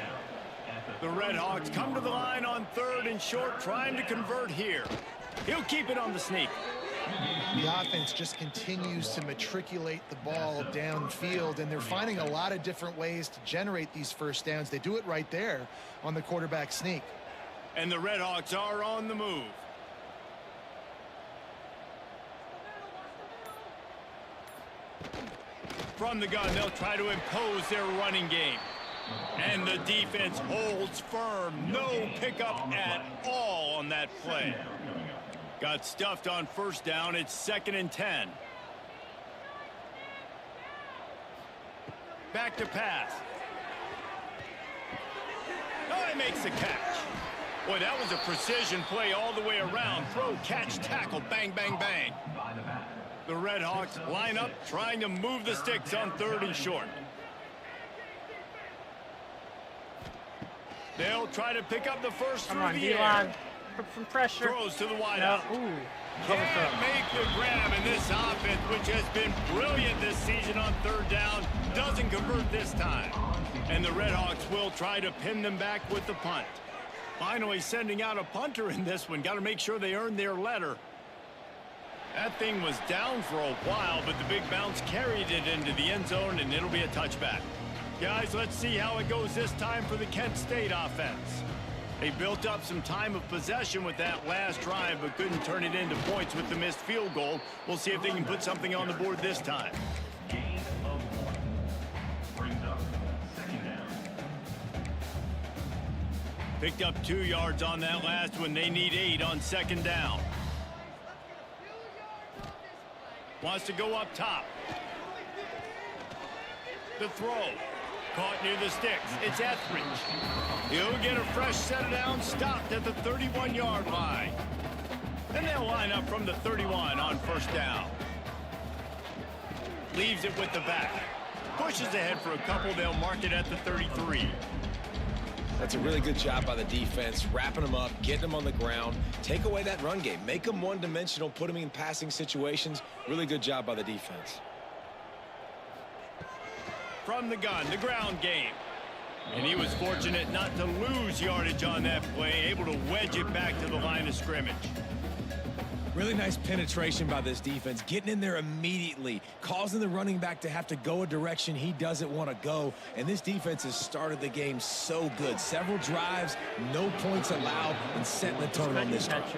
The Redhawks come to the line on third and short, trying to convert here. He'll keep it on the sneak. The offense just continues to matriculate the ball downfield, and they're finding a lot of different ways to generate these first downs. They do it right there on the quarterback sneak. And the Redhawks are on the move. From the gun, they'll try to impose their running game. And the defense holds firm. No pickup at all on that play. Got stuffed on first down. It's 2nd and 10. Back to pass. Oh, he makes the catch. Boy, that was a precision play all the way around. Throw, catch, tackle, bang, bang, bang. The Redhawks line up, trying to move the sticks on third and short. They'll try to pick up the first through the air. Put some pressure. Throws to the wideout. Ooh. Can't make the grab, and this offense, which has been brilliant this season on third down, doesn't convert this time. And the Redhawks will try to pin them back with the punt. Finally sending out a punter in this one. Got to make sure they earn their letter. That thing was down for a while, but the big bounce carried it into the end zone, and it'll be a touchback. Guys, let's see how it goes this time for the Kent State offense. They built up some time of possession with that last drive, but couldn't turn it into points with the missed field goal. We'll see if they can put something on the board this time. Gain of 1. Brings up 2nd down. Picked up 2 yards on that last one. They need 8 on 2nd down. Wants to go up top. The throw. Caught near the sticks. It's Etheridge. He'll get a fresh set down, stopped at the 31-yard line. And they'll line up from the 31 on first down. Leaves it with the back. Pushes ahead for a couple. They'll mark it at the 33. That's a really good job by the defense, wrapping them up, getting them on the ground. Take away that run game. Make them one-dimensional, put them in passing situations. Really good job by the defense. From the gun, the ground game. And he was fortunate not to lose yardage on that play, able to wedge it back to the line of scrimmage. Really nice penetration by this defense, getting in there immediately, causing the running back to have to go a direction he doesn't want to go. And this defense has started the game so good. Several drives, no points allowed, and setting the tone on this drive. Is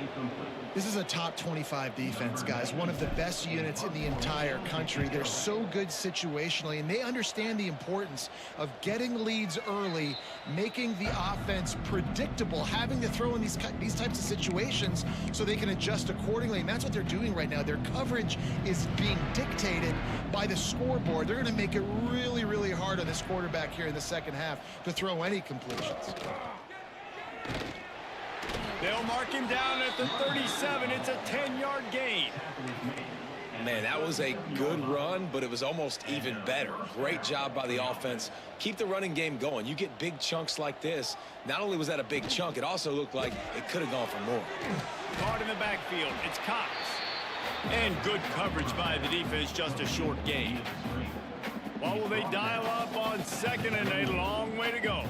incomplete. This is a top 25 defense, guys. One of the best units in the entire country. They're so good situationally, and they understand the importance of getting leads early, making the offense predictable, having to throw in these types of situations so they can adjust accordingly. And that's what they're doing right now. Their coverage is being dictated by the scoreboard. They're going to make it really, really hard on this quarterback here in the second half to throw any completions. They'll mark him down at the 37. It's a 10-yard gain. Man, that was a good run, but it was almost even better. Great job by the offense. Keep the running game going. You get big chunks like this. Not only was that a big chunk, it also looked like it could have gone for more. Caught in the backfield. It's Cox. And good coverage by the defense, just a short gain. Well, will they dial up on 2nd and a long way to go?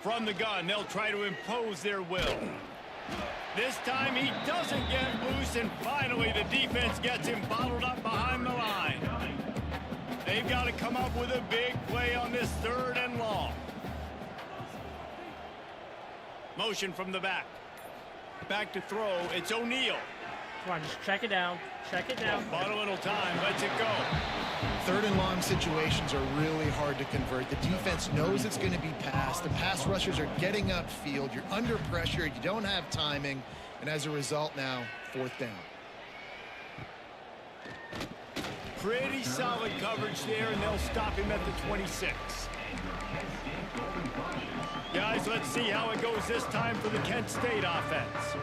From the gun, they'll try to impose their will. This time he doesn't get loose, and finally the defense gets him bottled up behind the line. They've got to come up with a big play on this 3rd and long. Motion from the back. Back to throw. It's O'Neal. Come on, just check it down. Check it down. Bought a little time. Lets it go. 3rd and long situations are really hard to convert. The defense knows it's going to be passed. The pass rushers are getting upfield. You're under pressure. You don't have timing. And as a result now, 4th down. Pretty solid coverage there, and they'll stop him at the 26. Guys, let's see how it goes this time for the Kent State offense.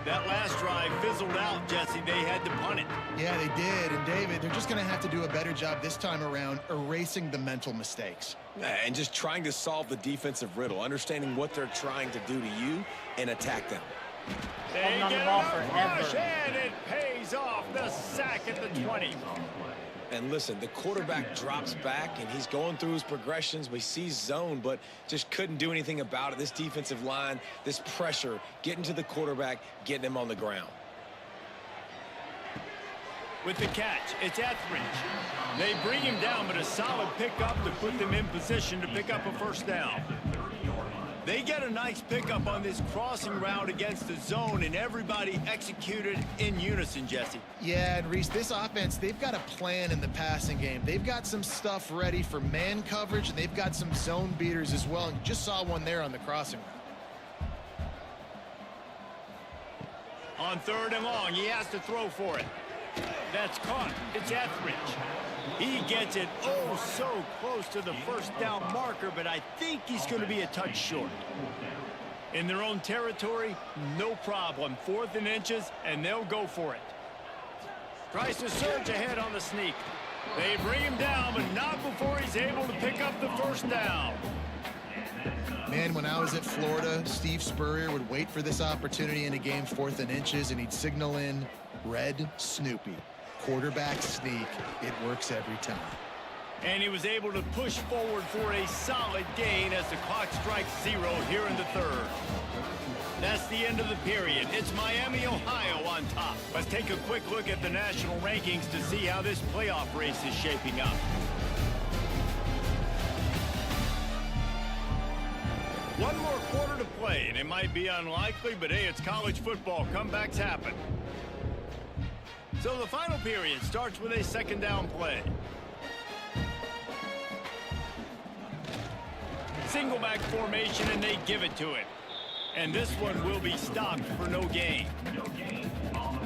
That last drive fizzled out, Jesse. They had to punt it. Yeah, they did. And, David, they're just going to have to do a better job this time around erasing the mental mistakes. And just trying to solve the defensive riddle, understanding what they're trying to do to you and attack them. They Holding on the get ball a forever. rush, and it pays off. The sack at the 20. And listen, the quarterback drops back, and he's going through his progressions. We see zone, but just couldn't do anything about it. This defensive line, this pressure, getting to the quarterback, getting him on the ground. With the catch, it's Etheridge. They bring him down, but a solid pickup to put them in position to pick up a 1st down. They get a nice pickup on this crossing route against the zone, and everybody executed in unison, Jesse. Yeah, and Reese, this offense, they've got a plan in the passing game. They've got some stuff ready for man coverage, and they've got some zone beaters as well. And you just saw one there on the crossing route. On 3rd and long, he has to throw for it. That's caught. It's Etheridge. He gets it so close to the 1st down marker, but I think he's going to be a touch short. In their own territory, no problem. 4th and inches, and they'll go for it. Tries to surge ahead on the sneak. They bring him down, but not before he's able to pick up the 1st down. Man, when I was at Florida, Steve Spurrier would wait for this opportunity in a game 4th and inches, and he'd signal in Red Snoopy. Quarterback sneak. It works every time. And he was able to push forward for a solid gain as the clock strikes 0 here in the 3rd. That's the end of the period. It's Miami, Ohio on top. Let's take a quick look at the national rankings to see how this playoff race is shaping up. One more quarter to play, and it might be unlikely, but hey, it's college football. Comebacks happen. So the final period starts with a 2nd down play. Single back formation, and they give it to it. And this one will be stopped for no gain.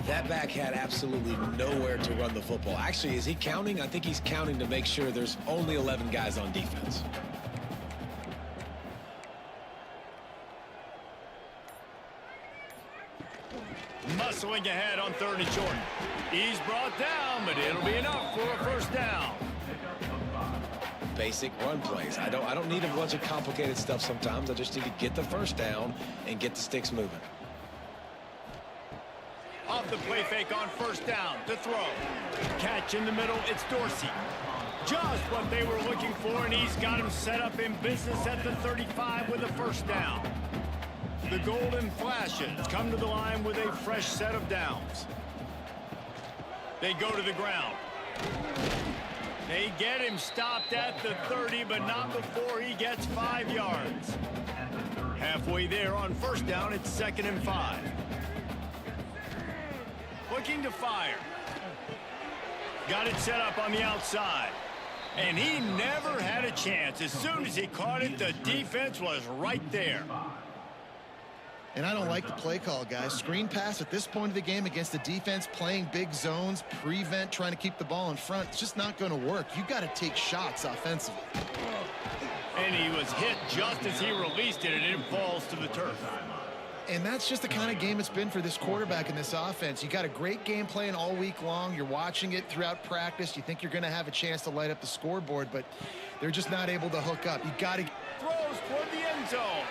That back had absolutely nowhere to run the football. Actually, is he counting? I think he's counting to make sure there's only 11 guys on defense. Muscling ahead on 3rd and short. He's brought down, but it'll be enough for a 1st down. Basic run plays. I don't need a bunch of complicated stuff sometimes. I just need to get the 1st down and get the sticks moving. Off the play fake on 1st down to throw. Catch in the middle, it's Dorsey. Just what they were looking for, and he's got him set up in business at the 35 with a 1st down. The Golden Flashes come to the line with a fresh set of downs. They go to the ground. They get him stopped at the 30, but not before he gets 5 yards. Halfway there on first down, it's 2nd and 5. Looking to fire. Got it set up on the outside. And he never had a chance. As soon as he caught it, the defense was right there. And I don't like the play call, guys. Screen pass at this point of the game against the defense playing big zones, prevent, trying to keep the ball in front. It's just not going to work. You got to take shots offensively. And he was hit just as he released it, and it falls to the turf. And that's just the kind of game it's been for this quarterback in this offense. You got a great game plan all week long. You're watching it throughout practice. You think you're going to have a chance to light up the scoreboard, but they're just not able to hook up. You got to Throws toward the end zone.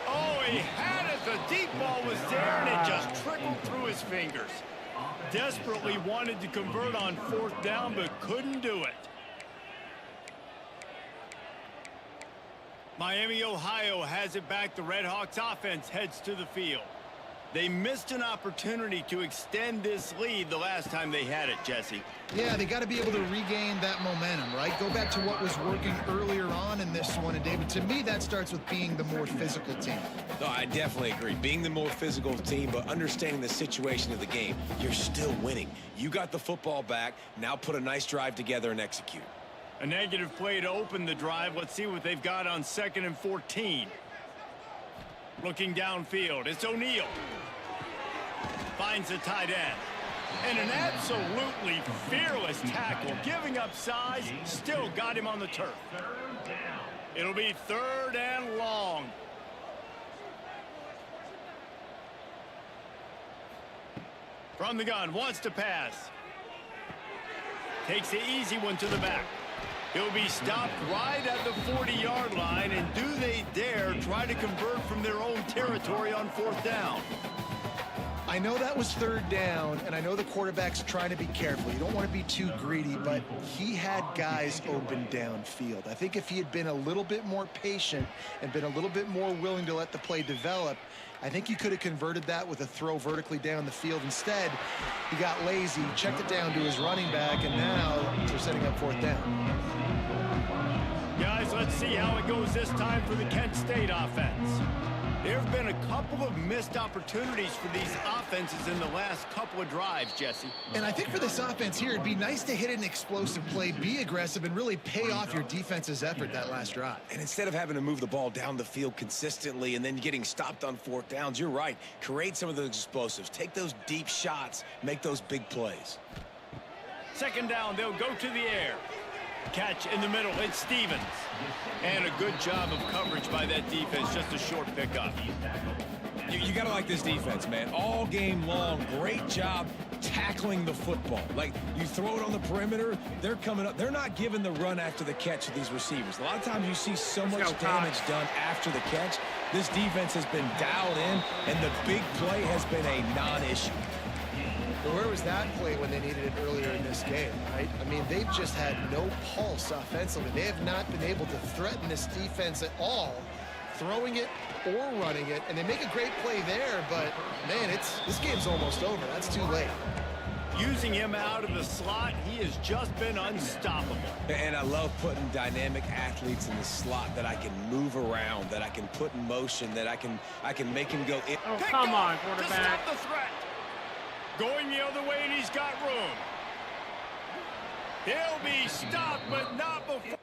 Oh, he had it. The deep ball was there, and it just trickled through his fingers. Desperately wanted to convert on 4th down, but couldn't do it. Miami, Ohio has it back. The Redhawks offense heads to the field. They missed an opportunity to extend this lead the last time they had it, Jesse. Yeah, they got to be able to regain that momentum, right? Go back to what was working earlier on in this one. And, David, to me, that starts with being the more physical team. No, I definitely agree. Being the more physical team, but understanding the situation of the game, you're still winning. You got the football back. Now put a nice drive together and execute. A negative play to open the drive. Let's see what they've got on 2nd and 14. Looking downfield, it's O'Neal. Finds the tight end. And an absolutely fearless tackle. Giving up size, still got him on the turf. It'll be 3rd and long. From the gun, wants to pass. Takes the easy one to the back. He'll be stopped right at the 40-yard line, and do they dare try to convert from their own territory on 4th down? I know that was 3rd down, and I know the quarterback's trying to be careful. You don't want to be too greedy, but he had guys open downfield. I think if he had been a little bit more patient and been a little bit more willing to let the play develop, I think he could have converted that with a throw vertically down the field. Instead, he got lazy, checked it down to his running back, and now they're setting up 4th down. Guys, let's see how it goes this time for the Kent State offense. There have been a couple of missed opportunities for these offenses in the last couple of drives, Jesse. And I think for this offense here, it'd be nice to hit an explosive play, be aggressive, and really pay off your defense's effort that last drive. And instead of having to move the ball down the field consistently and then getting stopped on 4th downs, you're right. Create some of those explosives. Take those deep shots. Make those big plays. 2nd down, they'll go to the air. Catch in the middle, it's Stevens. And a good job of coverage by that defense, just a short pickup. You got to like this defense, man. All game long, great job tackling the football. Like, you throw it on the perimeter, they're coming up. They're not giving the run after the catch to these receivers. A lot of times you see so much damage done after the catch. This defense has been dialed in, and the big play has been a non-issue. Where was that play when they needed it earlier in this game, right? I mean, they've just had no pulse offensively. They have not been able to threaten this defense at all, throwing it or running it, and they make a great play there, but, man, this game's almost over. That's too late. Using him out of the slot, he has just been unstoppable. And I love putting dynamic athletes in the slot that I can move around, that I can put in motion, that I can make him go in. Oh, Picked come on, off to quarterback. stop the threat. Going the other way, and he's got room. He'll be stopped, but not before.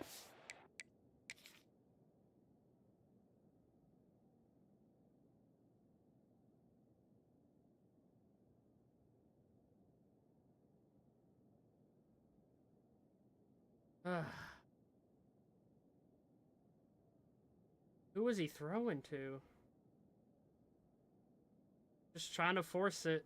Who was he throwing to? Just trying to force it.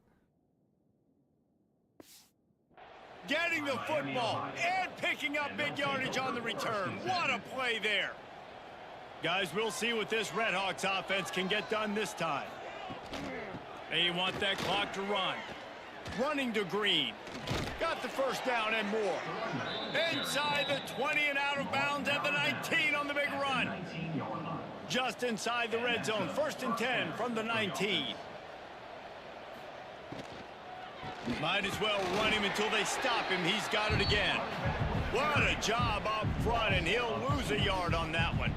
Getting the football and picking up big yardage on the return. What a play there. Guys, we'll see what this Redhawks offense can get done this time. They want that clock to run. Running to Green. Got the first down and more. Inside the 20 and out of bounds at the 19 on the big run. Just inside the red zone. 1st and 10 from the 19. Might as well run him until they stop him. He's got it again. What a job up front, and he'll lose a yard on that one.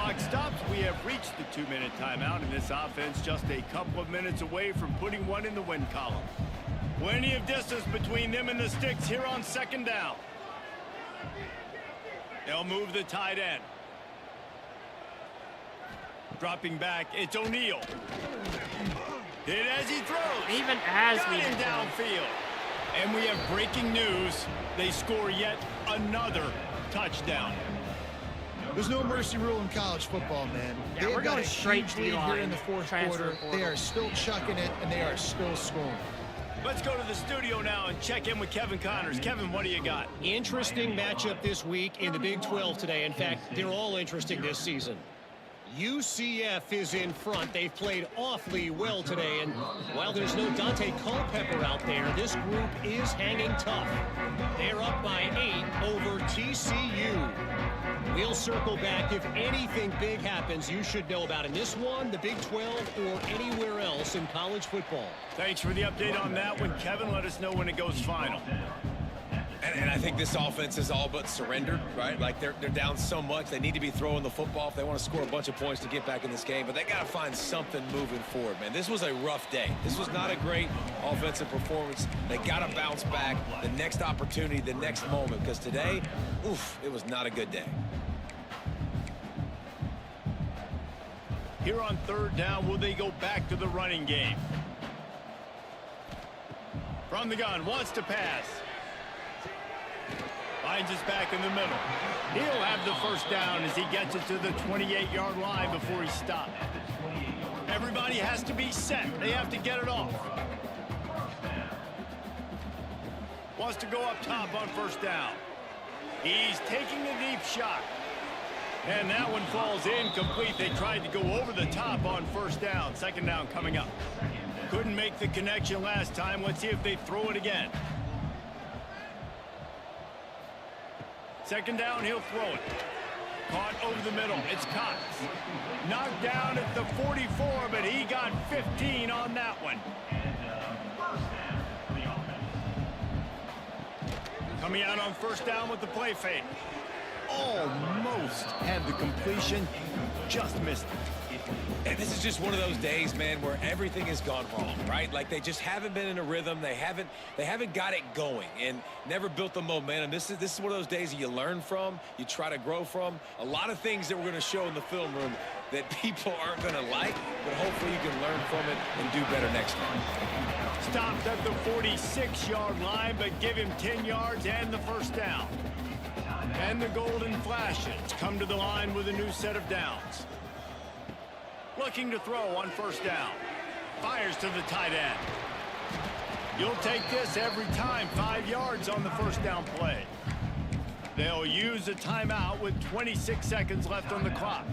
clock stops. We have reached the 2-minute timeout, and this offense just a couple of minutes away from putting one in the win column. Plenty of distance between them and the sticks here on second down. They'll move the tight end. Dropping back, it's O'Neal. Hit as he throws. Even as Got we him did that. downfield. And we have breaking news. They score yet another touchdown. There's no mercy rule in college football, man. Yeah, They've we're got going a straight huge lead D-line, here in the fourth transfer quarter. portal. They are still chucking it, and they are still scoring. Let's go to the studio now and check in with Kevin Connors. Kevin, what do you got? Interesting matchup this week in the Big 12 today. In fact, they're all interesting this season. UCF is in front. They've played awfully well today, and while there's no Dante Culpepper out there, this group is hanging tough. They're up by 8 over TCU. We'll circle back. If anything big happens, you should know about in this one, the Big 12, or anywhere else in college football. Thanks for the update on that one, Kevin. Let us know when it goes final. And I think this offense is all but surrendered, right? Like they're down so much. They need to be throwing the football if they want to score a bunch of points to get back in this game. But they got to find something moving forward, man. This was a rough day. This was not a great offensive performance. They got to bounce back the next opportunity, the next moment. Because today, oof, it was not a good day. Here on third down, will they go back to the running game? From the gun, wants to pass. Finds his back in the middle. He'll have the first down as he gets it to the 28-yard line before he stops. Everybody has to be set. They have to get it off. Wants to go up top on first down. He's taking a deep shot. And that one falls incomplete. They tried to go over the top on first down. Second down coming up. Couldn't make the connection last time. Let's see if they throw it again. Second down, he'll throw it. Caught over the middle. It's Cox. Knocked down at the 44, but he got 15 on that one. Coming out on first down with the play fake. Almost had the completion, just missed it. And this is just one of those days, man, where everything has gone wrong, right? Like they just haven't been in a rhythm. They haven't got it going and never built the momentum. This is one of those days that you learn from, you try to grow from. A lot of things that we're going to show in the film room that people aren't going to like, but hopefully you can learn from it and do better next time. Stopped at the 46-yard line, but give him 10 yards and the first down. And the Golden Flashes come to the line with a new set of downs. Looking to throw on first down. Fires to the tight end. You'll take this every time. 5 yards on the first down play. They'll use a timeout with 26 seconds left on the clock.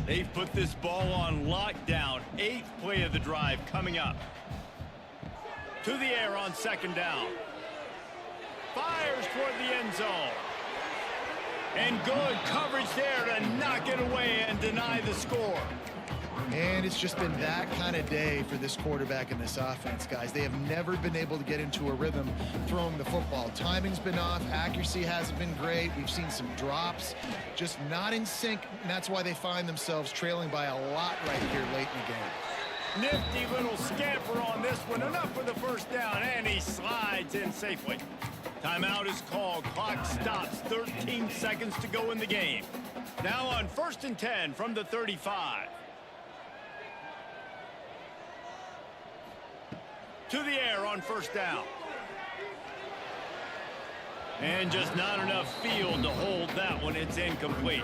They've put this ball on lockdown. 8th play of the drive coming up. To the air on second down. Fires toward the end zone. And good coverage there to knock it away and deny the score. And it's just been that kind of day for this quarterback and this offense, guys. They have never been able to get into a rhythm throwing the football. Timing's been off. Accuracy hasn't been great. We've seen some drops. Just not in sync, and that's why they find themselves trailing by a lot right here late in the game. Nifty little scamper on this one. Enough for the first down, and he slides in safely. Timeout is called. Clock stops. 13 seconds to go in the game. Now on 1st and 10 from the 35. To the air on first down. And just not enough field to hold that one. It's incomplete.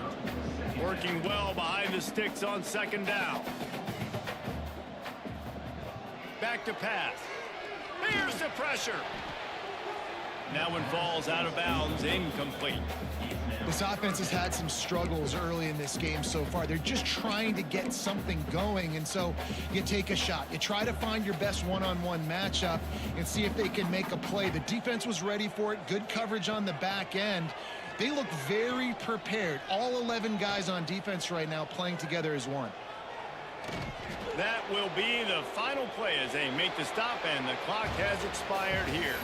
Working well behind the sticks on second down. Back to pass. Here's the pressure. That one falls out of bounds, incomplete. This offense has had some struggles early in this game so far. They're just trying to get something going, and so you take a shot. You try to find your best one-on-one matchup and see if they can make a play. The defense was ready for it. Good coverage on the back end. They look very prepared. All 11 guys on defense right now playing together as one. That will be the final play as they make the stop, and the clock has expired here.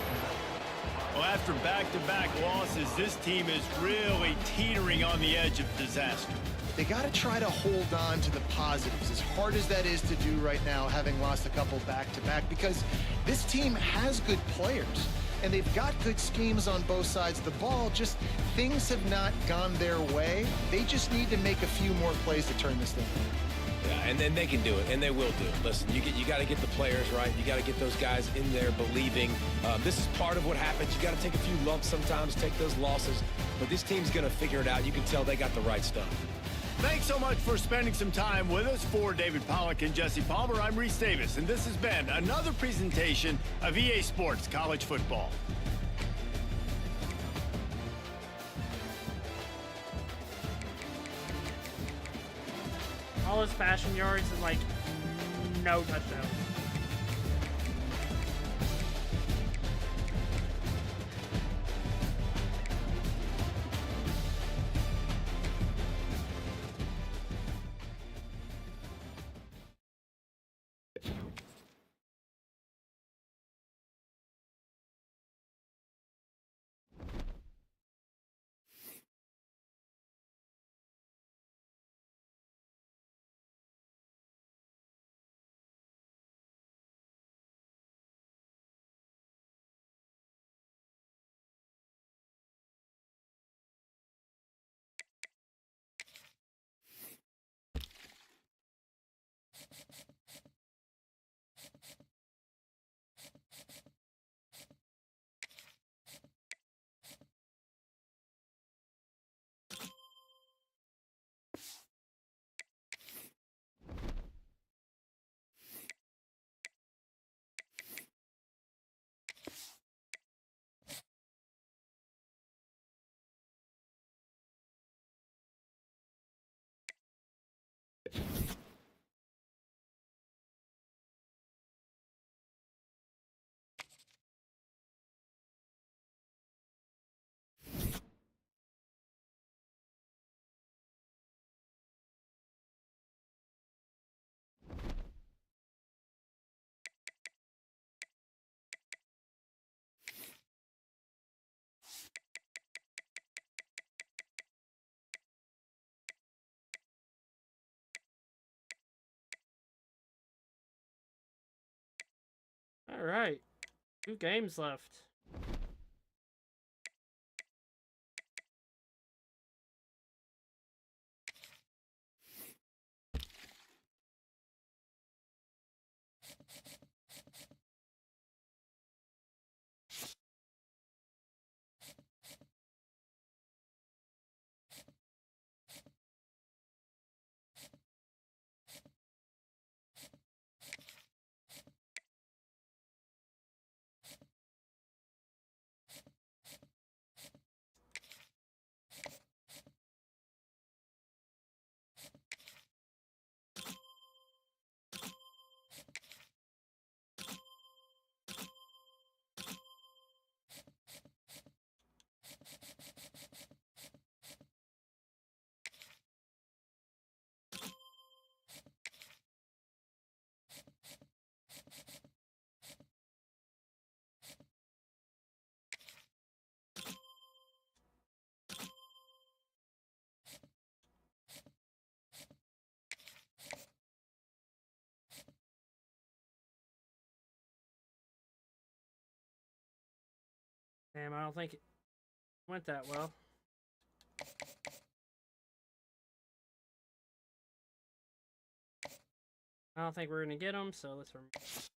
Well, after back-to-back losses, this team is really teetering on the edge of disaster. they got to try to hold on to the positives, as hard as that is to do right now, having lost a couple back-to-back, because this team has good players, and they've got good schemes on both sides of the ball. Just things have not gone their way. They just need to make a few more plays to turn this thing around. Yeah, and then they can do it, and they will do it. Listen, you got to get the players right. You got to get those guys in there believing. This is part of what happens. You got to take a few lumps sometimes, take those losses. But this team's going to figure it out. You can tell they got the right stuff. Thanks so much for spending some time with us. For David Pollack and Jesse Palmer, I'm Reese Davis, and this has been another presentation of EA Sports College Football. All his passing yards and like no touchdowns. All right, 2 games left. Damn, I don't think it went that well. I don't think we're gonna get them, so let's remove.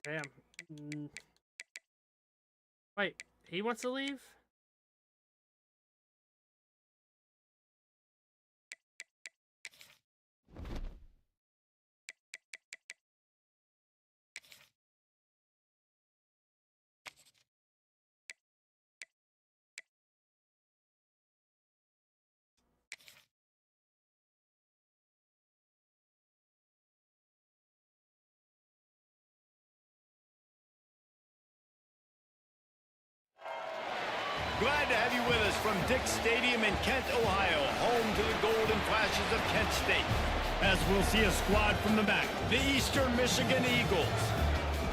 Damn. Mm. Wait, he wants to leave? Glad to have you with us from Dick's Stadium in Kent, Ohio, home to the Golden Flashes of Kent State. As we'll see a squad from the MAC, the Eastern Michigan Eagles,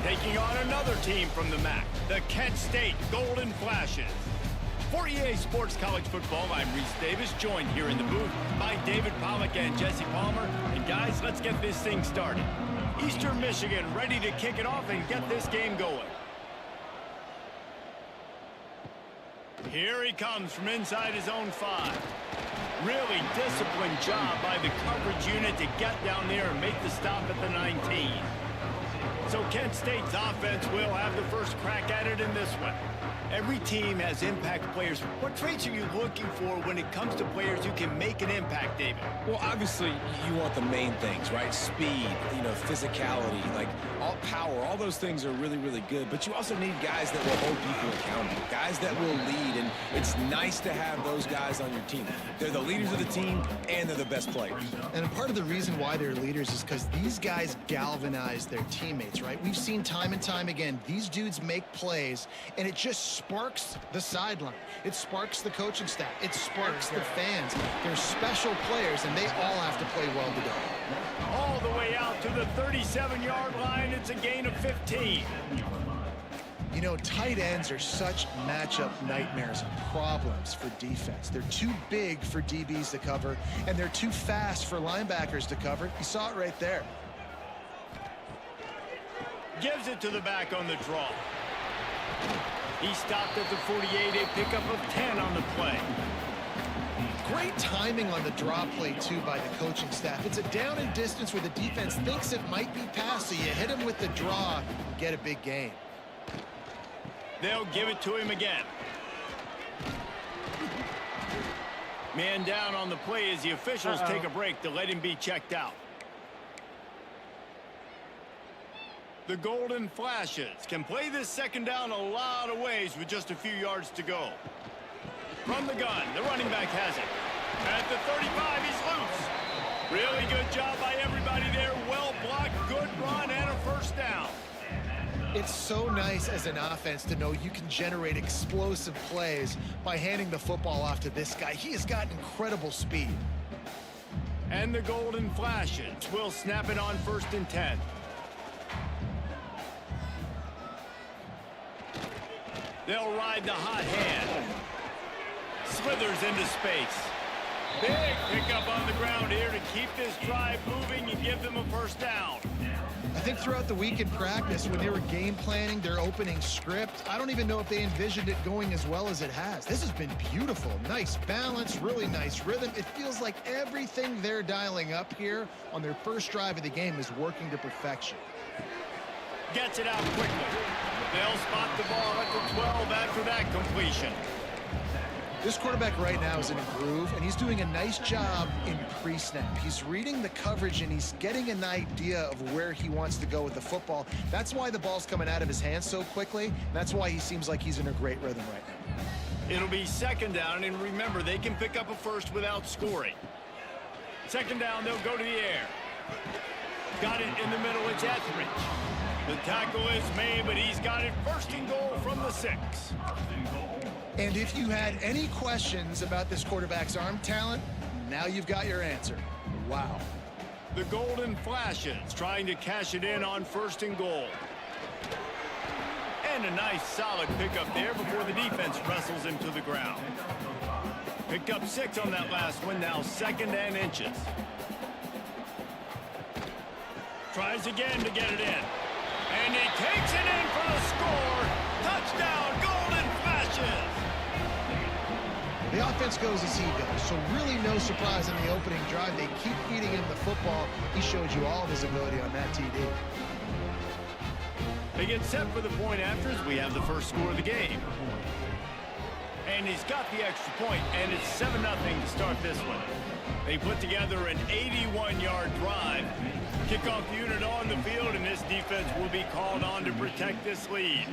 taking on another team from the MAC, the Kent State Golden Flashes. For EA Sports College Football, I'm Reese Davis, joined here in the booth by David Pollack and Jesse Palmer. And guys, let's get this thing started. Eastern Michigan ready to kick it off and get this game going. Here he comes from inside his own 5. Really disciplined job by the coverage unit to get down there and make the stop at the 19. So Kent State's offense will have the first crack at it in this one. Every team has impact players. What traits are you looking for when it comes to players who can make an impact, David? Well, obviously, you want the main things, right? Speed, physicality, like all power, all those things are really, really good. But you also need guys that will hold people accountable, guys that will lead. And it's nice to have those guys on your team. They're the leaders of the team, and they're the best players. And part of the reason why they're leaders is because these guys galvanize their teammates, right? We've seen time and time again, these dudes make plays, and it just sparks the sideline. It sparks the coaching staff. It sparks the fans. They're special players, and they all have to play well together. All the way out to the 37-yard line. It's a gain of 15. You know, tight ends are such matchup nightmares and problems for defense. They're too big for DBs to cover, and they're too fast for linebackers to cover. You saw it right there. Gives it to the back on the draw. He stopped at the 48, a pickup of 10 on the play. Great timing on the draw play, too, by the coaching staff. It's a down and distance where the defense thinks it might be pass, so you hit him with the draw and get a big gain. They'll give it to him again. Man down on the play as the officials take a break to let him be checked out. The Golden Flashes can play this second down a lot of ways with just a few yards to go. From the gun, the running back has it. At the 35, he's loose. Really good job by everybody there. Well blocked, good run, and a first down. It's so nice as an offense to know you can generate explosive plays by handing the football off to this guy. He has got incredible speed. And the Golden Flashes will snap it on 1st and 10. They'll ride the hot hand. Slithers into space. Big pickup on the ground here to keep this drive moving and give them a first down. I think throughout the week in practice, when they were game planning their opening script, I don't even know if they envisioned it going as well as it has. This has been beautiful. Nice balance, really nice rhythm. It feels like everything they're dialing up here on their first drive of the game is working to perfection. Gets it out quickly. They'll spot the ball at the 12 after that completion. This quarterback right now is in a groove, and he's doing a nice job in pre-snap. He's reading the coverage, and he's getting an idea of where he wants to go with the football. That's why the ball's coming out of his hands so quickly. That's why he seems like he's in a great rhythm right now. It'll be second down, and remember, they can pick up a first without scoring. Second down, they'll go to the air. Got it in the middle, it's Etheridge. The tackle is made, but he's got it first and goal from the 6. And if you had any questions about this quarterback's arm talent, now you've got your answer. Wow. The Golden Flashes trying to cash it in on first and goal. And a nice solid pickup there before the defense wrestles him to the ground. Picked up 6 on that last one, now 2nd and inches. Tries again to get it in. And he takes it in for the score. Touchdown, Golden Flashes. The offense goes as he goes, so really no surprise in the opening drive. They keep feeding him the football. He showed you all of his ability on that TD. They get set for the point after as we have the first score of the game. And he's got the extra point, and it's 7-0 to start this one. They put together an 81-yard drive. Kickoff unit on the field, and this defense will be called on to protect this lead.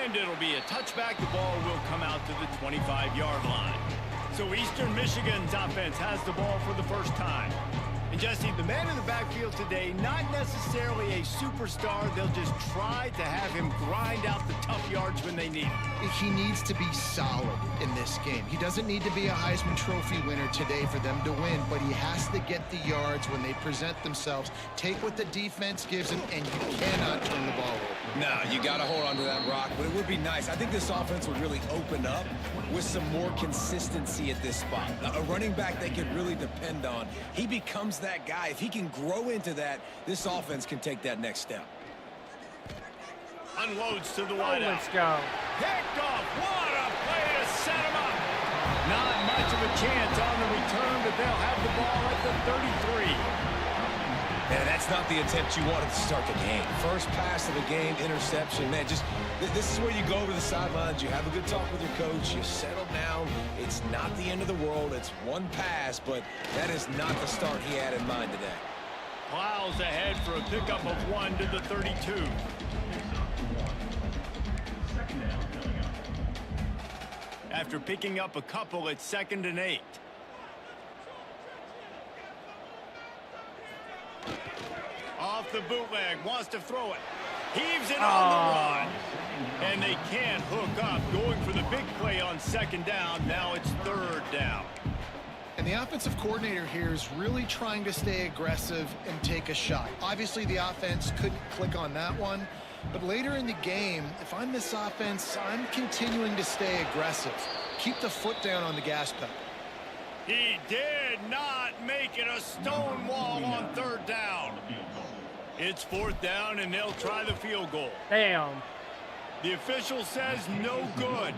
And it'll be a touchback. The ball will come out to the 25-yard line. So Eastern Michigan's offense has the ball for the first time. And Jesse, the man in the backfield today, not necessarily a superstar. They'll just try to have him grind out the tough yards when they need it. He needs to be solid in this game. He doesn't need to be a Heisman Trophy winner today for them to win, but he has to get the yards when they present themselves. Take what the defense gives him, and you cannot turn the ball over. No, you got to hold on to that rock, but it would be nice. I think this offense would really open up with some more consistency at this spot. A running back they can really depend on. He becomes that guy. If he can grow into that, this offense can take that next step. Unloads to the Oh, wideout. let's go. Picked off. What a play to set him up. Not much of a chance on the return, but they'll have the ball at the 33. Man, that's not the attempt you wanted to start the game. First pass of the game, interception. Man, just this is where you go over the sidelines. You have a good talk with your coach. You settle down. It's not the end of the world. It's one pass, but that is not the start he had in mind today. Plows ahead for a pickup of 1 to the 32. After picking up a couple, it's 2nd and 8. Off the bootleg, wants to throw it. Heaves it on the run. And they can't hook up. Going for the big play on 2nd down. Now it's 3rd down. And the offensive coordinator here is really trying to stay aggressive and take a shot. Obviously, the offense couldn't click on that one. But later in the game, if I'm this offense, I'm continuing to stay aggressive. Keep the foot down on the gas pedal. He did not make it a stone wall on 3rd down. It's 4th down, and they'll try the field goal. Damn. The official says no good.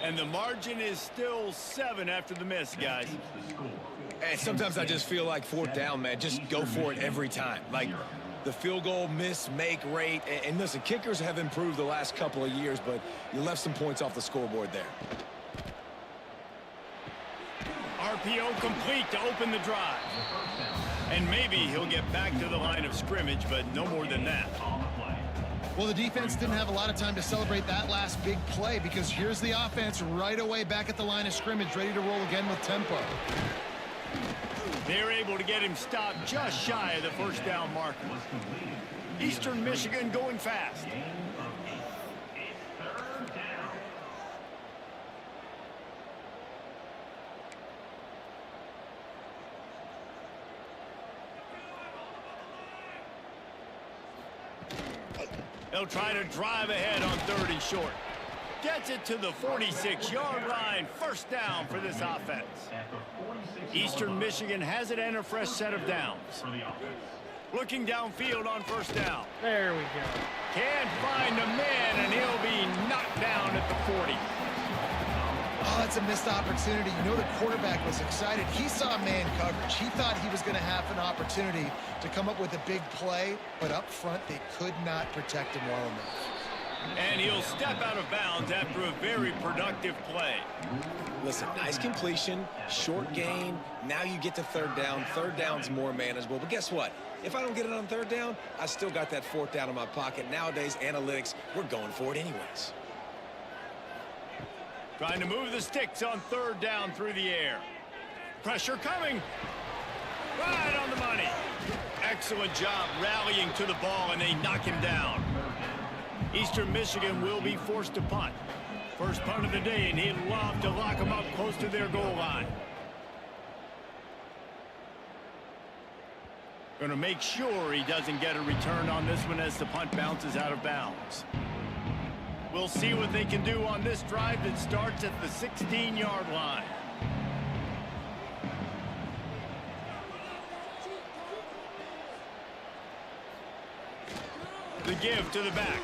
And the margin is still 7 after the miss, guys. And sometimes I just feel like 4th down, man. Just go for it every time. Like the field goal miss, make rate. And listen, kickers have improved the last couple of years, but you left some points off the scoreboard there. RPO complete to open the drive. And maybe he'll get back to the line of scrimmage, but no more than that. Well, the defense didn't have a lot of time to celebrate that last big play because here's the offense right away back at the line of scrimmage, ready to roll again with tempo. They're able to get him stopped just shy of the 1st down marker. Eastern Michigan going fast. They'll try to drive ahead on 3rd and short. Gets it to the 46-yard line. First down for this offense. Eastern Michigan has it and a fresh set of downs. Looking downfield on first down. There we go. Can't find a man, and he'll be knocked down at the 40. Oh, that's a missed opportunity. You know the quarterback was excited. He saw man coverage. He thought he was going to have an opportunity to come up with a big play, but up front they could not protect him well enough. And he'll step out of bounds after a very productive play. Listen, nice completion, short gain. Now you get to third down. Third down's more manageable. But guess what? If I don't get it on third down, I still got that fourth down in my pocket. Nowadays, analytics, we're going for it anyways. Trying to move the sticks on third down through the air. Pressure coming. Right on the money. Excellent job rallying to the ball, and they knock him down. Eastern Michigan will be forced to punt. First punt of the day, and he'd love to lock them up close to their goal line. Going to make sure he doesn't get a return on this one as the punt bounces out of bounds. We'll see what they can do on this drive that starts at the 16-yard line. The give to the back.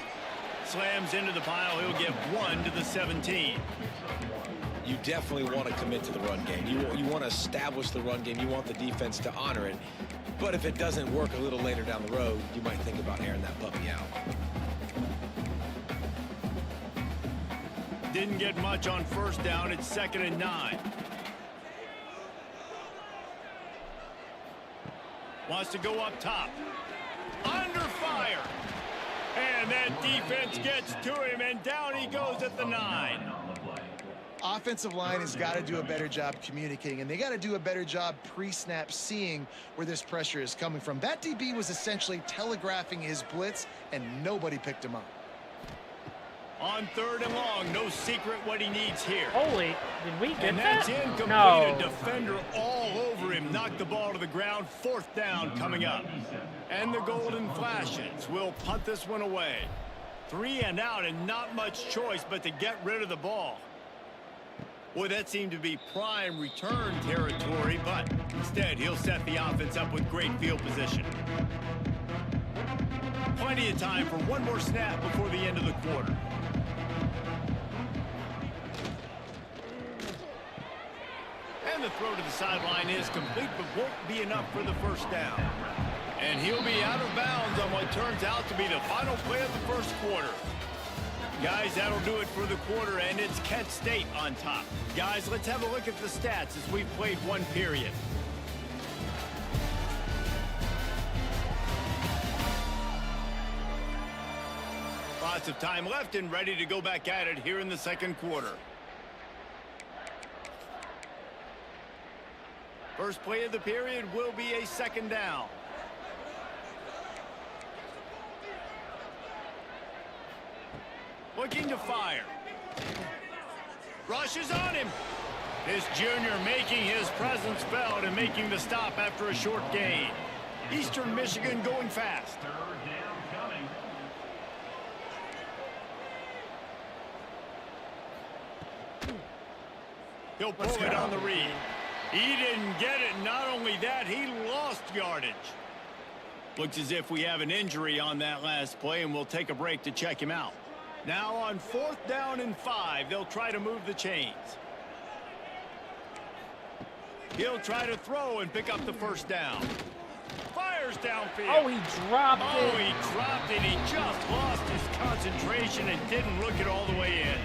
Slams into the pile. He'll get one to the 17. You definitely want to commit to the run game. You want to establish the run game. You want the defense to honor it. But if it doesn't work a little later down the road, you might think about airing that puppy out. Didn't get much on first down. It's 2nd and 9. Wants to go up top. Under fire. And that defense gets to him, and down he goes at the 9. Offensive line has got to do a better job communicating, and they got to do a better job pre-snap seeing where this pressure is coming from. That DB was essentially telegraphing his blitz, and nobody picked him up. On 3rd and long, no secret what he needs here. Holy, did we get And that? that's incomplete. No. A defender all over him. Knocked the ball to the ground. 4th down coming up. And the Golden Flashes will punt this one away. 3 and out, and not much choice but to get rid of the ball. Boy, that seemed to be prime return territory, but instead he'll set the offense up with great field position. Plenty of time for one more snap before the end of the quarter. And the throw to the sideline is complete, but won't be enough for the first down. And he'll be out of bounds on what turns out to be the final play of the first quarter. Guys, that'll do it for the quarter, and it's Kent State on top. Guys, let's have a look at the stats as we've played one period. Lots of time left and ready to go back at it here in the second quarter. First play of the period will be a 2nd down. Looking to fire. Rushes on him. This junior making his presence felt and making the stop after a short gain. Eastern Michigan going fast. 3rd down coming. He'll pull it on the read. He didn't get it. Not only that, he lost yardage. Looks as if we have an injury on that last play, and we'll take a break to check him out. Now on 4th down and 5, they'll try to move the chains. He'll try to throw and pick up the first down. Fires downfield. Oh, he dropped it. Oh, he dropped it. He just lost his concentration and didn't look it all the way in.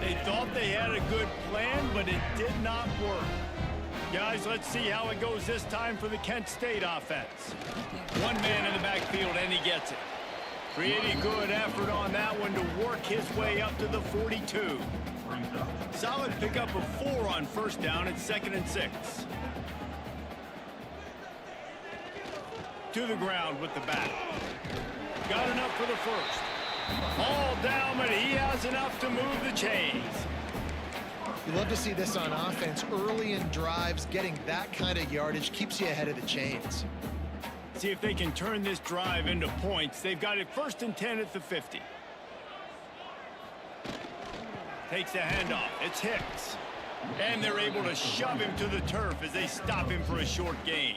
They thought they had a good plan, but it did not work. Guys, let's see how it goes this time for the Kent State offense. One man in the backfield, and he gets it. Pretty good effort on that one to work his way up to the 42. Solid pickup of 4 on first down. It's 2nd and 6. To the ground with the bat. Got enough for the first. All down, but he has enough to move the chains. You love to see this on offense. Early in drives, getting that kind of yardage keeps you ahead of the chains. See if they can turn this drive into points. They've got it 1st and 10 at the 50. takes the handoff. It's Hicks. And they're able to shove him to the turf as they stop him for a short gain.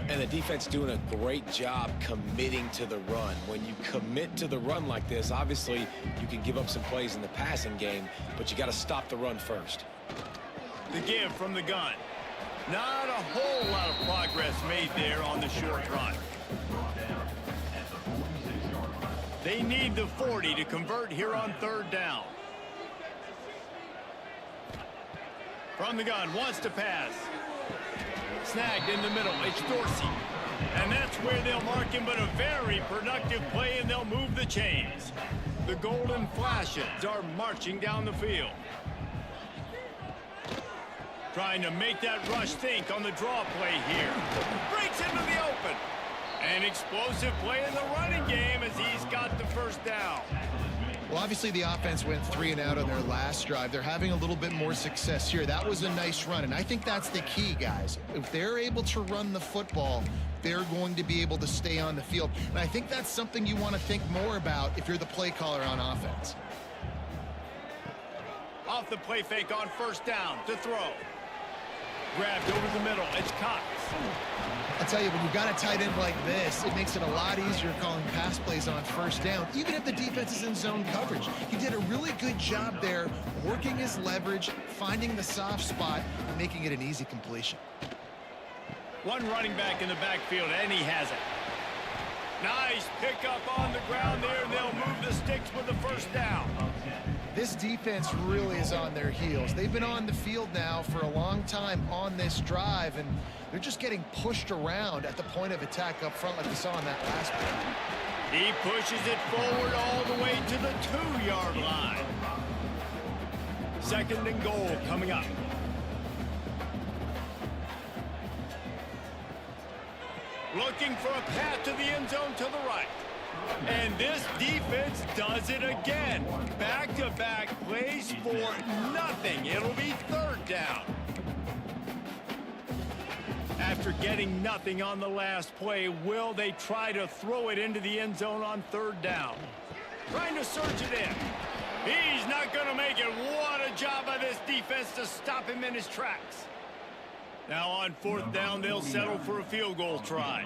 And the defense doing a great job committing to the run. When you commit to the run like this, obviously you can give up some plays in the passing game, but you got to stop the run first. The give from the gun. Not a whole lot of progress made there on the short run. They need the 40 to convert here on 3rd down. From the gun, wants to pass. Snagged in the middle, it's Dorsey. And that's where they'll mark him, but a very productive play, and they'll move the chains. The golden flashes are marching down the field. Trying to make that rush think on the draw play here. Breaks into the open. An explosive play in the running game as he's got the 1st down. Well, obviously the offense went 3 and out on their last drive. They're having a little bit more success here. That was a nice run, and I think that's the key, guys. If they're able to run the football, they're going to be able to stay on the field. And I think that's something you want to think more about if you're the play caller on offense. Off the play fake on 1st down to throw. Grabbed over the middle. It's Cox. I'll tell you, when you've got a tight end like this, it makes it a lot easier calling pass plays on 1st down, even if the defense is in zone coverage. He did a really good job there, working his leverage, finding the soft spot, and making it an easy completion. One running back in the backfield, and he has it. Nice pickup on the ground there, and they'll move the sticks with the 1st down. This defense really is on their heels. They've been on the field now for a long time on this drive, and they're just getting pushed around at the point of attack up front like we saw in that last play. He pushes it forward all the way to the 2-yard line. 2nd and goal coming up. Looking for a path to the end zone to the right. And this defense does it again. Back-to-back plays for nothing. It'll be 3rd down. After getting nothing on the last play, will they try to throw it into the end zone on 3rd down? Trying to surge it in. He's not going to make it. What a job by this defense to stop him in his tracks. Now on 4th down, they'll settle for a field goal try.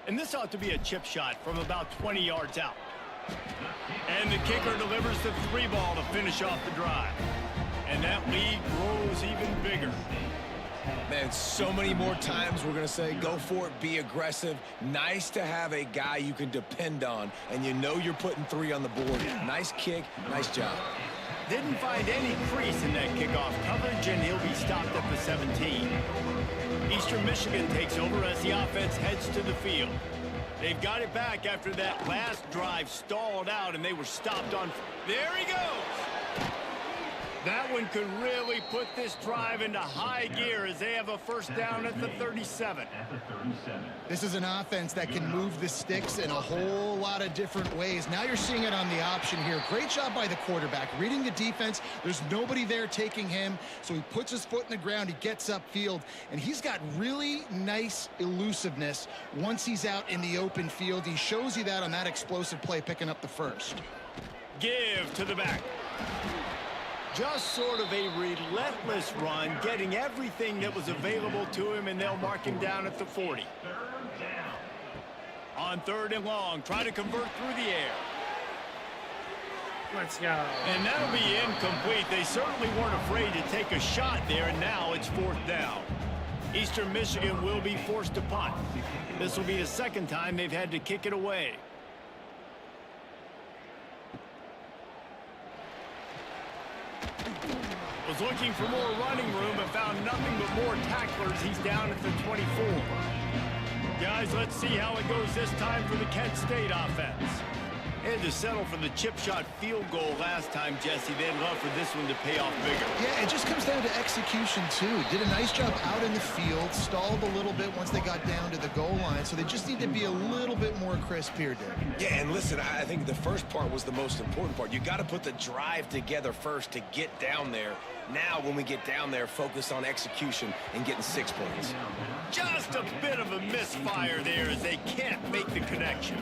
And this ought to be a chip shot from about 20 yards out. And the kicker delivers the 3 ball to finish off the drive. And that lead grows even bigger. Man, so many more times we're going to say, go for it, be aggressive. Nice to have a guy you can depend on, and you know you're putting 3 on the board. Nice kick, nice job. Didn't find any crease in that kickoff coverage, and he'll be stopped at the 17. Eastern Michigan takes over as the offense heads to the field. They've got it back after that last drive stalled out, and they were stopped on. There he goes. That one could really put this drive into high gear as they have a 1st down at the 37. This is an offense that can move the sticks in a whole lot of different ways. Now you're seeing it on the option here. Great job by the quarterback. Reading the defense, there's nobody there taking him, so he puts his foot in the ground, he gets upfield, and he's got really nice elusiveness once he's out in the open field. He shows you that on that explosive play, picking up the 1st. Give to the back. Just sort of a relentless run, getting everything that was available to him, and they'll mark him down at the 40. On 3rd and long, try to convert through the air. Let's go. And that'll be incomplete. They certainly weren't afraid to take a shot there, and now it's 4th down. Eastern Michigan will be forced to punt. This will be the 2nd time they've had to kick it away. Was looking for more running room but found nothing but more tacklers. He's down at the 24. Guys, let's see how it goes this time for the Kent State offense. They had to settle for the chip shot field goal last time, Jesse. They'd love for this one to pay off bigger. Yeah, it just comes down to execution, too. Did a nice job out in the field, stalled a little bit once they got down to the goal line, so they just need to be a little bit more crisp here, Dick. Yeah, and listen, I think the first part was the most important part. You got to put the drive together first to get down there. Now, when we get down there, focus on execution and getting 6 points. Just a bit of a misfire there as they can't make the connection.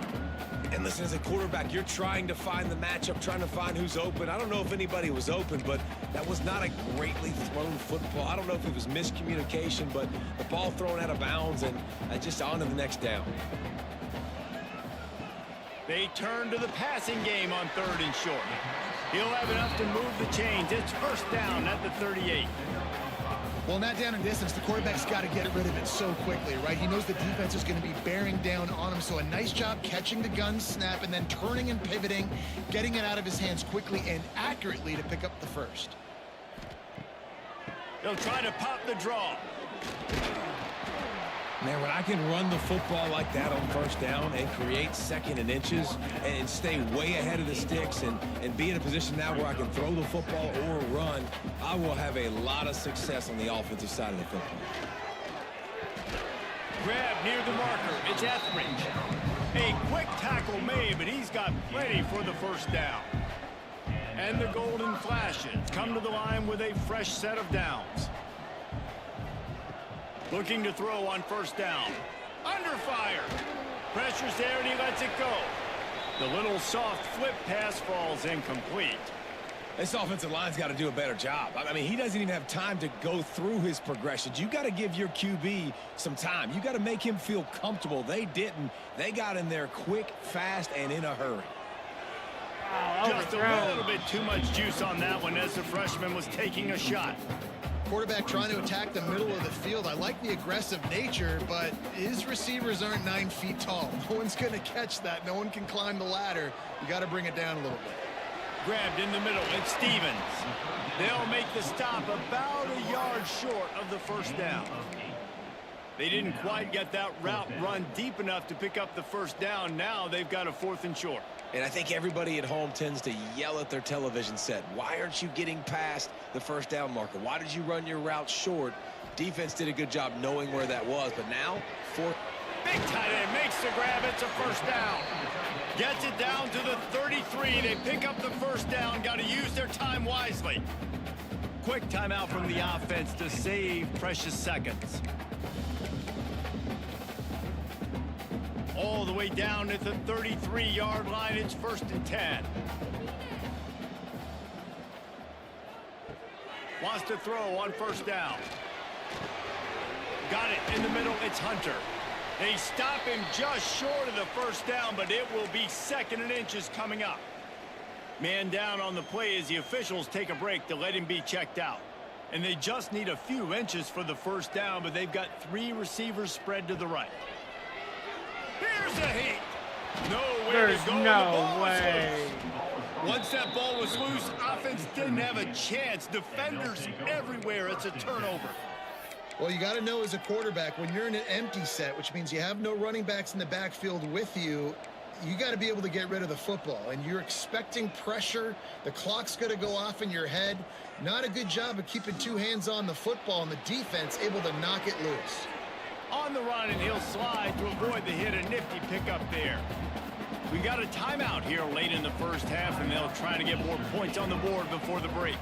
And listen, as a quarterback, you're trying to find the matchup, trying to find who's open. I don't know if anybody was open, but that was not a greatly thrown football. I don't know if it was miscommunication, but the ball thrown out of bounds and just on to the next down. They turn to the passing game on 3rd and short. He'll have enough to move the chains. It's first down at the 38. Well, not down in distance, the quarterback's got to get rid of it so quickly, right? He knows the defense is going to be bearing down on him, so a nice job catching the gun snap and then turning and pivoting, getting it out of his hands quickly and accurately to pick up the first. They'll try to pop the draw. Man, when I can run the football like that on first down and create 2nd and inches and stay way ahead of the sticks and be in a position now where I can throw the football or run, I will have a lot of success on the offensive side of the football. Grab near the marker. It's Etheridge. A quick tackle made, but he's got plenty for the first down. And the Golden Flashes come to the line with a fresh set of downs. Looking to throw on first down. Under fire. Pressure's there and he lets it go. The little soft flip pass falls incomplete. This offensive line's got to do a better job. I mean, he doesn't even have time to go through his progressions. You got to give your QB some time. You got to make him feel comfortable. They didn't. They got in there quick, fast, and in a hurry. Just a little bit too much juice on that one as the freshman was taking a shot. Quarterback trying to attack the middle of the field. I like the aggressive nature, but his receivers aren't 9 feet tall. No one's going to catch that. No one can climb the ladder. You got to bring it down a little bit. Grabbed in the middle. It's Stevens. They'll make the stop about a yard short of the first down. They didn't quite get that route run deep enough to pick up the first down. Now they've got a 4th and short. And I think everybody at home tends to yell at their television set. Why aren't you getting past the first down marker? Why did you run your route short? Defense did a good job knowing where that was, but now, big tight end makes the grab. It's a first down. Gets it down to the 33. They pick up the first down. Got to use their time wisely. Quick timeout from the offense to save precious seconds. All the way down at the 33-yard line. It's 1st and 10. Wants to throw on first down. Got it in the middle. It's Hunter. They stop him just short of the first down, but it will be 2nd and inches coming up. Man down on the play as the officials take a break to let him be checked out. And they just need a few inches for the first down, but they've got 3 receivers spread to the right. Here's a hit. Nowhere to go. No way. Once that ball was loose, offense didn't have a chance. Defenders everywhere. It's a turnover. Well, you got to know as a quarterback, when you're in an empty set, which means you have no running backs in the backfield with you, you got to be able to get rid of the football. And you're expecting pressure. The clock's going to go off in your head. Not a good job of keeping 2 hands on the football, and the defense able to knock it loose. On the run, and he'll slide to avoid the hit. A nifty pickup there. We got a timeout here late in the first half, and they'll try to get more points on the board before the break.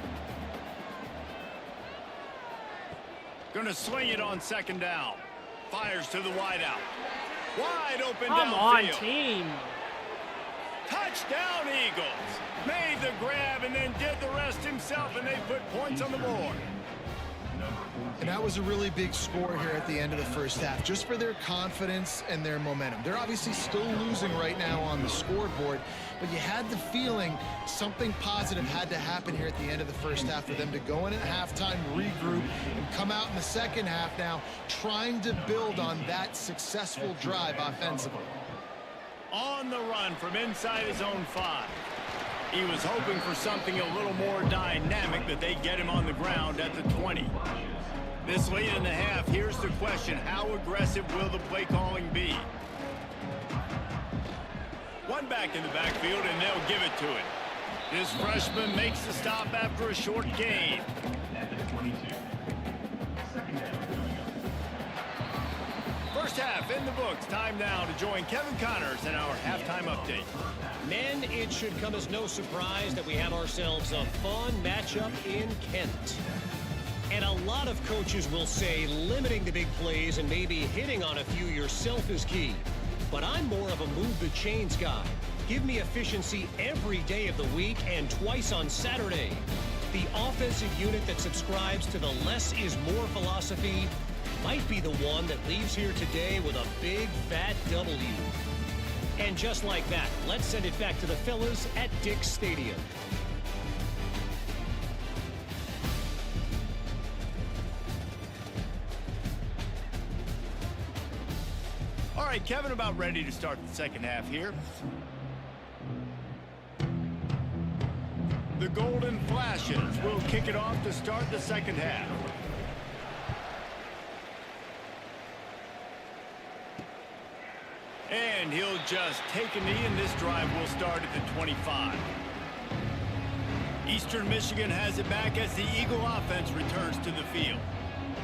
Going to sling it on 2nd down. Fires to the wideout. Wide open downfield. Come on, team. Touchdown, Eagles. Made the grab and then did the rest himself, and they put points on the board. And that was a really big score here at the end of the first half, just for their confidence and their momentum. They're obviously still losing right now on the scoreboard, but you had the feeling something positive had to happen here at the end of the first half for them to go in at halftime, regroup, and come out in the second half now trying to build on that successful drive offensively. On the run from inside his own 5. He was hoping for something a little more dynamic, but they get him on the ground at the 20. This late in the half, here's the question. How aggressive will the play calling be? One back in the backfield, and they'll give it to it. This freshman makes the stop after a short gain. First half in the books. Time now to join Kevin Connors in our halftime update. Men, it should come as no surprise that we have ourselves a fun matchup in Kent. And a lot of coaches will say limiting the big plays and maybe hitting on a few yourself is key. but I'm more of a move the chains guy. Give me efficiency every day of the week and twice on Saturday. The offensive unit that subscribes to the less is more philosophy might be the one that leaves here today with a big fat W. And just like that, let's send it back to the fellas at Dick's Stadium. All right, Kevin, about ready to start the second half here. The Golden Flashes will kick it off to start the second half. And he'll just take a knee, and this drive will start at the 25. Eastern Michigan has it back as the Eagle offense returns to the field.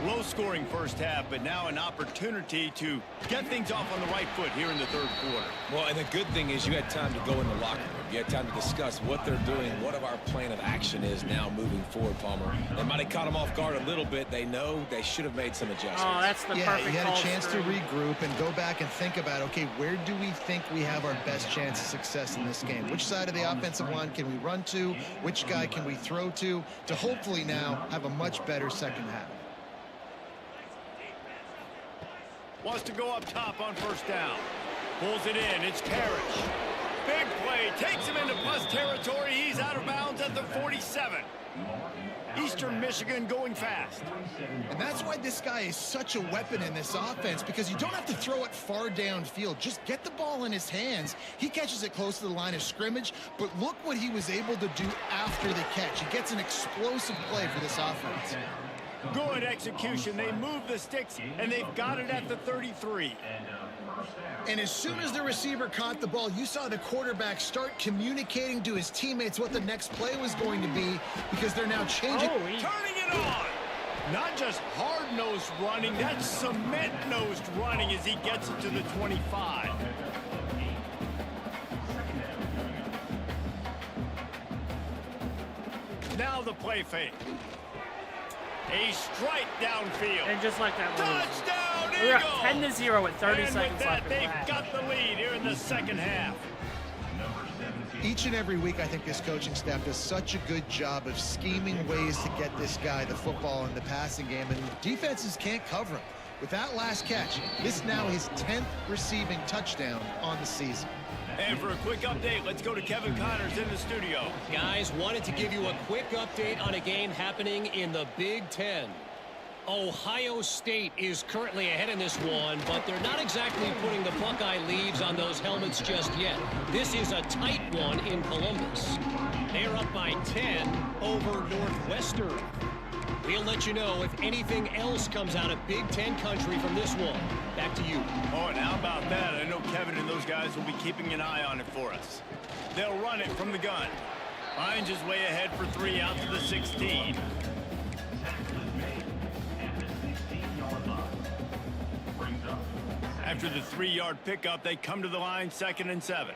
Low-scoring first half, but now an opportunity to get things off on the right foot here in the third quarter. Well, and the good thing is you had time to go in the locker room. You had time to discuss what they're doing, what our plan of action is now moving forward, Palmer. They might have caught them off guard a little bit. They know they should have made some adjustments. Oh, that's the perfect you had a chance screen. to regroup and go back and think about, okay, where do we think we have our best chance of success in this game? Which side of the offensive line can we run to? Which guy can we throw to hopefully now have a much better second half? Wants to go up top on first down. Pulls it in. It's Parrish. Big play. Takes him into plus territory. He's out of bounds at the 47. Eastern Michigan going fast. And that's why this guy is such a weapon in this offense, because you don't have to throw it far downfield. Just get the ball in his hands. He catches it close to the line of scrimmage, but look what he was able to do after the catch. He gets an explosive play for this offense. Good execution. They move the sticks, and they've got it at the 33. And as soon as the receiver caught the ball, you saw the quarterback start communicating to his teammates what the next play was going to be, because they're now changing. Turning it on. Not just hard-nosed running, that's cement-nosed running as he gets it to the 25. Now the play fake. A strike downfield. And just like that, Touchdown, we're Eagle! at 10-0 with 30 and seconds with that, left in the they've half. got the lead here in the second half. Each and every week, I think this coaching staff does such a good job of scheming ways to get this guy the football in the passing game, and defenses can't cover him. With that last catch, this is now his 10th receiving touchdown on the season. And for a quick update, let's go to Kevin Connors in the studio. Guys, wanted to give you a quick update on a game happening in the Big Ten. Ohio State is currently ahead in this one, but they're not exactly putting the Buckeye leaves on those helmets just yet. This is a tight one in Columbus. They're up by 10 over Northwestern. We'll let you know if anything else comes out of Big Ten country from this one. Back to you. Oh, and how about that? I know Kevin and those guys will be keeping an eye on it for us. They'll run it from the gun. Finds his way ahead for 3 out to the 16. After the 3-yard pickup, they come to the line, 2nd and 7.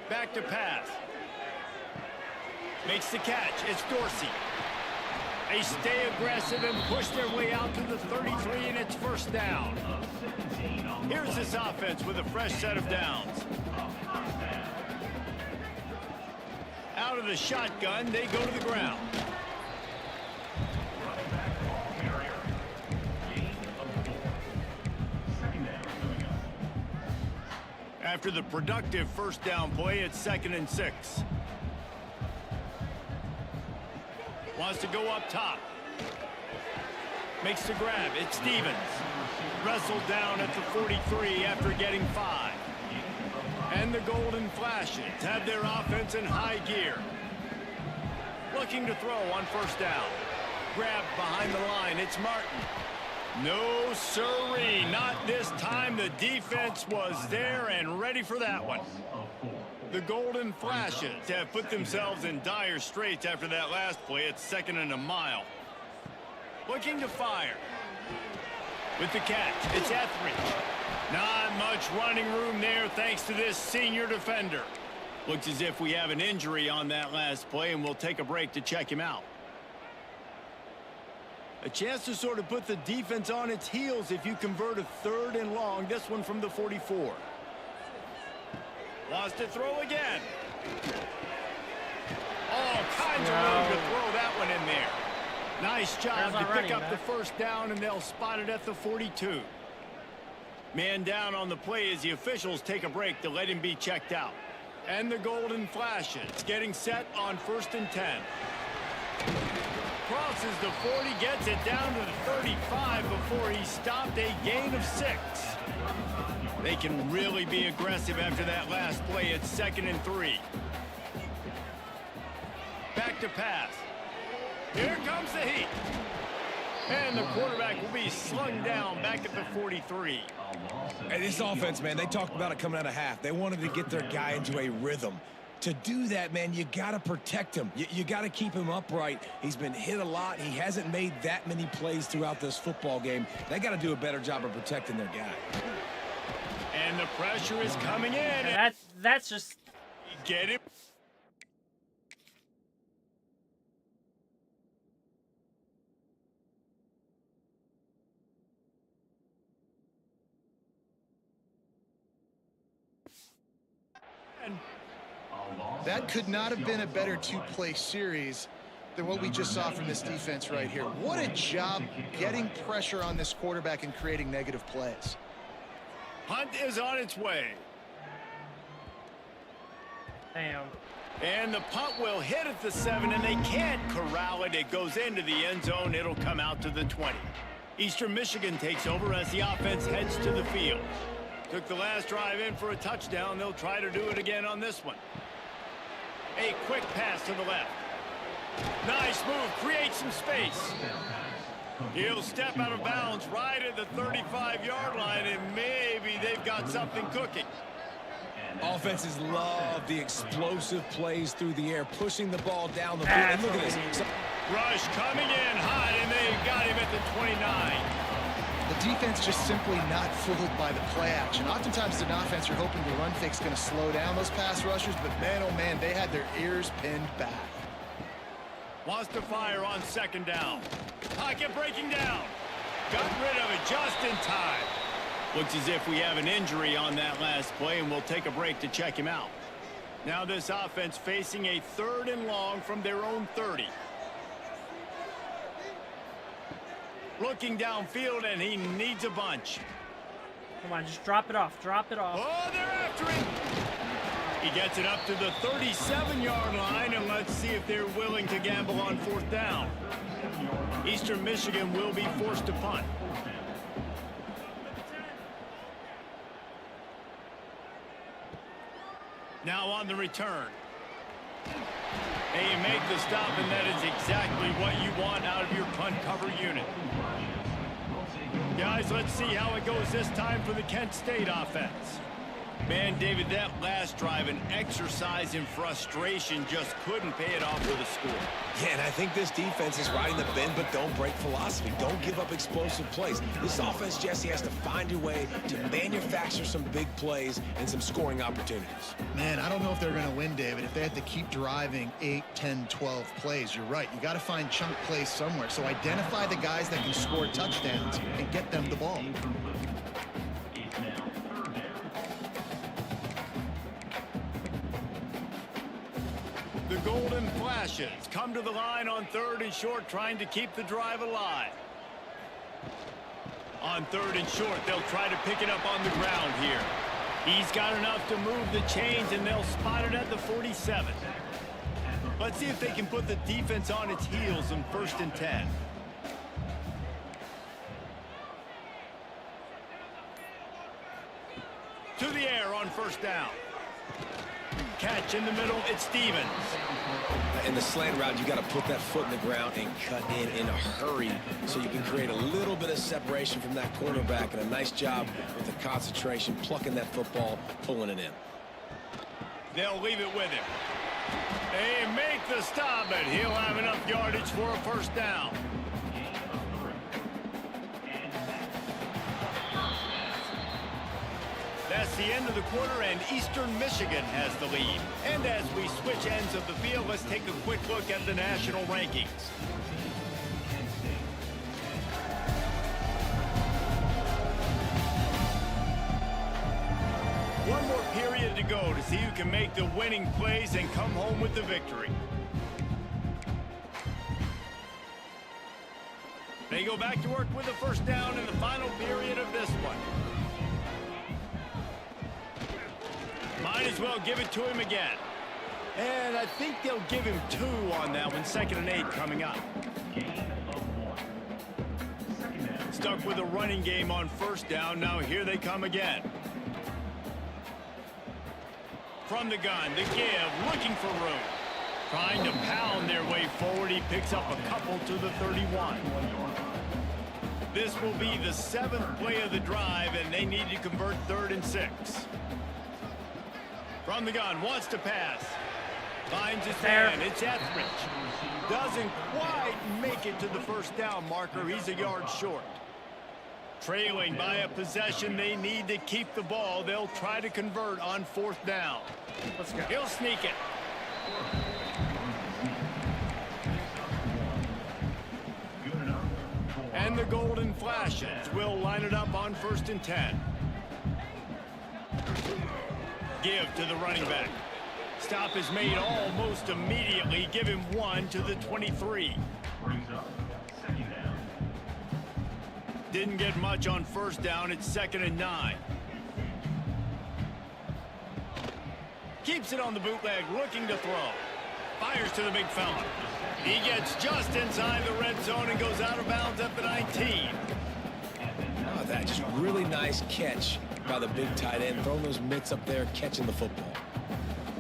Back to pass. Makes the catch. It's Dorsey. They stay aggressive and push their way out to the 33, and it's first down. Here's this offense with a fresh set of downs. Out of the shotgun, they go to the ground. After the productive first down play, it's 2nd and 6. Wants to go up top. Makes the grab. It's Stevens. Wrestled down at the 43 after getting 5. And the Golden Flashes have their offense in high gear. Looking to throw on first down. Grabbed behind the line. It's Martin. No sirree, not this time. The defense was there and ready for that one. The Golden Flashes have put themselves in dire straits after that last play. It's 2nd and a mile. Looking to fire. With the catch, it's Etheridge. Not much running room there thanks to this senior defender. Looks as if we have an injury on that last play, and we'll take a break to check him out. A chance to sort of put the defense on its heels if you convert a 3rd and long. This one from the 44. Wants to throw again. All kinds of room to throw that one in there. Nice job to pick up the first down, and they'll spot it at the 42. Man down on the play as the officials take a break to let him be checked out. And the golden flashes, getting set on 1st and 10. Crosses the 40, gets it down to the 35 before he stopped, a gain of 6. They can really be aggressive after that last play. It's 2nd and 3. Back to pass. Here comes the heat. And the quarterback will be slung down back at the 43. Hey, this offense, man, they talked about it coming out of half. They wanted to get their guy into a rhythm. To do that, man, you got to protect him. You got to keep him upright. He's been hit a lot. He hasn't made that many plays throughout this football game. They got to do a better job of protecting their guy. And the pressure is coming in. That's just... Get it. That could not have been a better two-play series than what we just saw from this defense right here. What a job getting pressure on this quarterback and creating negative plays. Hunt is on its way. Damn. And the punt will hit at the 7, and they can't corral it. It goes into the end zone. It'll come out to the 20. Eastern Michigan takes over as the offense heads to the field. Took the last drive in for a touchdown. They'll try to do it again on this one. A quick pass to the left. Nice move. Creates some space. He'll step out of bounds right at the 35-yard line, and maybe they've got something cooking. Offenses love the explosive plays through the air, pushing the ball down the field. And look at this. Rush coming in hot, and they've got him at the 29. The defense just simply not fooled by the play action. Oftentimes, an offense, you're hoping the run fake's going to slow down those pass rushers, but man, oh man, they had their ears pinned back. Wants to fire on 2nd down. Pocket breaking down. Got rid of it just in time. Looks as if we have an injury on that last play, and we'll take a break to check him out. Now this offense facing a 3rd and long from their own 30. Looking downfield, and he needs a bunch. Come on, just drop it off. Drop it off. Oh, they're after him. He gets it up to the 37-yard line, and let's see if they're willing to gamble on 4th down. Eastern Michigan will be forced to punt. Now on the return. They make the stop, and that is exactly what you want out of your punt cover unit. Guys, let's see how it goes this time for the Kent State offense. Man, David, that last drive, an exercise in frustration, just couldn't pay it off with a score. Yeah, and I think this defense is riding the bend but don't break philosophy. Don't give up explosive plays. This offense, Jesse, has to find a way to manufacture some big plays and some scoring opportunities. Man, I don't know if they're going to win, David, if they have to keep driving 8, 10, 12 plays. You're right. You got to find chunk plays somewhere. So identify the guys that can score touchdowns and get them the ball. The Golden Flashes come to the line on 3rd and short, trying to keep the drive alive. On 3rd and short, they'll try to pick it up on the ground here. He's got enough to move the chains, and they'll spot it at the 47. Let's see if they can put the defense on its heels in 1st and 10. To the air on 1st down. Catch in the middle, it's Stevens. In the slant route, you got to put that foot in the ground and cut in a hurry so you can create a little bit of separation from that cornerback, and a nice job with the concentration, plucking that football, pulling it in. They'll leave it with him. They make the stop, but he'll have enough yardage for a 1st down. That's the end of the quarter, and Eastern Michigan has the lead. And as we switch ends of the field, let's take a quick look at the national rankings. One more period to go to see who can make the winning plays and come home with the victory. They go back to work with a first down in the final period of this one. Might as well give it to him again. And I think they'll give him 2 on that one. 2nd and 8 coming up. Stuck with a running game on first down. Now here they come again. From the gun, the give, looking for room. Trying to pound their way forward. He picks up a couple to the 31. This will be the 7th play of the drive, and they need to convert 3rd and 6. From the gun, wants to pass. Finds his man. It's Etheridge. Doesn't quite make it to the first down marker. He's a yard short. Trailing by a possession, they need to keep the ball. They'll try to convert on 4th down. Let's go. He'll sneak it. And the Golden Flashes will line it up on 1st and 10. Give to the running back. Stop is made almost immediately. Give him 1 to the 23. Brings up 2nd down. Didn't get much on first down. It's 2nd and 9. Keeps it on the bootleg, looking to throw. Fires to the big fella. He gets just inside the red zone and goes out of bounds at the 19. Oh, that just really nice catch by the big tight end. Throwing those mitts up there, catching the football.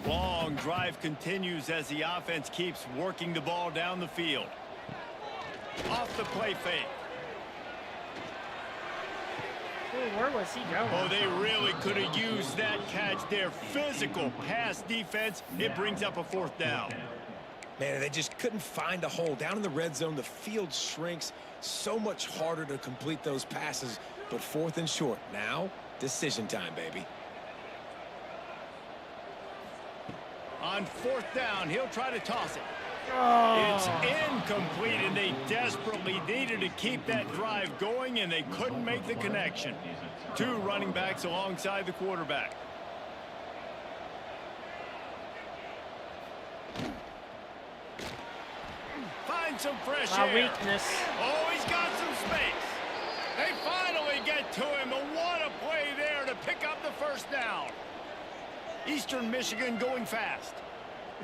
Long drive continues as the offense keeps working the ball down the field. Off the play fake. Ooh, where was he going? Oh, they really could have used that catch. Their physical pass defense, it brings up a 4th down. Man, they just couldn't find a hole. Down in the red zone, the field shrinks. So much harder to complete those passes. But 4th and short. Now, decision time, baby. On 4th down, he'll try to toss it. Oh. It's incomplete, and they desperately needed to keep that drive going, and they couldn't make the connection. 2 running backs alongside the quarterback. Find some fresh My air. weakness. Oh, he's got some space. They finally get to him, but what a play there to pick up the first down. Eastern Michigan going fast.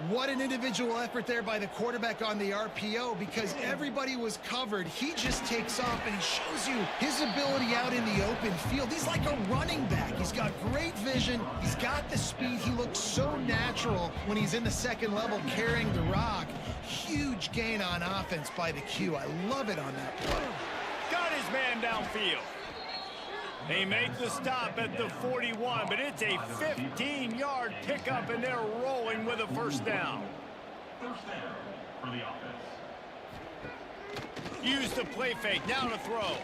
What an individual effort there by the quarterback on the RPO, because everybody was covered. He just takes off, and he shows you his ability out in the open field. He's like a running back. He's got great vision. He's got the speed. He looks so natural when he's in the 2nd level carrying the rock. Huge gain on offense by the Q. I love it on that play. Got his man downfield. They make the stop at the 41, but it's a 15-yard pickup, and they're rolling with a first down. First down for the offense. Use the play fake, now to throw.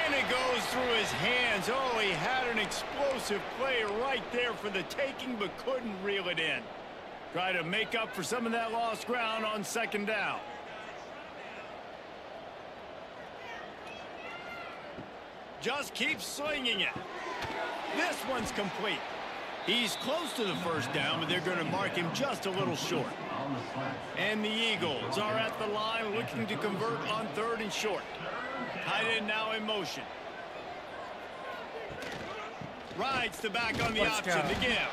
And it goes through his hands. Oh, he had an explosive play right there for the taking, but couldn't reel it in. Try to make up for some of that lost ground on 2nd down. Just keeps slinging it. This one's complete. He's close to the first down, but they're going to mark him just a little short. And the Eagles are at the line looking to convert on 3rd and short. Tight end now in motion. Rides the back on the option to give.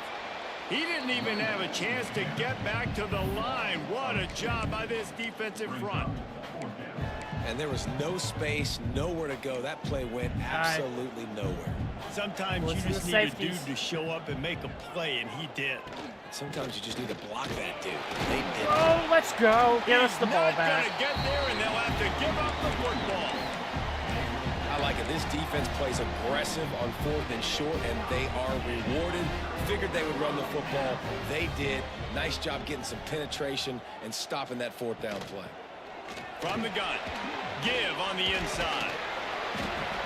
He didn't even have a chance to get back to the line. What a job by this defensive front. And there was no space, nowhere to go. That play went absolutely nowhere. Sometimes you just need a dude to show up and make a play, and he did. Sometimes you just need to block that dude. They did. Oh, let's go. Give us the ball Not back. gonna get there, and they'll have to give up the football. I like it. This defense plays aggressive on 4th and short, and they are rewarded. Figured they would run the football. They did. Nice job getting some penetration and stopping that 4th down play. From the gun, give on the inside.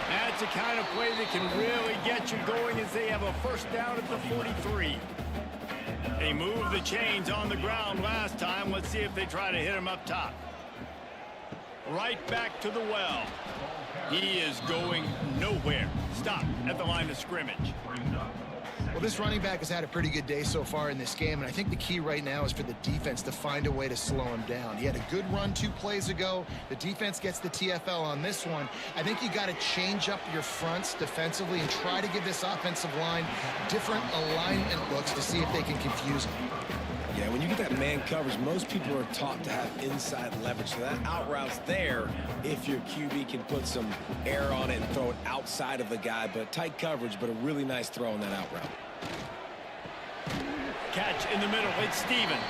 That's the kind of play that can really get you going as they have a first down at the 43. They moved the chains on the ground last time. Let's see if they try to hit him up top. Right back to the well. He is going nowhere. Stop at the line of scrimmage. Well, this running back has had a pretty good day so far in this game, and I think the key right now is for the defense to find a way to slow him down. He had a good run 2 plays ago. The defense gets the TFL on this one. I think you got to change up your fronts defensively and try to give this offensive line different alignment looks to see if they can confuse him. Yeah, when you get that man coverage, most people are taught to have inside leverage. So that out route's there if your QB can put some air on it and throw it outside of the guy. But tight coverage, but a really nice throw on that out route. Catch in the middle. It's Stevens.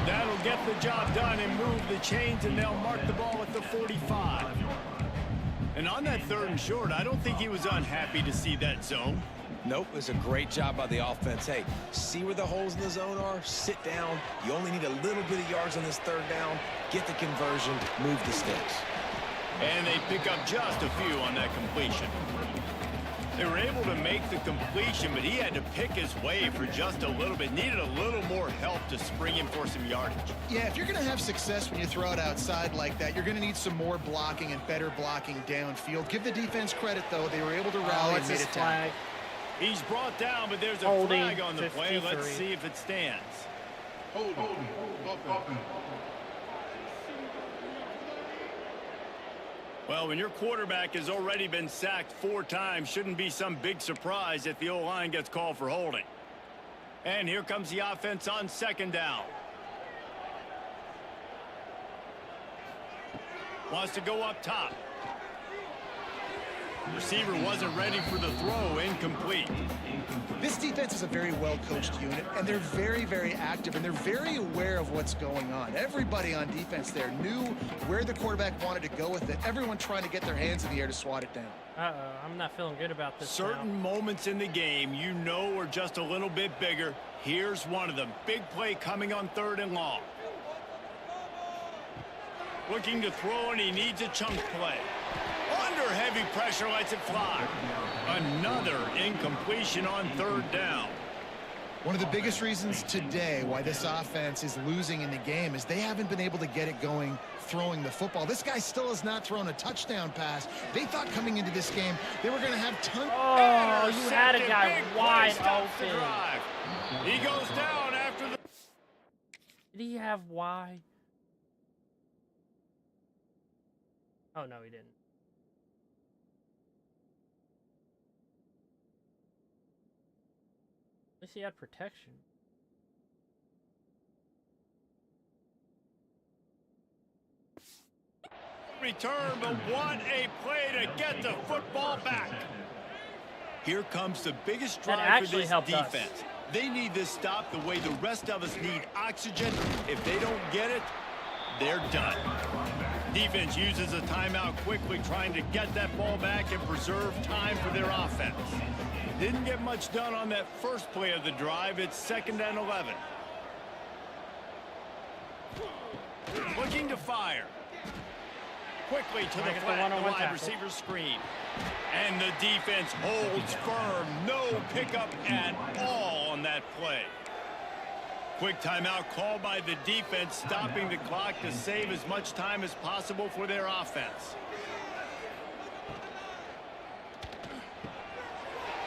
That'll get the job done and move the chains, and they'll mark the ball at the 45. And on that 3rd and short, I don't think he was unhappy to see that zone. Nope, it was a great job by the offense. Hey, see where the holes in the zone are? Sit down. You only need a little bit of yards on this 3rd down. Get the conversion, move the sticks. And they pick up just a few on that completion. They were able to make the completion, but he had to pick his way for just a little bit. Needed a little more help to spring him for some yardage. Yeah, if you're going to have success when you throw it outside like that, you're going to need some more blocking and better blocking downfield. Give the defense credit, though. They were able to rally and made it down. He's brought down, but there's a Holding flag on the 53. play. Let's see if it stands. Well, when your quarterback has already been sacked 4 times, shouldn't be some big surprise if the O-line gets called for holding. And here comes the offense on 2nd down. Wants to go up top. Receiver wasn't ready for the throw. Incomplete. This defense is a very well-coached unit, and they're very, very active, and they're very aware of what's going on. Everybody on defense there knew where the quarterback wanted to go with it. Everyone trying to get their hands in the air to swat it down. I'm not feeling good about this Certain moments in the game you know are just a little bit bigger. Here's one of them. Big play coming on 3rd and long. Looking to throw, and he needs a chunk play. Under heavy pressure, lets it fly. Another incompletion on 3rd down. One of the biggest reasons today why this offense is losing in the game is they haven't been able to get it going throwing the football. This guy still has not thrown a touchdown pass. They thought coming into this game they were going to have tons. Oh, you had a guy wide open. He goes down after the... Did he have wide? Oh, no, he didn't. At least he had protection. Return, but what a play to get the football back. Here comes the biggest drive for this defense. They need this stop the way the rest of us need oxygen. If they don't get it, they're done. Defense uses a timeout quickly, trying to get that ball back and preserve time for their offense. Didn't get much done on that first play of the drive. It's 2nd and 11. Looking to fire. Quickly to the flat, the wide receiver screen. And the defense holds firm. No pickup at all on that play. Quick timeout called by the defense, stopping the clock to save as much time as possible for their offense.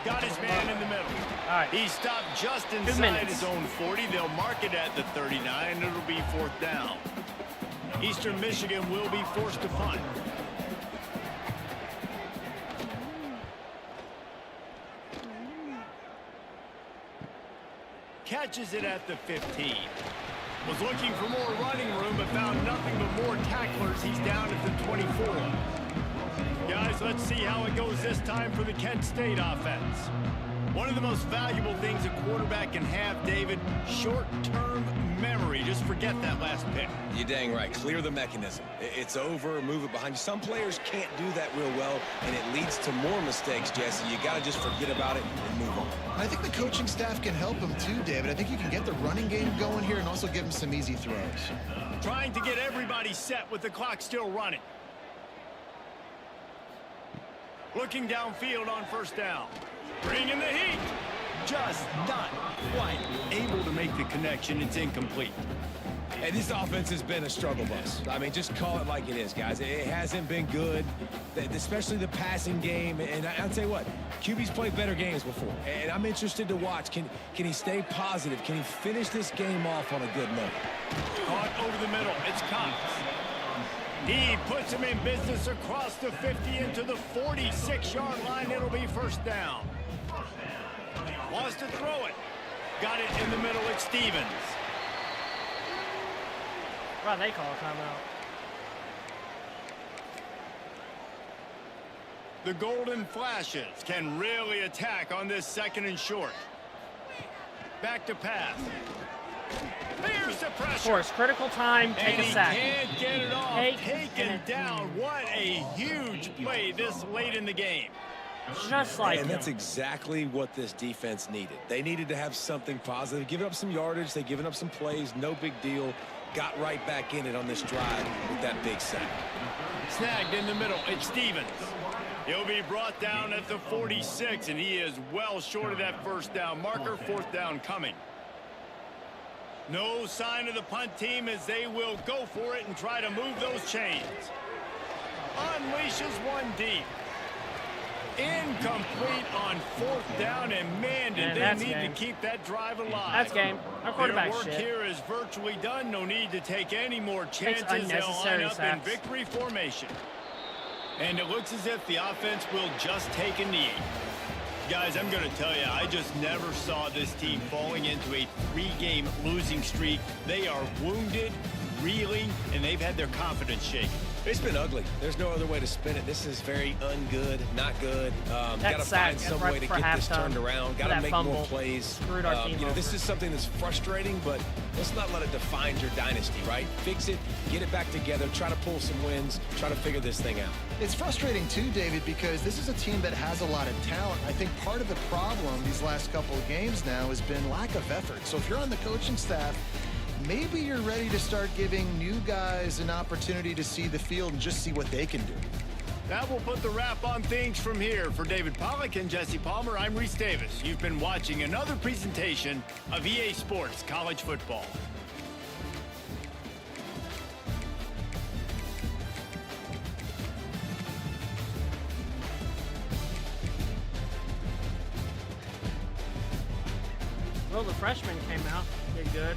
Got his man in the middle. All right. He stopped just inside his own 40. They'll mark it at the 39, and it'll be 4th down. Eastern Michigan will be forced to punt. Catches it at the 15. Was looking for more running room, but found nothing but more tacklers. He's down at the 24. Guys, let's see how it goes this time for the Kent State offense. One of the most valuable things a quarterback can have, David, short-term memory. Just forget that last pick. You're dang right. Clear the mechanism. It's over, move it behind you. Some players can't do that real well, and it leads to more mistakes, Jesse. You got to just forget about it and move on. I think the coaching staff can help him too, David. I think you can get the running game going here and also give him some easy throws. Trying to get everybody set with the clock still running. Looking downfield on 1st down. Bringing the heat. Just not quite able to make the connection. It's incomplete. And this offense has been a struggle bus. I mean, just call it like it is, guys. It hasn't been good, especially the passing game. And I'll tell you what, QB's played better games before. And I'm interested to watch. Can he stay positive? Can he finish this game off on a good note? Caught over the middle. It's Cox. He puts him in business across the 50 into the 46-yard line. It'll be first down. Wants to throw it. Got it in the middle. It's Stevens. Wow, they call a timeout. The Golden Flashes can really attack on this 2nd and short. Back to pass. There's the pressure. Of course, critical time, take And a sack. he can't get it off. Taken it. down. What a huge play this late in the game. Just like And that's him. exactly what this defense needed. They needed to have something positive. Giving up some yardage, they given up some plays, no big deal. Got right back in it on this drive with that big sack. Snagged in the middle. It's Stevens. He'll be brought down at the 46, and he is well short of that first down marker. 4th down coming. No sign of the punt team as they will go for it and try to move those chains. Unleashes one deep. Incomplete on 4th down, and man, did they need to keep that drive alive. That's game. Our Their quarterback work shit. here is virtually done. No need to take any more Takes chances. They'll line unnecessary up in sacks. victory formation. And it looks as if the offense will just take a knee. Guys, I'm going to tell you, I just never saw this team falling into a 3-game losing streak. They are wounded, reeling, and they've had their confidence shaken. It's been ugly. There's no other way to spin it. This is very ungood, not good. Got to sack find some right way to before get this halftime. turned around. Got to That make fumble more plays. screwed our team You know, this over. is something that's frustrating, but let's not let it define your dynasty, right? Fix it, get it back together, try to pull some wins, try to figure this thing out. It's frustrating too, David, because this is a team that has a lot of talent. I think part of the problem these last couple of games now has been lack of effort. So if you're on the coaching staff, maybe you're ready to start giving new guys an opportunity to see the field and just see what they can do. That will put the wrap on things from here. For David Pollack and Jesse Palmer, I'm Reese Davis. You've been watching another presentation of EA Sports College Football. Well, the freshman came out, did good.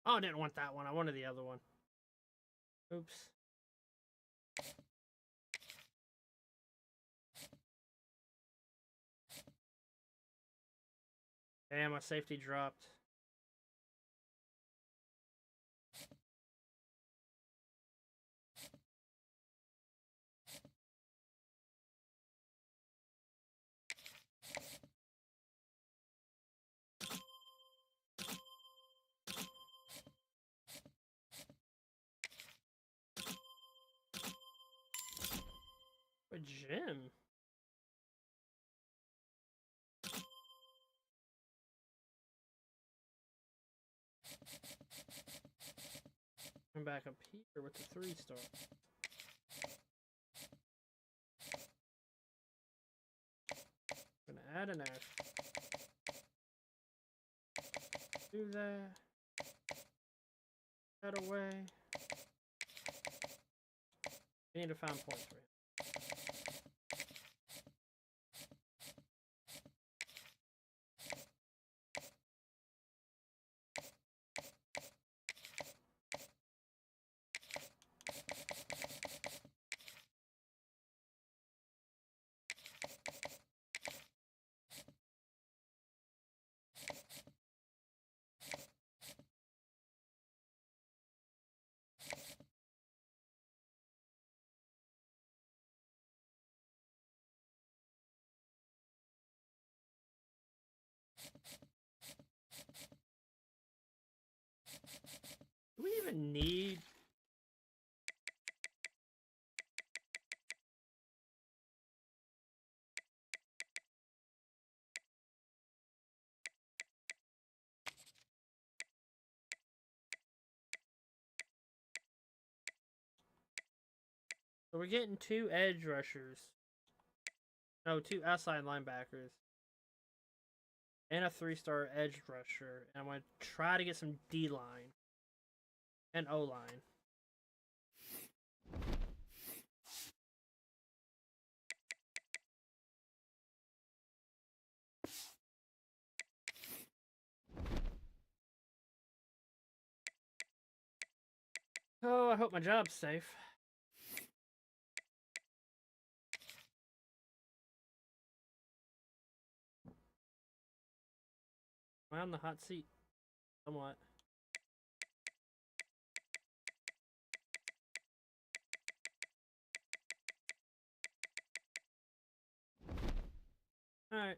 Oh, I didn't want that one. I wanted the other one. Oops. Damn, my safety dropped. A gym. I'm back up here with the 3-star. Gonna add an F. Do that. That away. We need to find points for him. Do we even need... So we're getting 2 edge rushers. No, 2 outside linebackers. And a 3-star edge rusher. And I'm going to try to get some D-line. And O-line. Oh, I hope my job's safe. Am I on the hot seat? Somewhat. Alright.